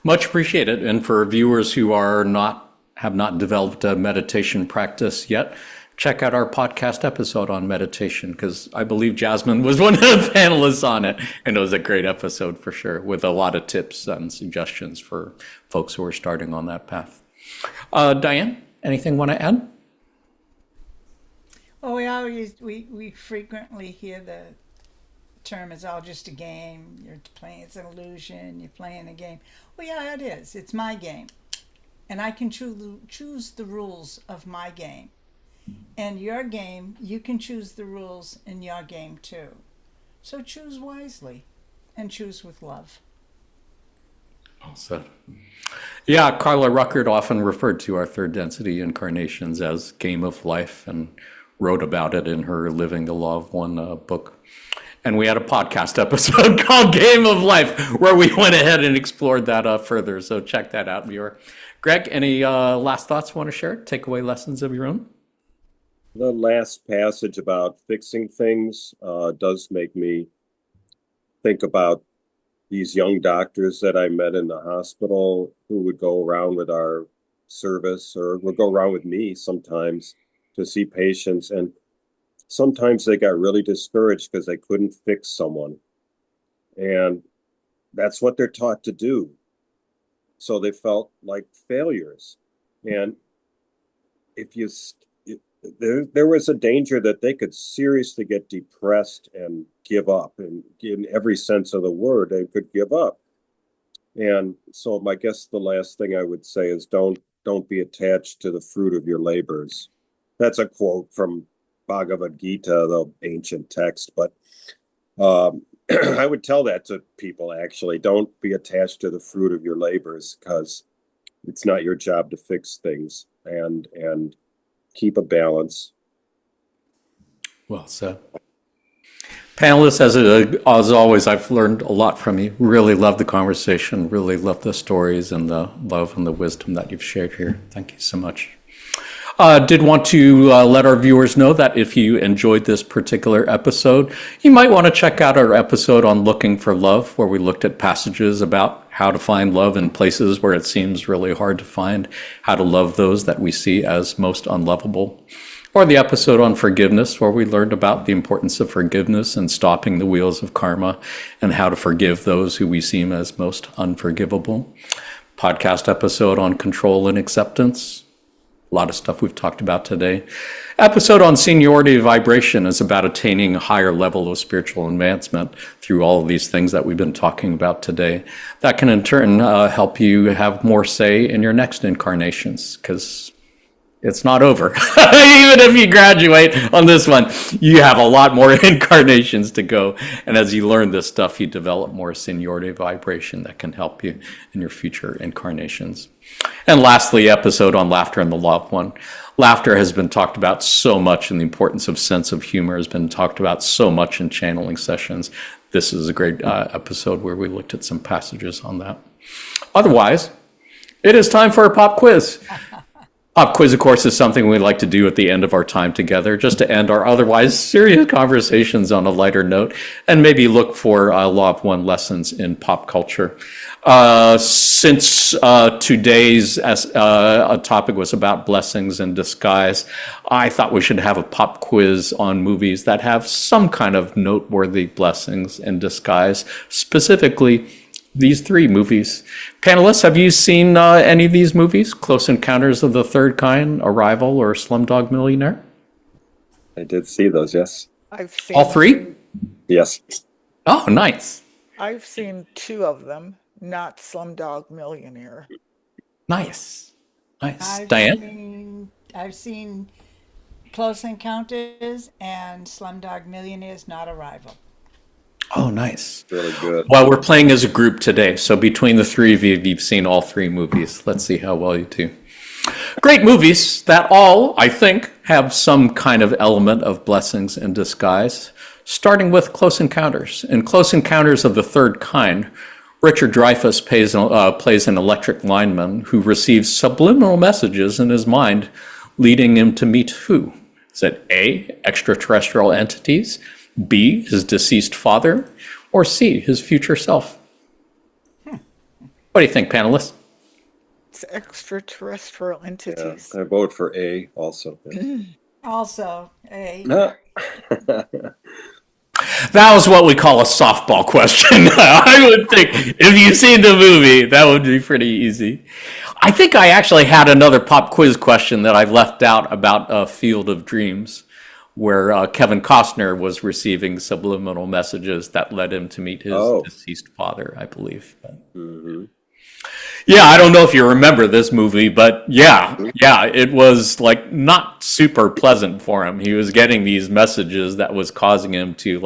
Much appreciated. And for viewers who have not developed a meditation practice yet, check out our podcast episode on meditation, because I believe Jasmine was one of the panelists on it. And it was a great episode for sure, with a lot of tips and suggestions for folks who are starting on that path. Diane, anything want to add? Well, we frequently hear the term "it's all just a game." You're playing; it's an illusion. You're playing a game. Well, yeah, it is. It's my game, and I can choose the rules of my game. And your game, you can choose the rules in your game too. So choose wisely, and choose with love. Well said. Yeah, Carla Ruckert often referred to our third density incarnations as game of life, and wrote about it in her Living the Law of One book. And we had a podcast episode called Game of Life, where we went ahead and explored that further. So check that out, viewer. Greg, any last thoughts you want to share? Takeaway lessons of your own? The last passage about fixing things does make me think about these young doctors that I met in the hospital who would go around with our service or would go around with me sometimes to see patients. And sometimes they got really discouraged because they couldn't fix someone. And that's what they're taught to do. So they felt like failures. And if you, there was a danger that they could seriously get depressed and give up. And in every sense of the word, they could give up. And so I guess the last thing I would say is don't be attached to the fruit of your labors. That's a quote from Bhagavad Gita, the ancient text. But I would tell that to people, actually. Don't be attached to the fruit of your labors, because it's not your job to fix things, and keep a balance. Well said. Panelists, as always, I've learned a lot from you. Really love the conversation, really love the stories and the love and the wisdom that you've shared here. Thank you so much. Did want to let our viewers know that if you enjoyed this particular episode, you might want to check out our episode on looking for love, where we looked at passages about how to find love in places where it seems really hard to find, how to love those that we see as most unlovable. Or the episode on forgiveness, where we learned about the importance of forgiveness and stopping the wheels of karma and how to forgive those who we seem as most unforgivable. Podcast episode on control and acceptance. A lot of stuff we've talked about today. Episode on seniority vibration is about attaining a higher level of spiritual advancement through all of these things that we've been talking about today. That can in turn help you have more say in your next incarnations, because it's not over. Even if you graduate on this one, you have a lot more incarnations to go. And as you learn this stuff, you develop more seniority vibration that can help you in your future incarnations. And lastly, episode on laughter and the law of one. Laughter has been talked about so much, and the importance of sense of humor has been talked about so much in channeling sessions. This is a great episode where we looked at some passages on that. Otherwise, it is time for a pop quiz. Pop quiz, of course, is something we like to do at the end of our time together, just to end our otherwise serious conversations on a lighter note, and maybe look for Law of One lessons in pop culture. Since today's topic was about blessings in disguise, I thought we should have a pop quiz on movies that have some kind of noteworthy blessings in disguise, specifically these three movies. Panelists, have you seen any of these movies? Close Encounters of the Third Kind, Arrival, or Slumdog Millionaire? I did see those, yes. I've seen All three? Yes. Oh, nice. I've seen two of them, not Slumdog Millionaire. Nice. Diane? I've seen Close Encounters and Slumdog Millionaires, not Arrival. Oh, nice. Really good. Well, we're playing as a group today, so between the three of you, you've seen all three movies. Let's see how well you do. Great movies that all, I think, have some kind of element of blessings in disguise, starting with Close Encounters. In Close Encounters of the Third Kind, Richard Dreyfuss plays an electric lineman who receives subliminal messages in his mind, leading him to meet who? Is it A, extraterrestrial entities, B, his deceased father, or C, his future self? What do you think, panelists? It's extraterrestrial entities. Yeah, I vote for A also. Yeah. Also, A. That was what we call a softball question. I would think if you've seen the movie, that would be pretty easy. I think I actually had another pop quiz question that I left out about Field of Dreams, where Kevin Costner was receiving subliminal messages that led him to meet his deceased father, I believe. Yeah, I don't know if you remember this movie, but yeah, it was like not super pleasant for him. He was getting these messages that was causing him to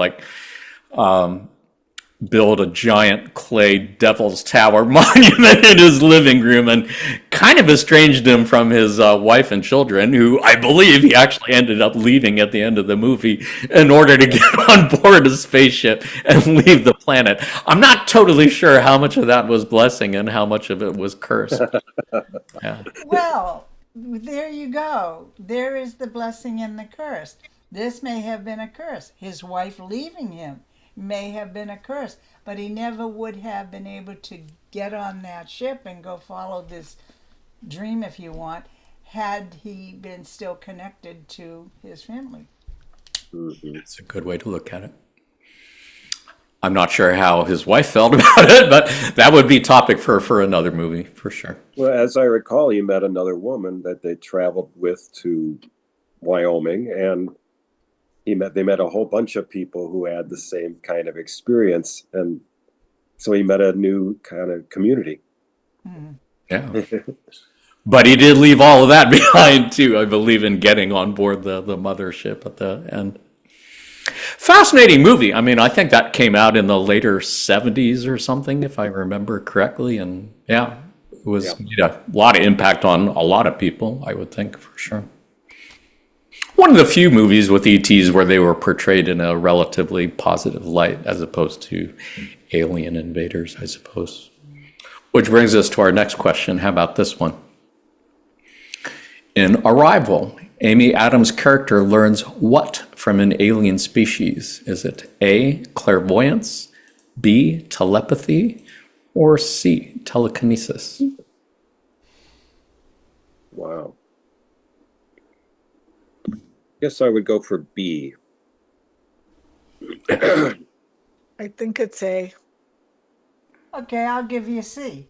build a giant clay devil's tower monument in his living room, and kind of estranged him from his wife and children, who I believe he actually ended up leaving at the end of the movie in order to get on board a spaceship and leave the planet. I'm not totally sure how much of that was blessing and how much of it was curse. Yeah. Well, there you go. There is the blessing and the curse. This may have been a curse. His wife leaving him may have been a curse, but he never would have been able to get on that ship and go follow this dream, if you want, had he been still connected to his family. That's a good way to look at it. I'm not sure how his wife felt about it, but that would be topic for another movie, for sure. Well, as I recall, he met another woman that they traveled with to Wyoming, and they met a whole bunch of people who had the same kind of experience, and so he met a new kind of community. Yeah. But he did leave all of that behind, too, I believe, in getting on board the mothership at the end. Fascinating movie. I mean, I think that came out in the later 70s or something, if I remember correctly. And yeah, it was made a lot of impact on a lot of people, I would think, for sure. One of the few movies with ETs where they were portrayed in a relatively positive light as opposed to alien invaders, I suppose. Which brings us to our next question. How about this one? In Arrival, Amy Adams' character learns what from an alien species? Is it A, clairvoyance, B, telepathy, or C, telekinesis? Wow. Guess I would go for B. I think it's A. Okay, I'll give you a C.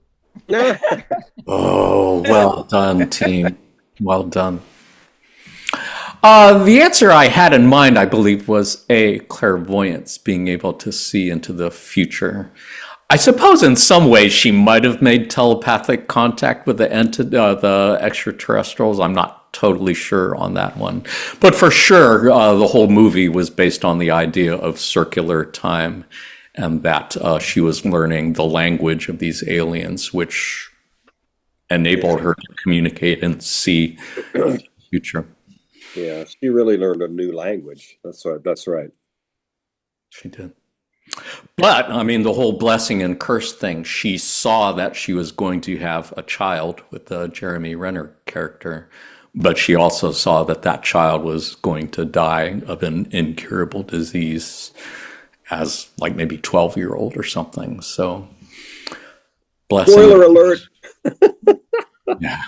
Oh, well done, team. Well done. The answer I had in mind, I believe, was A, clairvoyance, being able to see into the future. I suppose in some ways she might have made telepathic contact with the extraterrestrials. I'm not totally sure on that one. But for sure, the whole movie was based on the idea of circular time and that she was learning the language of these aliens, which enabled her to communicate and see the future. Yeah, she really learned a new language. That's right. She did. But, I mean, the whole blessing and curse thing, she saw that she was going to have a child with the Jeremy Renner character, but she also saw that that child was going to die of an incurable disease as, like, maybe 12-year-old or something. So, blessing. Spoiler alert. Yeah.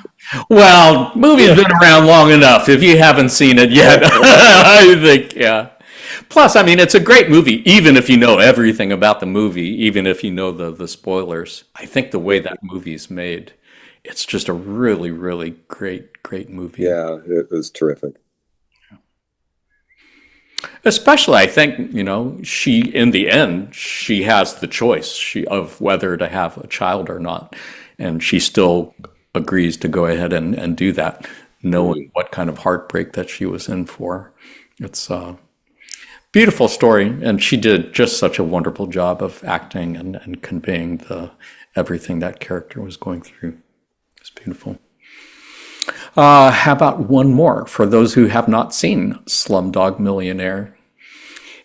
Well, movie's been around long enough. If you haven't seen it yet, I think, yeah. Plus, I mean, it's a great movie, even if you know everything about the movie, even if you know the spoilers. I think the way that movie's made, it's just a really, really great movie. Yeah, it was terrific. Especially, I think, in the end, she has the choice of whether to have a child or not. And she still agrees to go ahead and do that, knowing what kind of heartbreak that she was in for. It's a beautiful story, and she did just such a wonderful job of acting and conveying everything that character was going through. It's beautiful. How about one more for those who have not seen Slumdog Millionaire?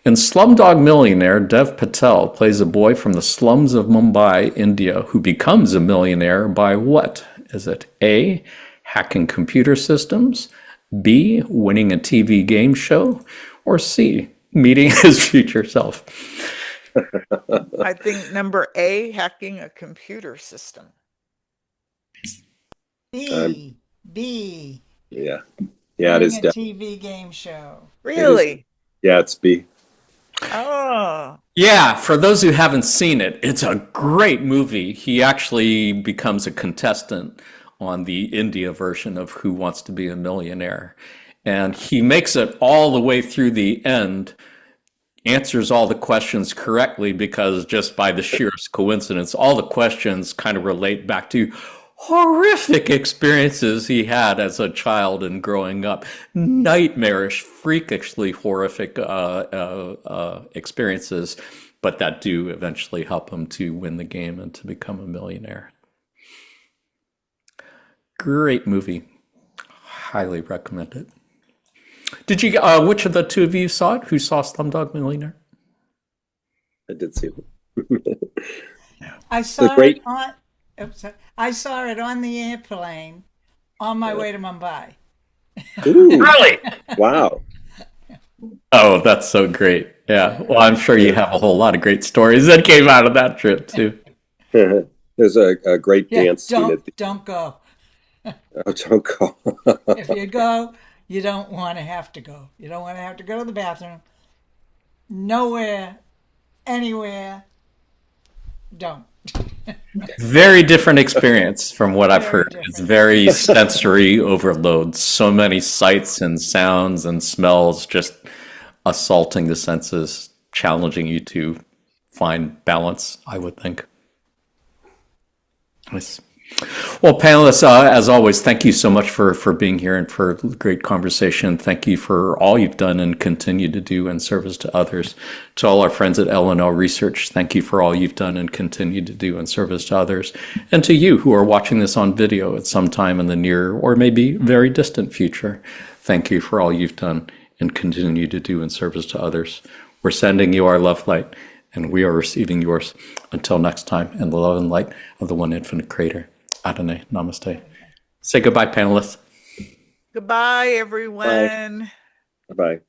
In Slumdog Millionaire, Dev Patel plays a boy from the slums of Mumbai, India, who becomes a millionaire by what? Is it A, hacking computer systems, B, winning a TV game show, or C, meeting his future self? I think number A, hacking a computer system. B. Yeah, it is. A TV game show. Really? Yeah, it's B. Oh. Yeah, for those who haven't seen it, it's a great movie. He actually becomes a contestant on the India version of Who Wants to Be a Millionaire. And he makes it all the way through the end, answers all the questions correctly because just by the sheerest coincidence, all the questions kind of relate back to horrific experiences he had as a child and growing up. Nightmarish, freakishly horrific experiences, but that do eventually help him to win the game and to become a millionaire. Great movie. Highly recommend it. Did you? Which of the two of you saw it? Who saw Slumdog Millionaire? I did see it. I saw it on. I saw it on the airplane on my way to Mumbai. Ooh, Really? wow. Oh, that's so great. Yeah. Well, I'm sure you have a whole lot of great stories that came out of that trip, too. There's a great dance scene. Don't go. Oh, don't go. If you go, you don't want to have to go. You don't want to have to go to the bathroom. Nowhere, anywhere. Don't. Very different experience from what I've Very heard. It's different. very sensory overload. So many sights and sounds and smells just assaulting the senses, challenging you to find balance, I would think. Nice. Well, panelists, as always, thank you so much for being here and for a great conversation. Thank you for all you've done and continue to do in service to others. To all our friends at L&L Research, thank you for all you've done and continue to do in service to others. And to you who are watching this on video at some time in the near or maybe very distant future, thank you for all you've done and continue to do in service to others. We're sending you our love light, and we are receiving yours. Until next time, in the love and light of the one infinite creator. Adonai, namaste. Say goodbye, panelists. Goodbye, Bye. everyone. Bye-bye.